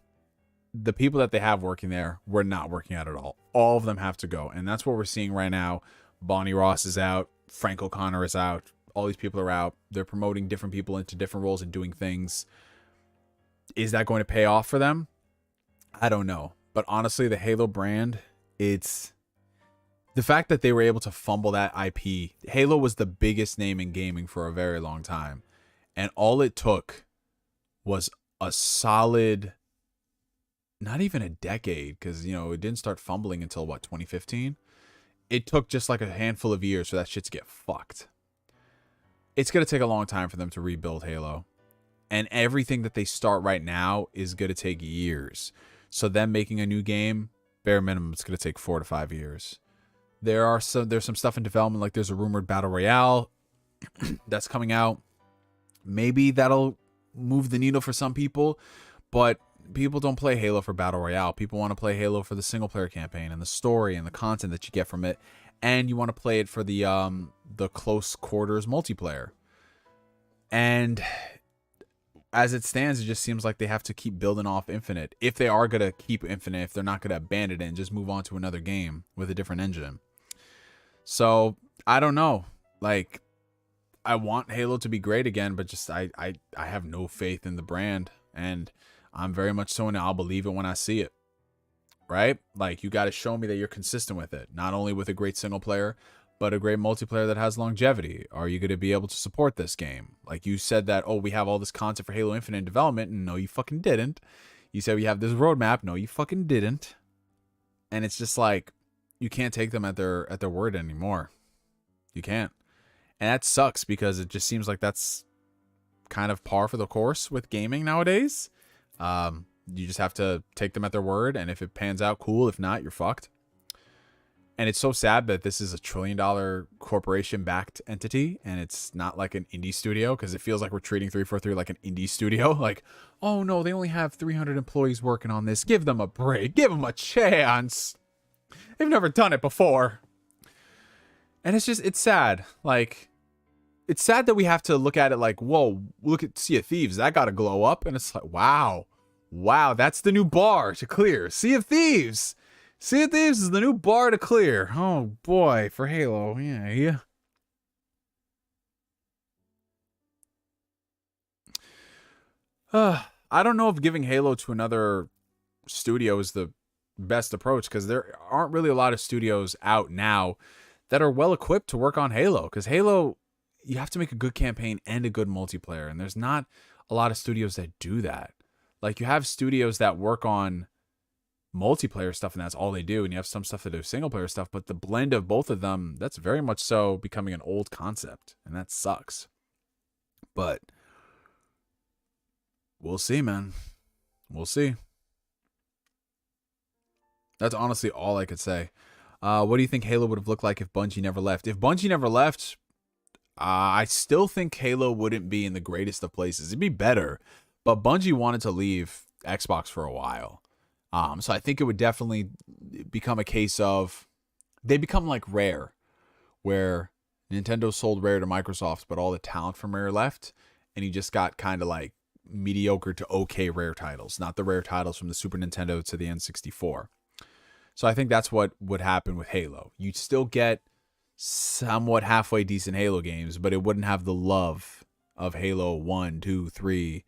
the people that they have working there were not working out at all. All of them have to go. And that's what we're seeing right now. Bonnie Ross is out. Frank O'Connor is out. All these people are out. They're promoting different people into different roles and doing things. Is that going to pay off for them? I don't know. But honestly, the Halo brand, it's the fact that they were able to fumble that IP. Halo was the biggest name in gaming for a very long time. And all it took was a solid, not even a decade, because, you know, it didn't start fumbling until, what, 2015? It took just like a handful of years for that shit to get fucked. It's going to take a long time for them to rebuild Halo. And everything that they start right now is going to take years. So them making a new game, bare minimum, it's going to take 4 to 5 years. There's some stuff in development, like there's a rumored Battle Royale that's coming out. Maybe that'll move the needle for some people, but people don't play Halo for Battle Royale. People want to play Halo for the single player campaign and the story and the content that you get from it, and you want to play it for the close quarters multiplayer. And as it stands, it just seems like they have to keep building off Infinite. If they are going to keep Infinite, if they're not going to abandon it and just move on to another game with a different engine. So, I don't know. Like, I want Halo to be great again, but just I have no faith in the brand. And I'm very much so, and I'll believe it when I see it. Right? Like, you got to show me that you're consistent with it. Not only with a great single player, but a great multiplayer that has longevity. Are you going to be able to support this game? Like, you said that, oh, we have all this content for Halo Infinite in development. And no, you fucking didn't. You said we have this roadmap. No, you fucking didn't. And it's just like, you can't take them at their word anymore. You can't. And that sucks, because it just seems like that's kind of par for the course with gaming nowadays. You just have to take them at their word. And if it pans out, cool. If not, you're fucked. And it's so sad that this is a $1 trillion corporation-backed entity, and it's not like an indie studio, because it feels like we're treating 343 like an indie studio. Like, oh no, they only have 300 employees working on this. Give them a break. Give them a chance. They've never done it before. And it's sad. Like, it's sad that we have to look at it like, whoa, look at Sea of Thieves. That got to glow up. And it's like, wow, that's the new bar to clear. Sea of Thieves. Sea of Thieves is the new bar to clear. Oh, boy, for Halo. Yeah. I don't know if giving Halo to another studio is the best approach, because there aren't really a lot of studios out now that are well equipped to work on Halo. Because Halo, you have to make a good campaign and a good multiplayer, and there's not a lot of studios that do that. Like, you have studios that work on multiplayer stuff, and that's all they do, and you have some stuff that do single player stuff, but the blend of both of them, that's very much so becoming an old concept, and that sucks. But we'll see, man. We'll see. That's honestly all I could say. What do you think Halo would have looked like if Bungie never left? If Bungie never left, I still think Halo wouldn't be in the greatest of places. It'd be better, but Bungie wanted to leave Xbox for a while. So I think it would definitely become a case of, they become like Rare, where Nintendo sold Rare to Microsoft, but all the talent from Rare left, and you just got kind of like mediocre to okay Rare titles, not the Rare titles from the Super Nintendo to the N64. So I think that's what would happen with Halo. You'd still get somewhat halfway decent Halo games, but it wouldn't have the love of Halo 1, 2, 3,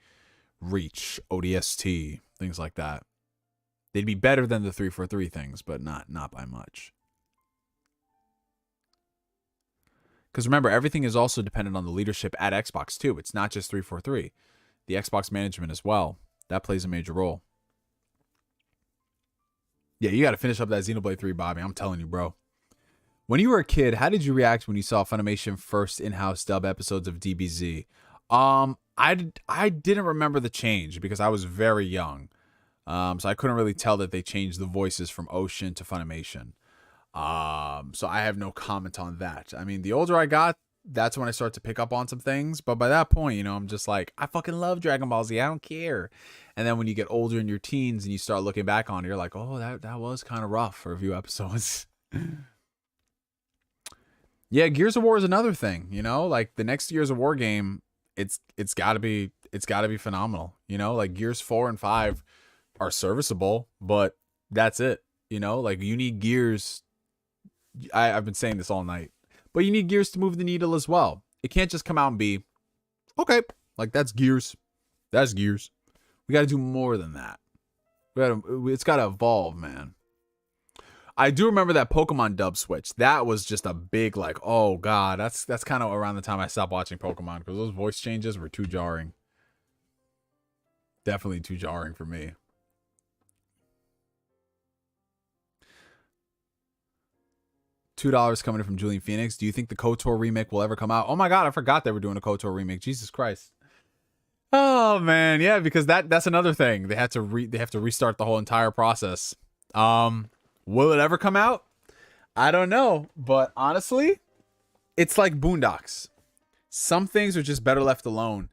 Reach, ODST, things like that. They'd be better than the 343 things, but not by much. Because remember, everything is also dependent on the leadership at Xbox too. It's not just 343. The Xbox management as well. That plays a major role. Yeah, you got to finish up that Xenoblade 3, Bobby. I'm telling you, bro. When you were a kid, how did you react when you saw Funimation first in-house dub episodes of DBZ? I didn't remember the change because I was very young. So I couldn't really tell that they changed the voices from Ocean to Funimation. So I have no comment on that. I mean, the older I got, that's when I start to pick up on some things. But by that point, you know, I'm just like, I fucking love Dragon Ball Z. I don't care. And then when you get older in your teens and you start looking back on it, you're like, oh, that was kind of rough for a few episodes. Yeah, Gears of War is another thing, you know, like the next Gears of War game, it's gotta be phenomenal. You know, like Gears 4 and 5 are serviceable, but that's it. You know, like you need Gears. I've been saying this all night, but you need Gears to move the needle as well. It can't just come out and be, okay, like that's Gears. That's Gears. We got to do more than that. It's got to evolve, man. I do remember that Pokemon dub switch. That was just a big like, oh god, that's kind of around the time I stopped watching Pokemon because those voice changes were too jarring. Definitely too jarring for me. $2 coming in from Julian Phoenix. Do you think the KOTOR remake will ever come out? Oh my god, I forgot they were doing a KOTOR remake. Jesus Christ. Oh man, yeah, because that's another thing. They have to restart the whole entire process. Will it ever come out? I don't know, but honestly, it's like Boondocks. Some things are just better left alone.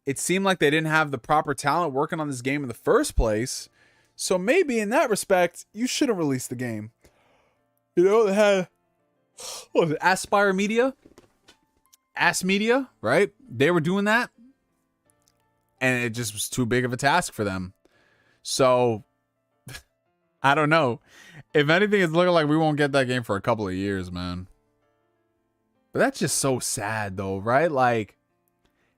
It seemed like they didn't have the proper talent working on this game in the first place. So maybe in that respect, you shouldn't release the game. You know, they had what was it, Aspire Media? Ass Media, right? They were doing that. And it just was too big of a task for them. So I don't know. If anything, it's looking like we won't get that game for a couple of years, man. But that's just so sad, though, right? Like,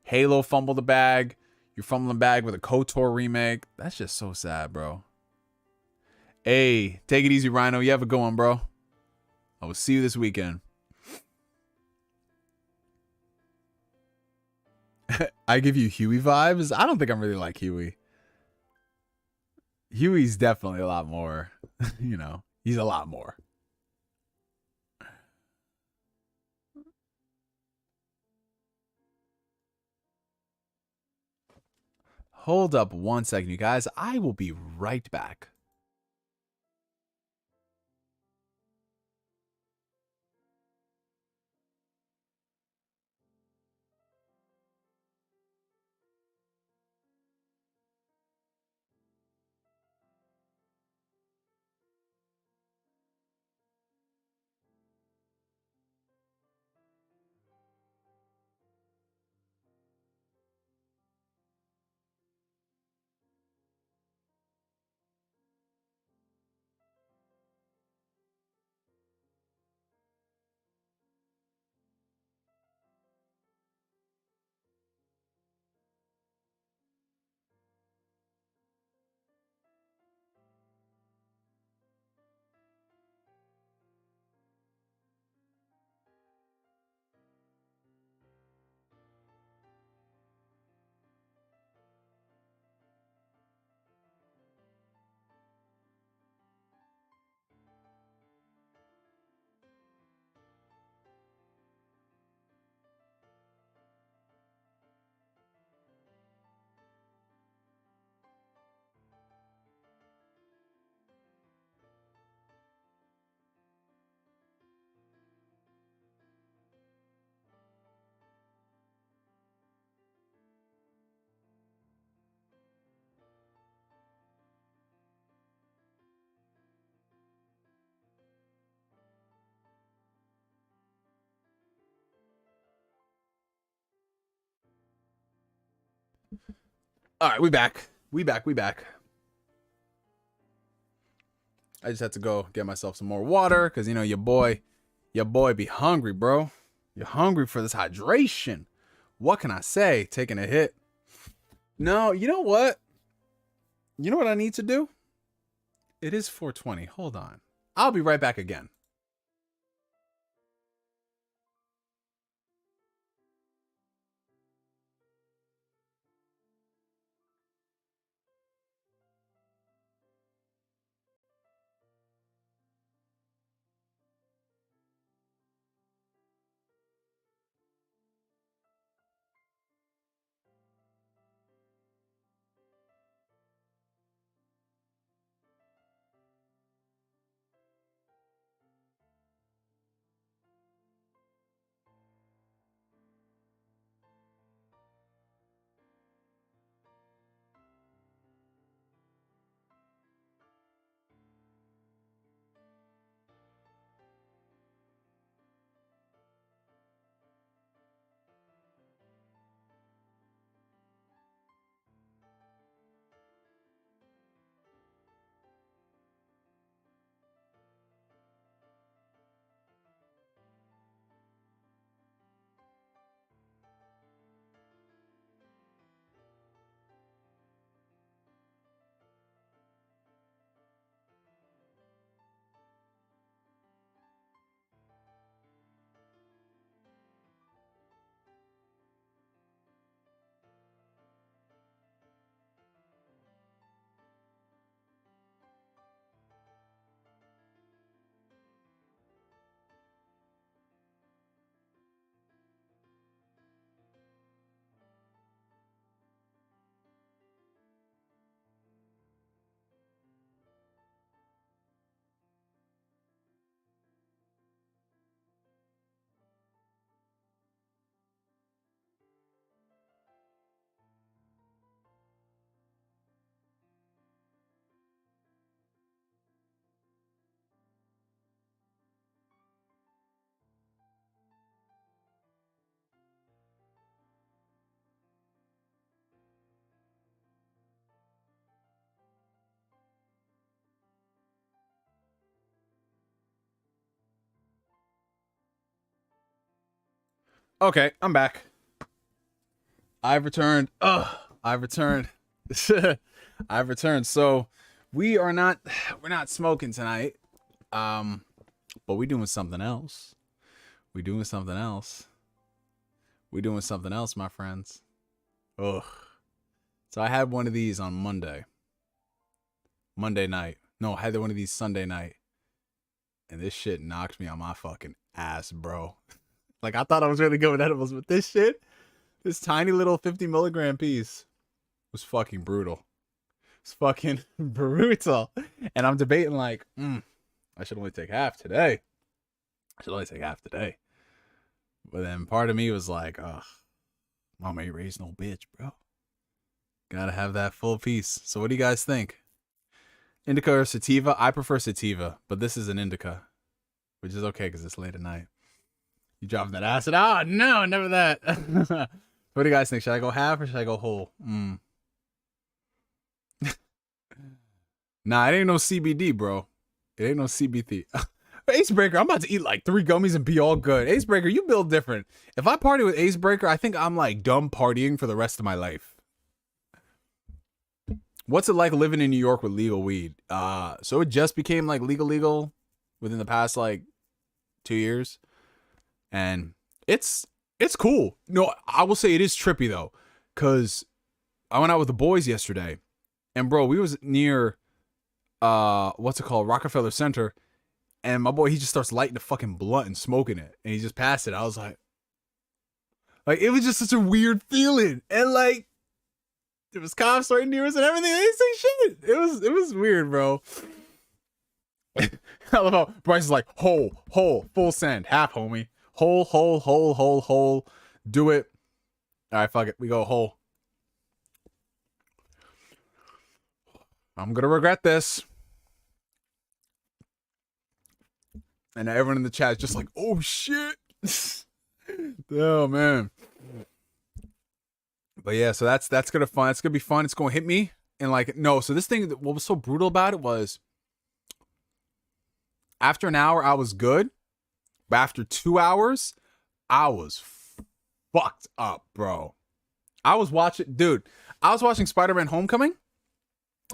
Halo fumbled the bag. You're fumbling the bag with a KOTOR remake. That's just so sad, bro. Hey, take it easy, Rhino. You have a good one, bro. I will see you this weekend. I give you Huey vibes? I don't think I'm really like Huey. Huey's definitely a lot more. You know, he's a lot more. Hold up 1 second, you guys. I will be right back. All right, we back. We back. I just had to go get myself some more water because, you know, your boy be hungry, bro. You're hungry for this hydration. What can I say? Taking a hit. No, you know what? You know what I need to do? It is 4:20. Hold on. I'll be right back again. Okay, I'm back. I've returned. I've returned. I've returned. So we're not smoking tonight. But we doing something else. We doing something else. My friends. Ugh. So I had one of these on Monday night. No, I had one of these Sunday night. And this shit knocked me on my fucking ass, bro. Like, I thought I was really good with edibles, but this tiny little 50 milligram piece was fucking brutal. It's fucking brutal. And I'm debating, like, I should only take half today. But then part of me was like, ugh, mama ain't raised no bitch, bro. Gotta have that full piece. So what do you guys think? Indica or sativa? I prefer sativa, but this is an indica, which is okay because it's late at night. You dropping that acid? Oh, no, never that. What do you guys think? Should I go half or should I go whole? Nah, it ain't no CBD, bro. It ain't no CBD. Acebreaker, I'm about to eat like 3 gummies and be all good. Acebreaker, you build different. If I party with Acebreaker, I think I'm like dumb partying for the rest of my life. What's it like living in New York with legal weed? So it just became like legal within the past like 2 years. And it's cool. No, I will say it is trippy though. Cause I went out with the boys yesterday. And bro, we was near what's it called? Rockefeller Center. And my boy, he just starts lighting a fucking blunt and smoking it. And he just passed it. I was like it was just such a weird feeling. And like, there was cops right near us and everything. They didn't say shit. It was weird, bro. I love how Bryce is like, whole, full send, half, homie. Whole. Do it. All right, fuck it. We go whole. I'm gonna regret this. And everyone in the chat is just like, oh shit. Oh man. But yeah, so that's gonna fun. That's gonna be fun. It's gonna hit me. And like, no, so this thing, what was so brutal about it was after an hour, I was good. But after 2 hours, I was fucked up, bro. I was watching Spider-Man Homecoming.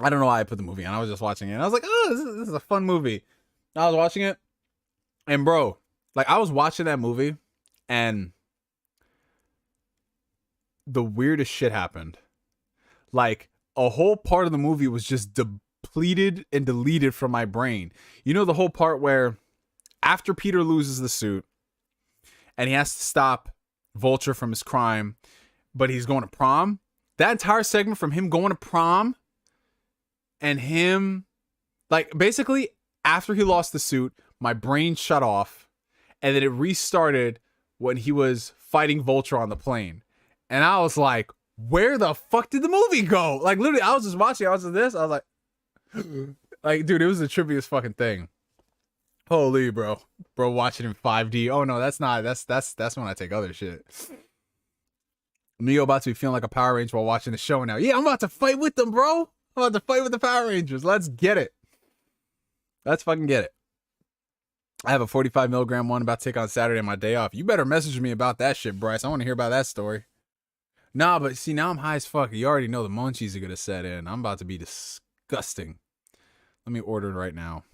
I don't know why I put the movie on. I was just watching it. And I was like, oh, this is a fun movie. I was watching it. And bro, like I was watching that movie and the weirdest shit happened. Like a whole part of the movie was just depleted and deleted from my brain. You know, the whole part where after Peter loses the suit and he has to stop Vulture from his crime, but he's going to prom. That entire segment from him going to prom and him, like basically after he lost the suit, my brain shut off and then it restarted when he was fighting Vulture on the plane. And I was like, where the fuck did the movie go? Like literally, I was just watching. I was like, dude, it was the trippiest fucking thing. Holy bro, watching in 5D. Oh no, that's when I take other shit. Neo about to be feeling like a Power Ranger while watching the show now. Yeah, I'm about to fight with them, bro. I'm about to fight with the Power Rangers. Let's get it. Let's fucking get it. I have a 45 milligram one about to take on Saturday on my day off. You better message me about that shit, Bryce. I want to hear about that story. Nah, but see, now I'm high as fuck. You already know the munchies are going to set in. I'm about to be disgusting. Let me order it right now.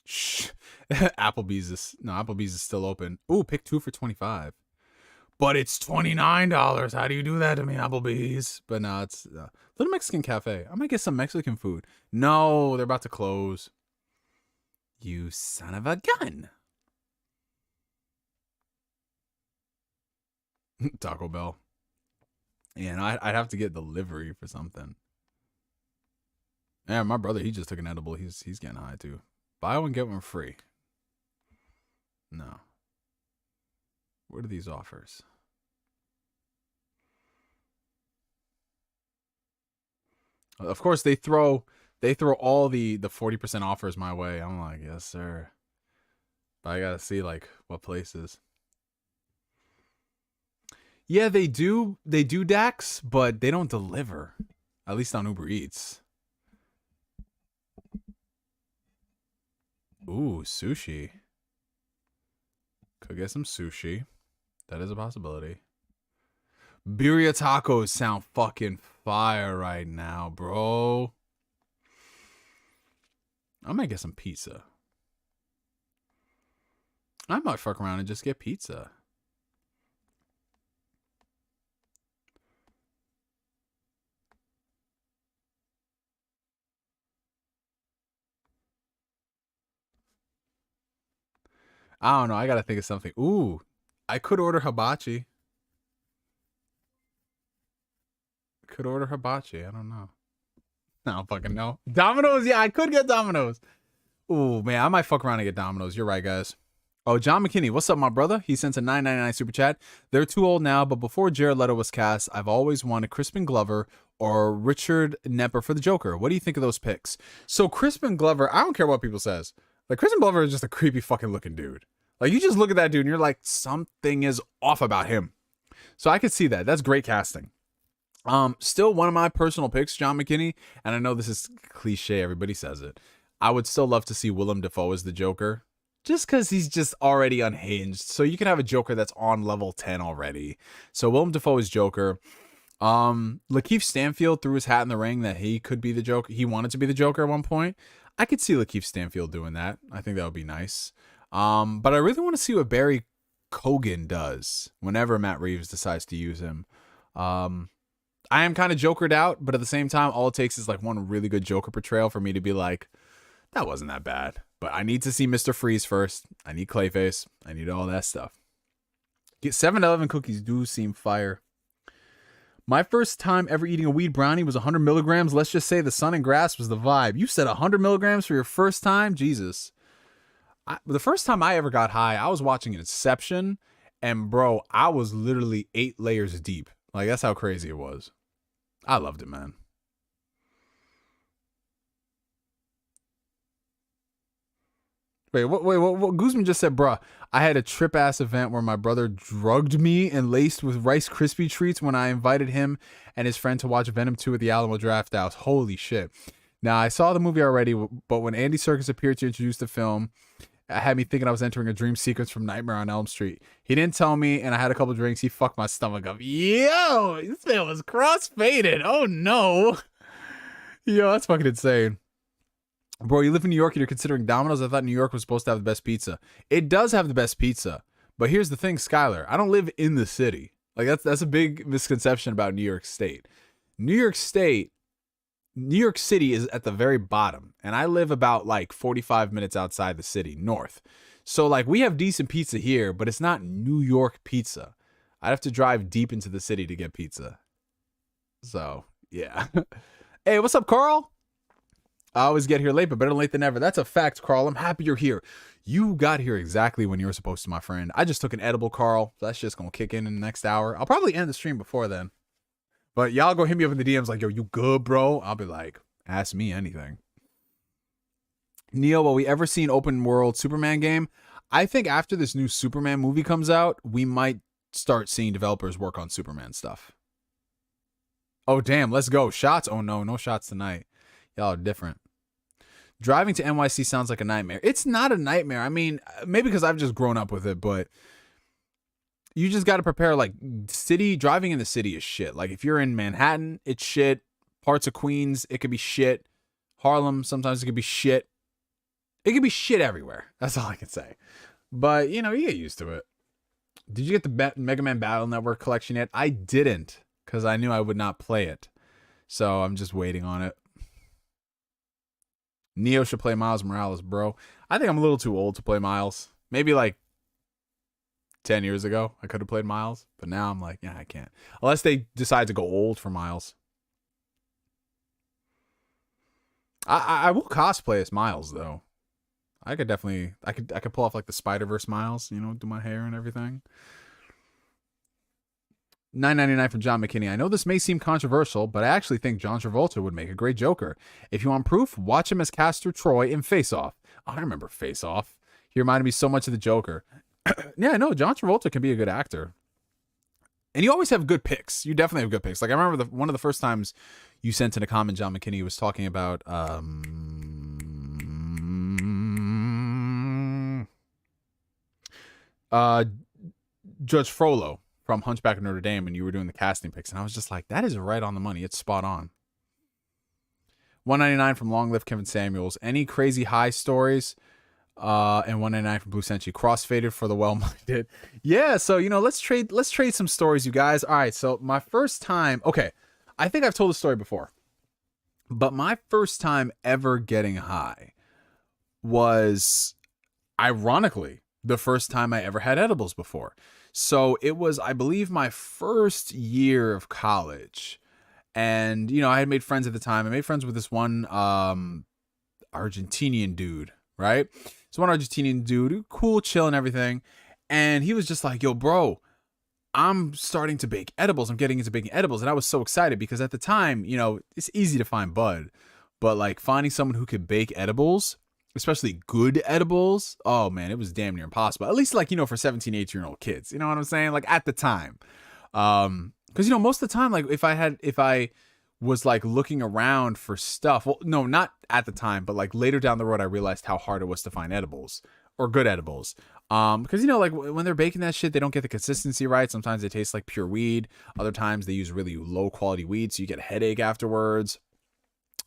Shh. Applebee's is still open. Ooh, pick 2 for $25. But it's $29. How do you do that to me, Applebee's? But no, it's Little Mexican Cafe. I might get some Mexican food. No, they're about to close. You son of a gun. Taco Bell. Yeah, no, I'd have to get delivery for something. Yeah, my brother, he just took an edible. He's getting high too. Buy one, get one free. No. What are these offers? Of course, they throw all the 40% offers my way. I'm like, yes, sir. But I gotta see like what places. Yeah, they do Dax, but they don't deliver. At least on Uber Eats. Ooh, sushi. Could get some sushi. That is a possibility. Birria tacos sound fucking fire right now, bro. I might get some pizza. I might fuck around and just get pizza. I don't know. I gotta think of something. Ooh, I could order hibachi. I don't know. I don't fucking know. Domino's? Yeah, I could get Domino's. Ooh, man, I might fuck around and get Domino's. You're right, guys. Oh, John McKinney, what's up, my brother? He sent a $9.99 super chat. They're too old now, but before Jared Leto was cast, I've always wanted Crispin Glover or Richard Nepper for the Joker. What do you think of those picks? So Crispin Glover, I don't care what people says. Like, Crispin Glover is just a creepy fucking looking dude. Like, you just look at that dude and you're like, something is off about him. So I could see that. That's great casting. Still one of my personal picks, John McKinney, and I know this is cliche, everybody says it. I would still love to see Willem Dafoe as the Joker, just because he's just already unhinged. So you can have a Joker that's on level 10 already. So Willem Dafoe is Joker. Lakeith Stanfield threw his hat in the ring that he could be the Joker. He wanted to be the Joker at one point. I could see Lakeith Stanfield doing that. I think that would be nice. But I really want to see what Barry Keoghan does whenever Matt Reeves decides to use him. I am kind of Jokered out, but at the same time, all it takes is like one really good Joker portrayal for me to be like, that wasn't that bad. But I need to see Mr. Freeze first. I need Clayface. I need all that stuff. Get 7-Eleven cookies do seem fire. My first time ever eating a weed brownie was 100 milligrams. Let's just say the sun and grass was the vibe. You said 100 milligrams for your first time? Jesus. The first time I ever got high, I was watching Inception. And bro, I was literally 8 layers deep. Like, that's how crazy it was. I loved it, man. What Guzman just said, bruh. I had a trip ass event where my brother drugged me and laced with Rice Krispie treats when I invited him and his friend to watch Venom 2 at the Alamo Draft House. Holy shit. Now, I saw the movie already, but when Andy Serkis appeared to introduce the film, it had me thinking I was entering a dream sequence from Nightmare on Elm Street. He didn't tell me, and I had a couple drinks. He fucked my stomach up. Yo, this man was cross-faded. Oh, no. Yo, that's fucking insane. Bro, you live in New York and you're considering Domino's? I thought New York was supposed to have the best pizza. It does have the best pizza. But here's the thing, Skylar. I don't live in the city. Like, that's a big misconception about New York State. New York City is at the very bottom. And I live about, like, 45 minutes outside the city, north. So, like, we have decent pizza here, but it's not New York pizza. I'd have to drive deep into the city to get pizza. So, yeah. Hey, what's up, Carl? I always get here late, but better late than never. That's a fact, Carl. I'm happy you're here. You got here exactly when you were supposed to, my friend. I just took an edible, Carl. So that's just going to kick in the next hour. I'll probably end the stream before then. But y'all go hit me up in the DMs like, yo, you good, bro? I'll be like, ask me anything. Neo, will we ever see an open world Superman game? I think after this new Superman movie comes out, we might start seeing developers work on Superman stuff. Oh, damn. Let's go. Shots? Oh, no. No shots tonight. Y'all are different. Driving to NYC sounds like a nightmare. It's not a nightmare. I mean, maybe because I've just grown up with it, but you just got to prepare. Like, driving in the city is shit. Like, if you're in Manhattan, it's shit. Parts of Queens, it could be shit. Harlem, sometimes it could be shit. It could be shit everywhere. That's all I can say. But, you get used to it. Did you get the Mega Man Battle Network collection yet? I didn't, because I knew I would not play it. So I'm just waiting on it. Neo should play Miles Morales, bro. I think I'm a little too old to play Miles. Maybe like 10 years ago, I could have played Miles. But now I'm like, yeah, I can't. Unless they decide to go old for Miles. I will cosplay as Miles, though. I could definitely, I could pull off like the Spider-Verse Miles, do my hair and everything. $9.99 from John McKinney. I know this may seem controversial, but I actually think John Travolta would make a great Joker. If you want proof, watch him as Castor Troy in Face Off. Oh, I remember Face Off. He reminded me so much of the Joker. Yeah, no, John Travolta can be a good actor. And you always have good picks. You definitely have good picks. Like, I remember one of the first times you sent in a comment, John McKinney was talking about Judge Frollo from Hunchback of Notre Dame, and you were doing the casting picks, and I was just like, that is right on the money. It's spot on. $1.99 from Long Live Kevin Samuels. Any crazy high stories? And $1.99 from Blue Senshi. Crossfaded for the well-minded. Yeah, so let's trade some stories, you guys. All right, so my first time. Okay, I think I've told the story before, but my first time ever getting high was, ironically, the first time I ever had edibles before. So it was, I believe, my first year of college. And, I had made friends at the time. I made friends with this one Argentinian dude, right? So one Argentinian dude, cool, chill and everything. And he was just like, yo, bro, I'm starting to bake edibles. I'm getting into baking edibles. And I was so excited because at the time, it's easy to find bud. But like finding someone who could bake edibles, especially good edibles, oh man, it was damn near impossible. At least like, for 17, 18-year-old kids, you know what I'm saying? Like at the time. Because, most of the time, like if I was like looking around for stuff, well, no, not at the time, but like later down the road, I realized how hard it was to find edibles or good edibles. Because, like when they're baking that shit, they don't get the consistency right. Sometimes they taste like pure weed. Other times they use really low quality weed. So you get a headache afterwards.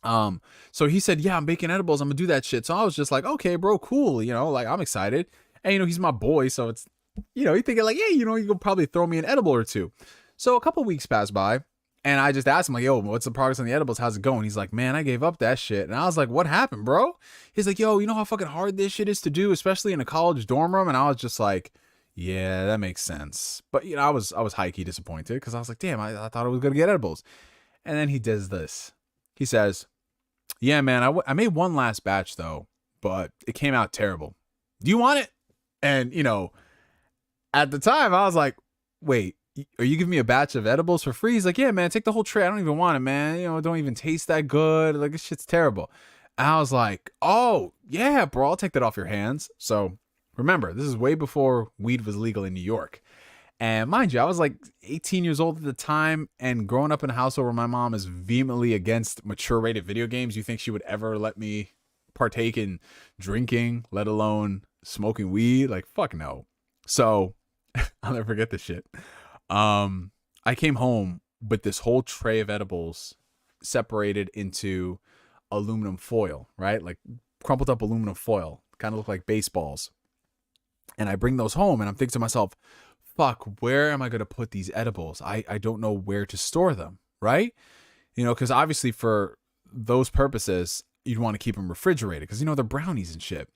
So he said, yeah, I'm baking edibles. I'm gonna do that shit. So I was just like, okay, bro, cool. Like I'm excited. And, he's my boy. So it's, you thinking like, yeah, you could probably throw me an edible or two. So a couple weeks passed by and I just asked him like, yo, what's the progress on the edibles? How's it going? He's like, man, I gave up that shit. And I was like, what happened, bro? He's like, yo, you know how fucking hard this shit is to do, especially in a college dorm room? And I was just like, yeah, that makes sense. But, I was high-key disappointed because I was like, damn, I thought I was going to get edibles. And then he does this. He says, yeah, man, I made one last batch though, but it came out terrible. Do you want it? And, at the time I was like, wait, are you giving me a batch of edibles for free? He's like, yeah, man, take the whole tray. I don't even want it, man. Don't even taste that good. Like, this shit's terrible. And I was like, oh, yeah, bro, I'll take that off your hands. So remember, this is way before weed was legal in New York. And mind you, I was like 18 years old at the time, and growing up in a household where my mom is vehemently against mature rated video games, you think she would ever let me partake in drinking, let alone smoking weed? Like, fuck no. So I'll never forget this shit. I came home with this whole tray of edibles separated into aluminum foil, right? Like crumpled up aluminum foil, kind of look like baseballs. And I bring those home, and I'm thinking to myself, fuck, where am I going to put these edibles? I don't know where to store them, right? You know, because obviously for those purposes, you'd want to keep them refrigerated because, you know, they're brownies and shit.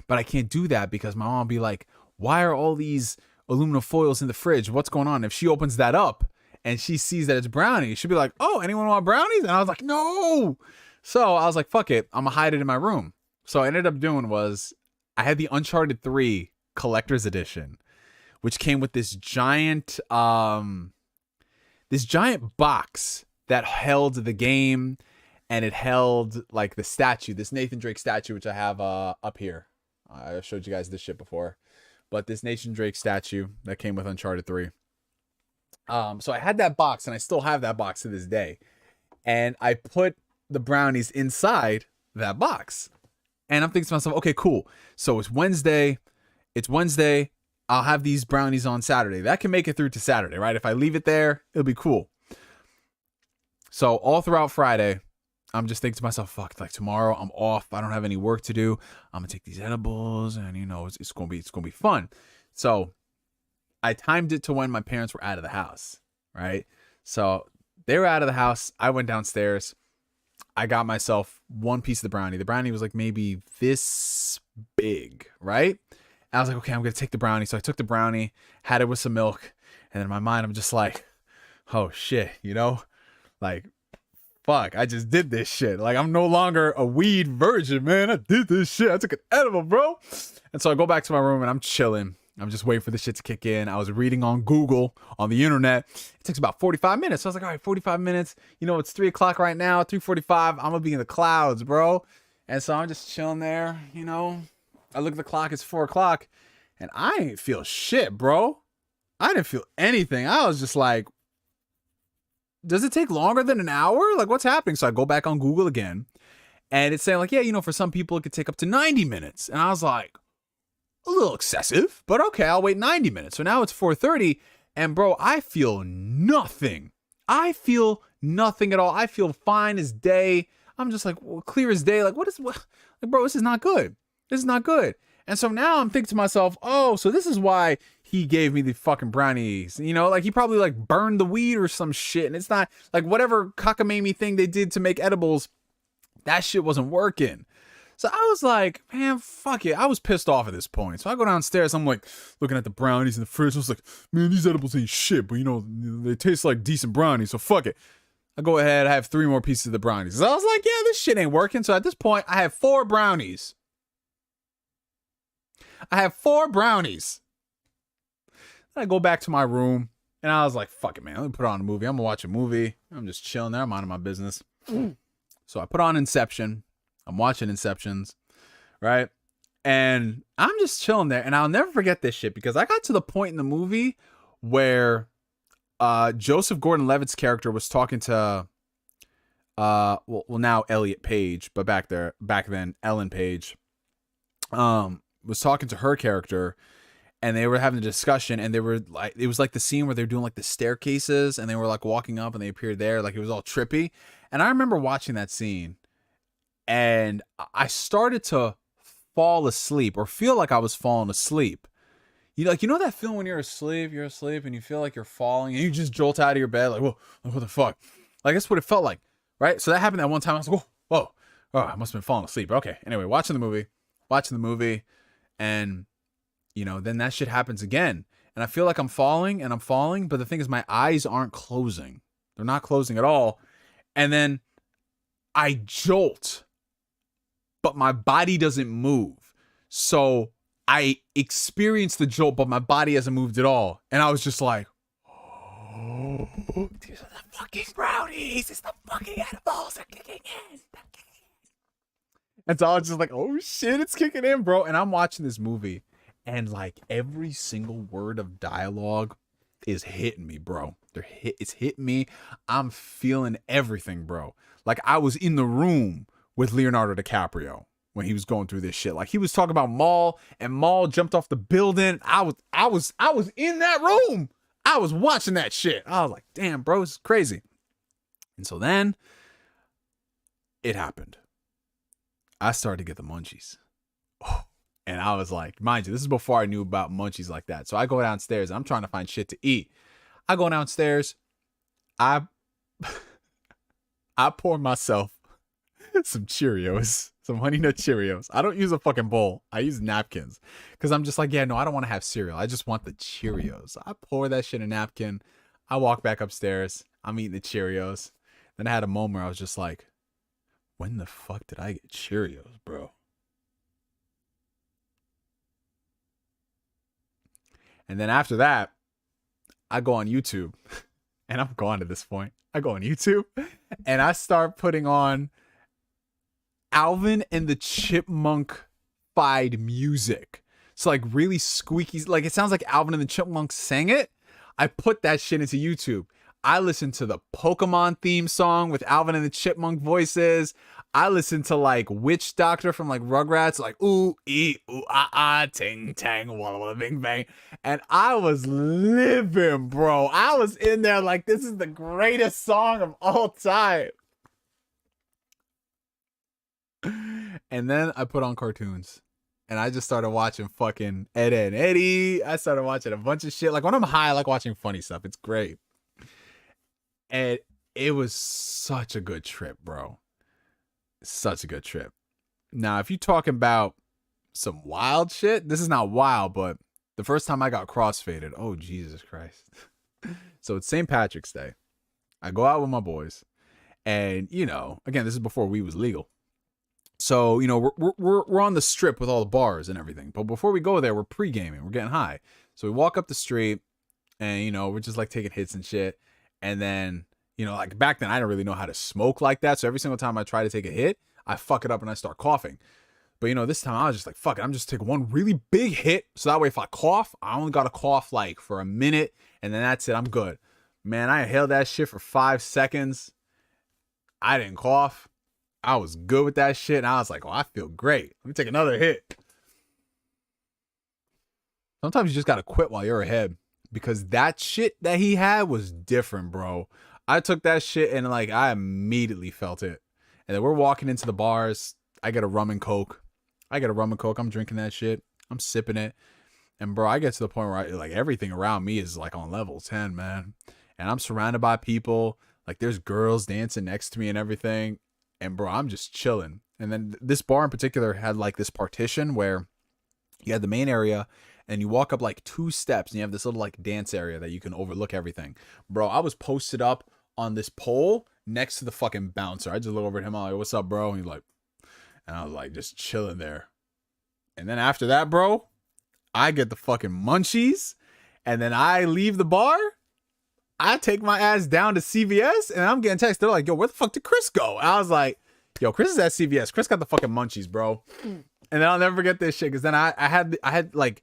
But I can't do that because my mom will be like, why are all these aluminum foils in the fridge? What's going on? If she opens that up and she sees that it's brownies, she'll be like, oh, anyone want brownies? And I was like, no. So I was like, fuck it, I'm going to hide it in my room. So what I ended up doing was I had the Uncharted 3 Collector's Edition, which came with this giant box that held the game, and it held like the statue, this Nathan Drake statue, which I have up here. I showed you guys this shit before, but this Nathan Drake statue that came with Uncharted 3. So I had that box, and I still have that box to this day, and I put the brownies inside that box, and I'm thinking to myself, okay, cool. So it's Wednesday. I'll have these brownies on Saturday. That can make it through to Saturday, right? If I leave it there, it'll be cool. So all throughout Friday, I'm just thinking to myself, fuck, like tomorrow I'm off. I don't have any work to do. I'm gonna take these edibles, and you know, it's gonna be fun. So I timed it to when my parents were out of the house, right? So they were out of the house. I went downstairs. I got myself one piece of the brownie. The brownie was like maybe this big, right? I was like, okay, I'm going to take the brownie. So I took the brownie, had it with some milk. And in my mind, I'm just like, oh shit, you know, like, fuck, I just did this shit. Like, I'm no longer a weed virgin, man. I did this shit. I took an edible, bro. And so I go back to my room and I'm chilling. I'm just waiting for the shit to kick in. I was reading on Google, on the internet. It takes about 45 minutes. So I was like, all right, 45 minutes. You know, it's 3 o'clock right now, 3:45. I'm going to be in the clouds, bro. And so I'm just chilling there, you know. I look at the clock, it's 4 o'clock, and I ain't feel shit, bro. I didn't feel anything. I was just like, does it take longer than an hour? Like, what's happening? So I go back on Google again, and it's saying like, yeah, you know, for some people it could take up to 90 minutes. And I was like, a little excessive, but okay, I'll wait 90 minutes. So now it's 4:30, and bro, I feel nothing. I feel nothing at all. I feel fine as day. I'm just like, well, clear as day. Like, like, bro, this is not good. This is not good. And so now I'm thinking to myself, oh, so this is why he gave me the fucking brownies. You know, like he probably like burned the weed or some shit. And it's not like whatever cockamamie thing they did to make edibles, that shit wasn't working. So I was like, man, fuck it. I was pissed off at this point. So I go downstairs. I'm like looking at the brownies in the fridge. I was like, man, these edibles ain't shit, but you know, they taste like decent brownies. So fuck it. I go ahead. I have 3 more pieces of the brownies. So I was like, yeah, this shit ain't working. So at this point, I have 4 brownies. Then I go back to my room, and I was like, fuck it, man. Let me put on a movie. I'm going to watch a movie. I'm just chilling there. I'm minding my business. So I put on Inception. I'm watching Inceptions, right? And I'm just chilling there, and I'll never forget this shit because I got to the point in the movie where Joseph Gordon-Levitt's character was talking to, well, now Elliot Page, but back then, Ellen Page, was talking to her character, and they were having a discussion, and they were like, it was like the scene where they're doing like the staircases, and they were like walking up, and they appeared there, like it was all trippy. And I remember watching that scene, and I started to fall asleep, or feel like I was falling asleep. You know that feeling when you're asleep, and you feel like you're falling, and you just jolt out of your bed, like, whoa, what the fuck? Like that's what it felt like, right? So that happened that one time. I was like, whoa, I must have been falling asleep. Okay, anyway, watching the movie. And, you know, then that shit happens again. And I feel like I'm falling, but the thing is my eyes aren't closing. They're not closing at all. And then I jolt, but my body doesn't move. So I experience the jolt, but my body hasn't moved at all. And I was just like, oh, these are the fucking brownies. It's the fucking edibles. They're kicking in. And so I was just like, oh shit, it's kicking in, bro. And I'm watching this movie, and like every single word of dialogue is hitting me, bro. It's hitting me. I'm feeling everything, bro. Like I was in the room with Leonardo DiCaprio when he was going through this shit. Like he was talking about Maul, and Maul jumped off the building. I was in that room. I was watching that shit. I was like, damn, bro, this is crazy. And so then it happened. I started to get the munchies. Oh, and I was like, mind you, this is before I knew about munchies like that. So I go downstairs. I'm trying to find shit to eat. I go downstairs. I pour myself some Cheerios, some Honey Nut Cheerios. I don't use a fucking bowl. I use napkins because I'm just like, yeah, no, I don't want to have cereal. I just want the Cheerios. I pour that shit in a napkin. I walk back upstairs. I'm eating the Cheerios. Then I had a moment where I was just like, when the fuck did I get Cheerios, bro? And then after that, I go on YouTube, and I'm gone at this point. I go on YouTube, and I start putting on Alvin and the Chipmunk-fied music. So like really squeaky, like it sounds like Alvin and the Chipmunks sang it. I put that shit into YouTube. I listened to the Pokemon theme song with Alvin and the Chipmunk voices. I listened to like Witch Doctor from like Rugrats, like ooh, ee, ooh, ah, ah, ting, tang, walla, walla, bing, bang. And I was living, bro. I was in there like, this is the greatest song of all time. And then I put on cartoons. And I just started watching fucking Ed, Edd n Eddy. I started watching a bunch of shit. Like when I'm high, I like watching funny stuff. It's great. And it was such a good trip, bro. Such a good trip. Now, if you're talking about some wild shit, this is not wild, but the first time I got crossfaded, oh, Jesus Christ. So it's St. Patrick's Day. I go out with my boys. And, you know, again, this is before weed was legal. So, you know, we're on the strip with all the bars and everything. But before we go there, we're pre-gaming. We're getting high. So we walk up the street and, you know, we're just like taking hits and shit. And then, you know, like back then, I didn't really know how to smoke like that. So every single time I try to take a hit, I fuck it up and I start coughing. But, you know, this time I was just like, fuck it. I'm just taking one really big hit. So that way, if I cough, I only got to cough like for a minute. And then that's it. I'm good. Man, I inhaled that shit for 5 seconds. I didn't cough. I was good with that shit. And I was like, oh, I feel great. Let me take another hit. Sometimes you just got to quit while you're ahead. Because that shit that he had was different, bro. I took that shit and like I immediately felt it. And then we're walking into the bars. I get a rum and coke. I'm drinking that shit. I'm sipping it. And bro, I get to the point where like everything around me is like on level 10, man. And I'm surrounded by people. Like there's girls dancing next to me and everything. And bro, I'm just chilling. And then this bar in particular had like this partition where you had the main area and you walk up like 2 steps and you have this little like dance area that you can overlook everything. Bro, I was posted up on this pole next to the fucking bouncer. I just look over at him. I'm like, what's up, bro? And he's like, and I was like, just chilling there. And then after that, bro, I get the fucking munchies. And then I leave the bar. I take my ass down to CVS and I'm getting texted. They're like, yo, where the fuck did Chris go? And I was like, yo, Chris is at CVS. Chris got the fucking munchies, bro. And then I'll never forget this shit. Cause then I had like,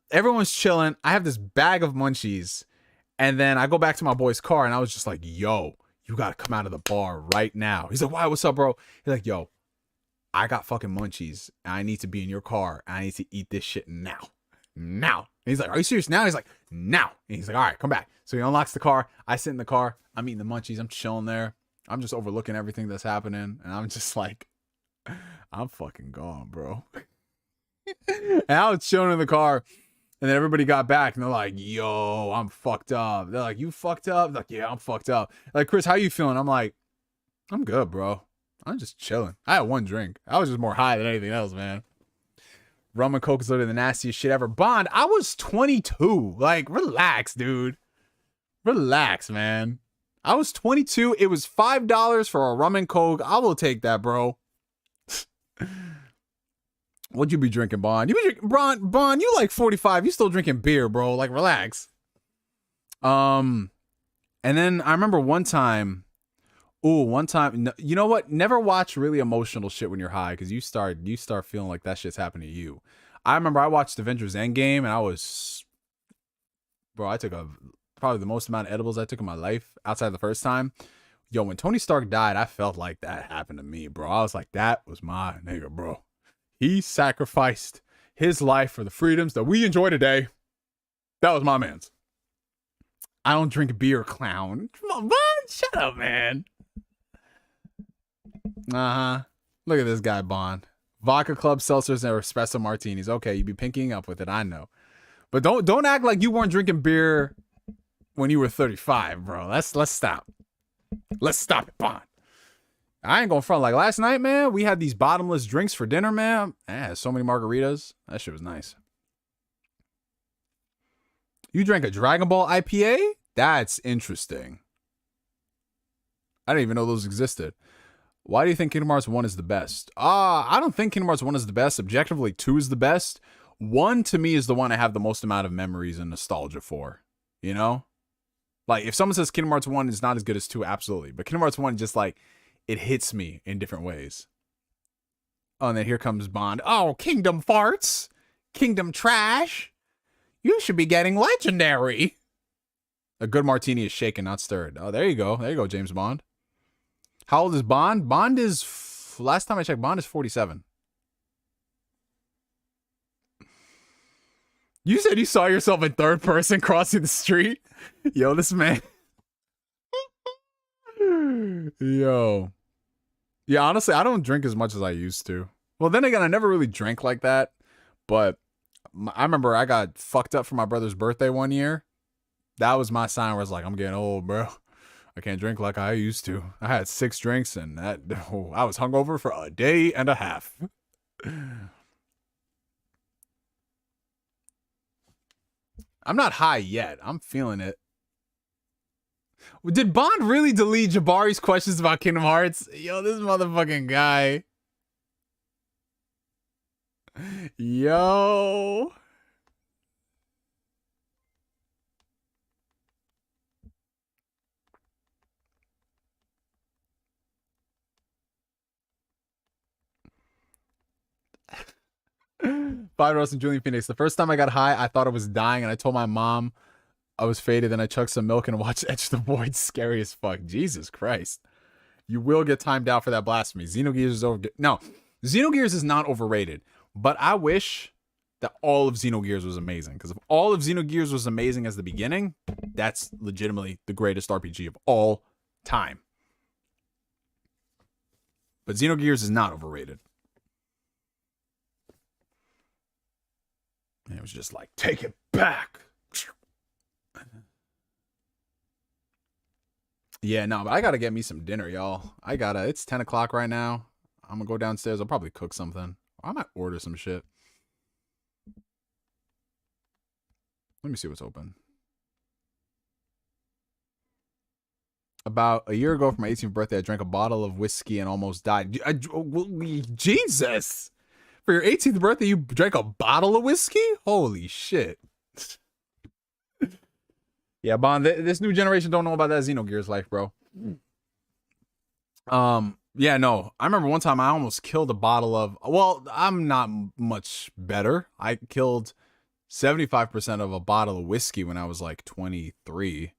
everyone's chilling. I have this bag of munchies. And then I go back to my boy's car and I was just like, yo, you got to come out of the bar right now. He's like, why? What's up, bro? He's like, yo, I got fucking munchies. And I need to be in your car. And I need to eat this shit now. Now. And he's like, are you serious now? He's like, now. And he's like, all right, come back. So he unlocks the car. I sit in the car. I'm eating the munchies. I'm chilling there. I'm just overlooking everything that's happening. And I'm just like, I'm fucking gone, bro. And I was chilling in the car. And then everybody got back and they're like, yo, I'm fucked up. They're like, you fucked up? They're like, yeah, I'm fucked up. Like, Chris, how you feeling? I'm like, I'm good, bro. I'm just chilling. I had 1 drink. I was just more high than anything else, man. Rum and Coke is literally the nastiest shit ever. Bond, I was 22. Like, relax, dude. Relax, man. I was 22. It was $5 for a rum and Coke. I will take that, bro. What'd you be drinking, Bond? You be drinking, Bond, you like 45. You still drinking beer, bro. Like, relax. And then I remember one time Ooh, one time, you know what? Never watch really emotional shit when you're high because you start feeling like that shit's happening to you. I remember I watched Avengers Endgame and I was, bro, I took probably the most amount of edibles I took in my life outside the first time. Yo, when Tony Stark died, I felt like that happened to me, bro. I was like, that was my nigga, bro. He sacrificed his life for the freedoms that we enjoy today. That was my man's. I don't drink beer, clown. Come on, Bond. Shut up, man. Look at this guy, Bond. Vodka Club, seltzers, and espresso martinis. Okay, you be pinking up with it, I know. But don't act like you weren't drinking beer when you were 35, bro. Let's stop. Let's stop it, Bond. I ain't gonna front. Like last night, man, we had these bottomless drinks for dinner, man. So many margaritas. That shit was nice. You drank a Dragon Ball IPA? That's interesting. I didn't even know those existed. Why do you think Kingdom Hearts 1 is the best? I don't think Kingdom Hearts 1 is the best. Objectively, 2 is the best. 1 to me is the one I have the most amount of memories and nostalgia for. You know? Like, if someone says Kingdom Hearts 1 is not as good as 2, absolutely. But Kingdom Hearts 1 just like, it hits me in different ways. Oh, and then here comes Bond. Oh, Kingdom Farts. Kingdom Trash. You should be getting legendary. A good martini is shaken, not stirred. Oh, there you go. There you go, James Bond. How old is Bond? Bond is, last time I checked, Bond is 47. You said you saw yourself in third person crossing the street? Yo, this man. Yo. Yeah, honestly, I don't drink as much as I used to. Well, then again, I never really drank like that. But I remember I got fucked up for my brother's birthday one year. That was my sign where I was like, I'm getting old, bro. I can't drink like I used to. I had 6 drinks and I was hungover for a day and a half. I'm not high yet. I'm feeling it. Did Bond really delete Jabari's questions about Kingdom Hearts? Yo, this motherfucking guy. Yo. Five Rose and Julian Phoenix. The first time I got high, I thought I was dying, and I told my mom I was faded. Then I chugged some milk and watched Edge the Void. Scary as fuck. Jesus Christ. You will get timed out for that blasphemy. Xenogears is over. No, Xenogears is not overrated. But I wish that all of Xenogears was amazing. Because if all of Xenogears was amazing as the beginning, that's legitimately the greatest RPG of all time. But Xenogears is not overrated. And it was just like, take it back. Yeah, no, but I gotta get me some dinner, y'all. It's 10 o'clock right now. I'm gonna go downstairs. I'll probably cook something. I might order some shit. Let me see what's open. About a year ago for my 18th birthday, I drank a bottle of whiskey and almost died. Jesus! For your 18th birthday, you drank a bottle of whiskey? Holy shit. Yeah, Bond, this new generation don't know about that Xenogears life, bro. Yeah, no. I remember one time I almost killed a bottle of... Well, I'm not much better. I killed 75% of a bottle of whiskey when I was like 23.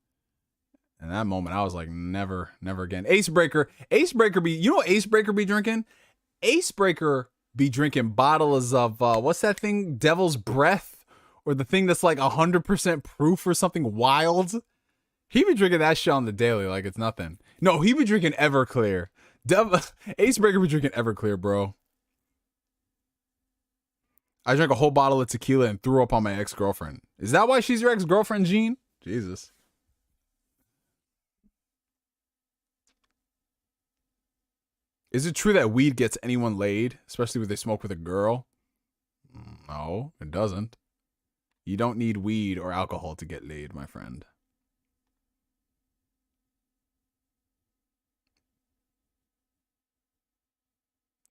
In that moment, I was like, never again. Acebreaker be... You know what Acebreaker be drinking? Acebreaker be drinking bottles of... what's that thing? Devil's Breath? Or the thing that's like 100% proof or something wild. He be drinking that shit on the daily like it's nothing. No, he be drinking Everclear. Acebreaker be drinking Everclear, bro. I drank a whole bottle of tequila and threw up on my ex-girlfriend. Is that why she's your ex-girlfriend, Gene? Jesus. Is it true that weed gets anyone laid, especially when they smoke with a girl? No, it doesn't. You don't need weed or alcohol to get laid, my friend.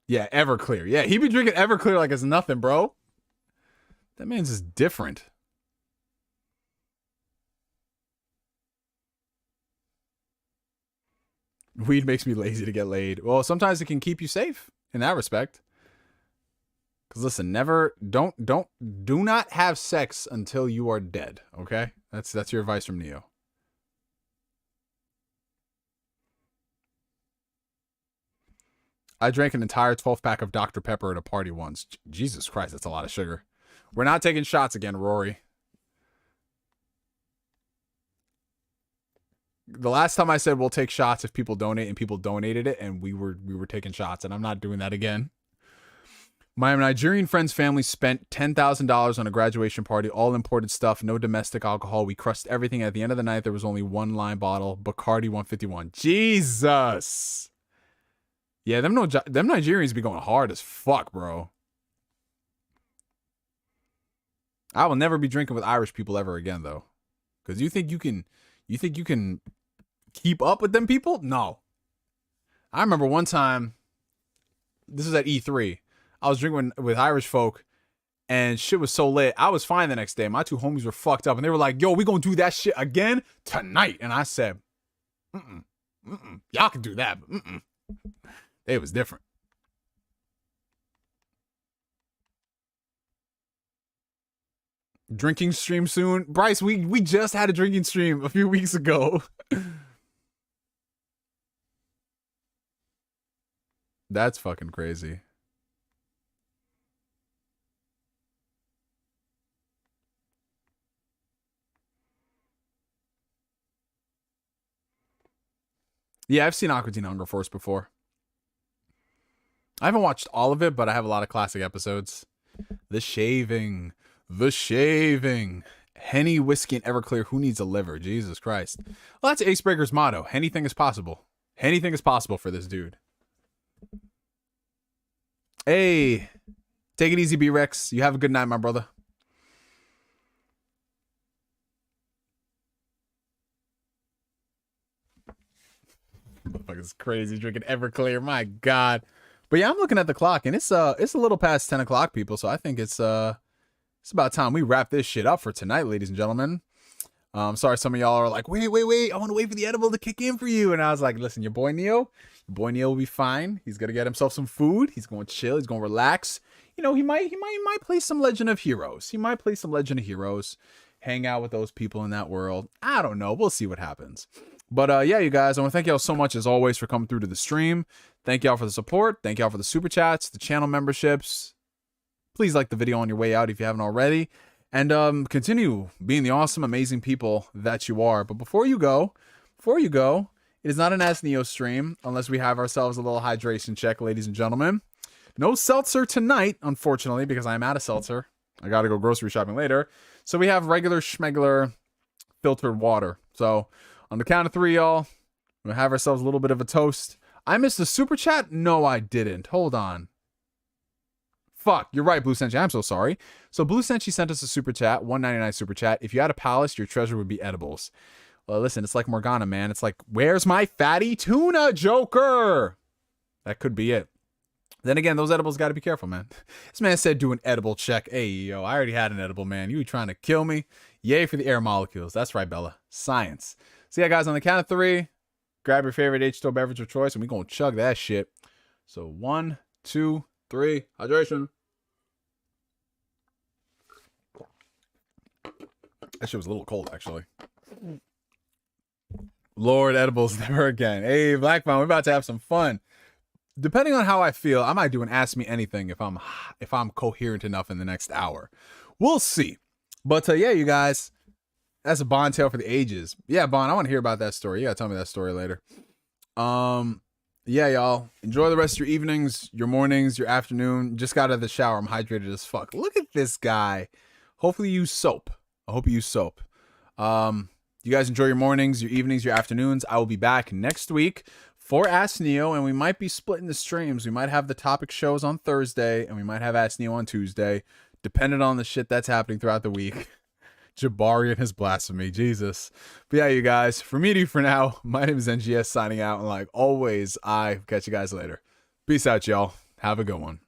Yeah, Everclear. Yeah, he be drinking Everclear like it's nothing, bro. That man's just different. Weed makes me lazy to get laid. Well, sometimes it can keep you safe in that respect. Because listen, do not have sex until you are dead. Okay, that's your advice from Neo. I drank an entire 12-pack of Dr. Pepper at a party once. Jesus Christ, that's a lot of sugar. We're not taking shots again, Rory. The last time I said we'll take shots if people donate, and people donated it, and we were taking shots, and I'm not doing that again. My Nigerian friend's family spent $10,000 on a graduation party, all imported stuff, no domestic alcohol. We crushed everything. At the end of the night, there was only one lime bottle, Bacardi 151. Jesus. Yeah, them Nigerians be going hard as fuck, bro. I will never be drinking with Irish people ever again, though. Because you think you can keep up with them people? No. I remember one time, this was at E3. I was drinking with Irish folk, and shit was so lit. I was fine the next day. My two homies were fucked up, and they were like, yo, we gonna do that shit again tonight. And I said, y'all can do that, but it was different. Drinking stream soon. Bryce, we just had a drinking stream a few weeks ago. That's fucking crazy. Yeah, I've seen Aqua Teen Hunger Force before. I haven't watched all of it, but I have a lot of classic episodes. The Shaving. Henny, whiskey, and Everclear. Who needs a liver? Jesus Christ. Well, that's Acebreaker's motto. Anything is possible. Anything is possible for this dude. Hey, take it easy, B-Rex. You have a good night, my brother. It's crazy drinking Everclear. My God. But yeah, I'm looking at the clock, and it's a little past 10 o'clock, people. So I think it's about time we wrap this shit up for tonight, ladies and gentlemen. Sorry, some of y'all are like, wait. I want to wait for the edible to kick in for you. And I was like, listen, your boy Neo will be fine. He's gonna get himself some food. He's going to chill. He's going to relax. You know, he might play some Legend of Heroes. Hang out with those people in that world. I don't know. We'll see what happens. But yeah, you guys, I want to thank y'all so much as always for coming through to the stream. Thank y'all for the support. Thank y'all for the super chats, the channel memberships. Please like the video on your way out if you haven't already. And continue being the awesome, amazing people that you are. But before you go, it is not an Ask Neo stream unless we have ourselves a little hydration check, ladies and gentlemen. No seltzer tonight, unfortunately, because I'm out of seltzer. I got to go grocery shopping later. So we have regular schmegler filtered water. So on the count of 3, y'all, we'll have ourselves a little bit of a toast. I missed the super chat? No, I didn't. Hold on. Fuck, you're right, Blue Senshi. I'm so sorry. So Blue Senshi sent us a super chat, $1.99 super chat. If you had a palace, your treasure would be edibles. Well, listen, it's like Morgana, man. It's like, where's my fatty tuna, Joker? That could be it. Then again, those edibles got to be careful, man. This man said do an edible check. Hey, yo, I already had an edible, man. You were trying to kill me? Yay for the air molecules. That's right, Bella. Science. So yeah, guys, on the count of 3, grab your favorite H2O beverage of choice, and we're going to chug that shit. So 1, 2, 3, hydration. That shit was a little cold, actually. Lord, edibles, never again. Hey, Blackmon, we're about to have some fun. Depending on how I feel, I might do an Ask Me Anything if I'm coherent enough in the next hour. We'll see. But yeah, you guys, that's a Bond tale for the ages. Yeah, Bond, I want to hear about that story. You gotta tell me that story later. Yeah, y'all, enjoy the rest of your evenings, your mornings, your afternoon. Just got out of the shower. I'm hydrated as fuck. Look at this guy. Hopefully you use soap. I hope you use soap. You guys enjoy your mornings, your evenings, your afternoons. I will be back next week for Ask Neo, and we might be splitting the streams. We might have the topic shows on Thursday, and we might have Ask Neo on Tuesday, depending on the shit that's happening throughout the week. Jabari and his blasphemy, Jesus. But yeah, you guys, for me to for now, my name is NGS signing out, and like always, I catch you guys later. Peace out, y'all. Have a good one.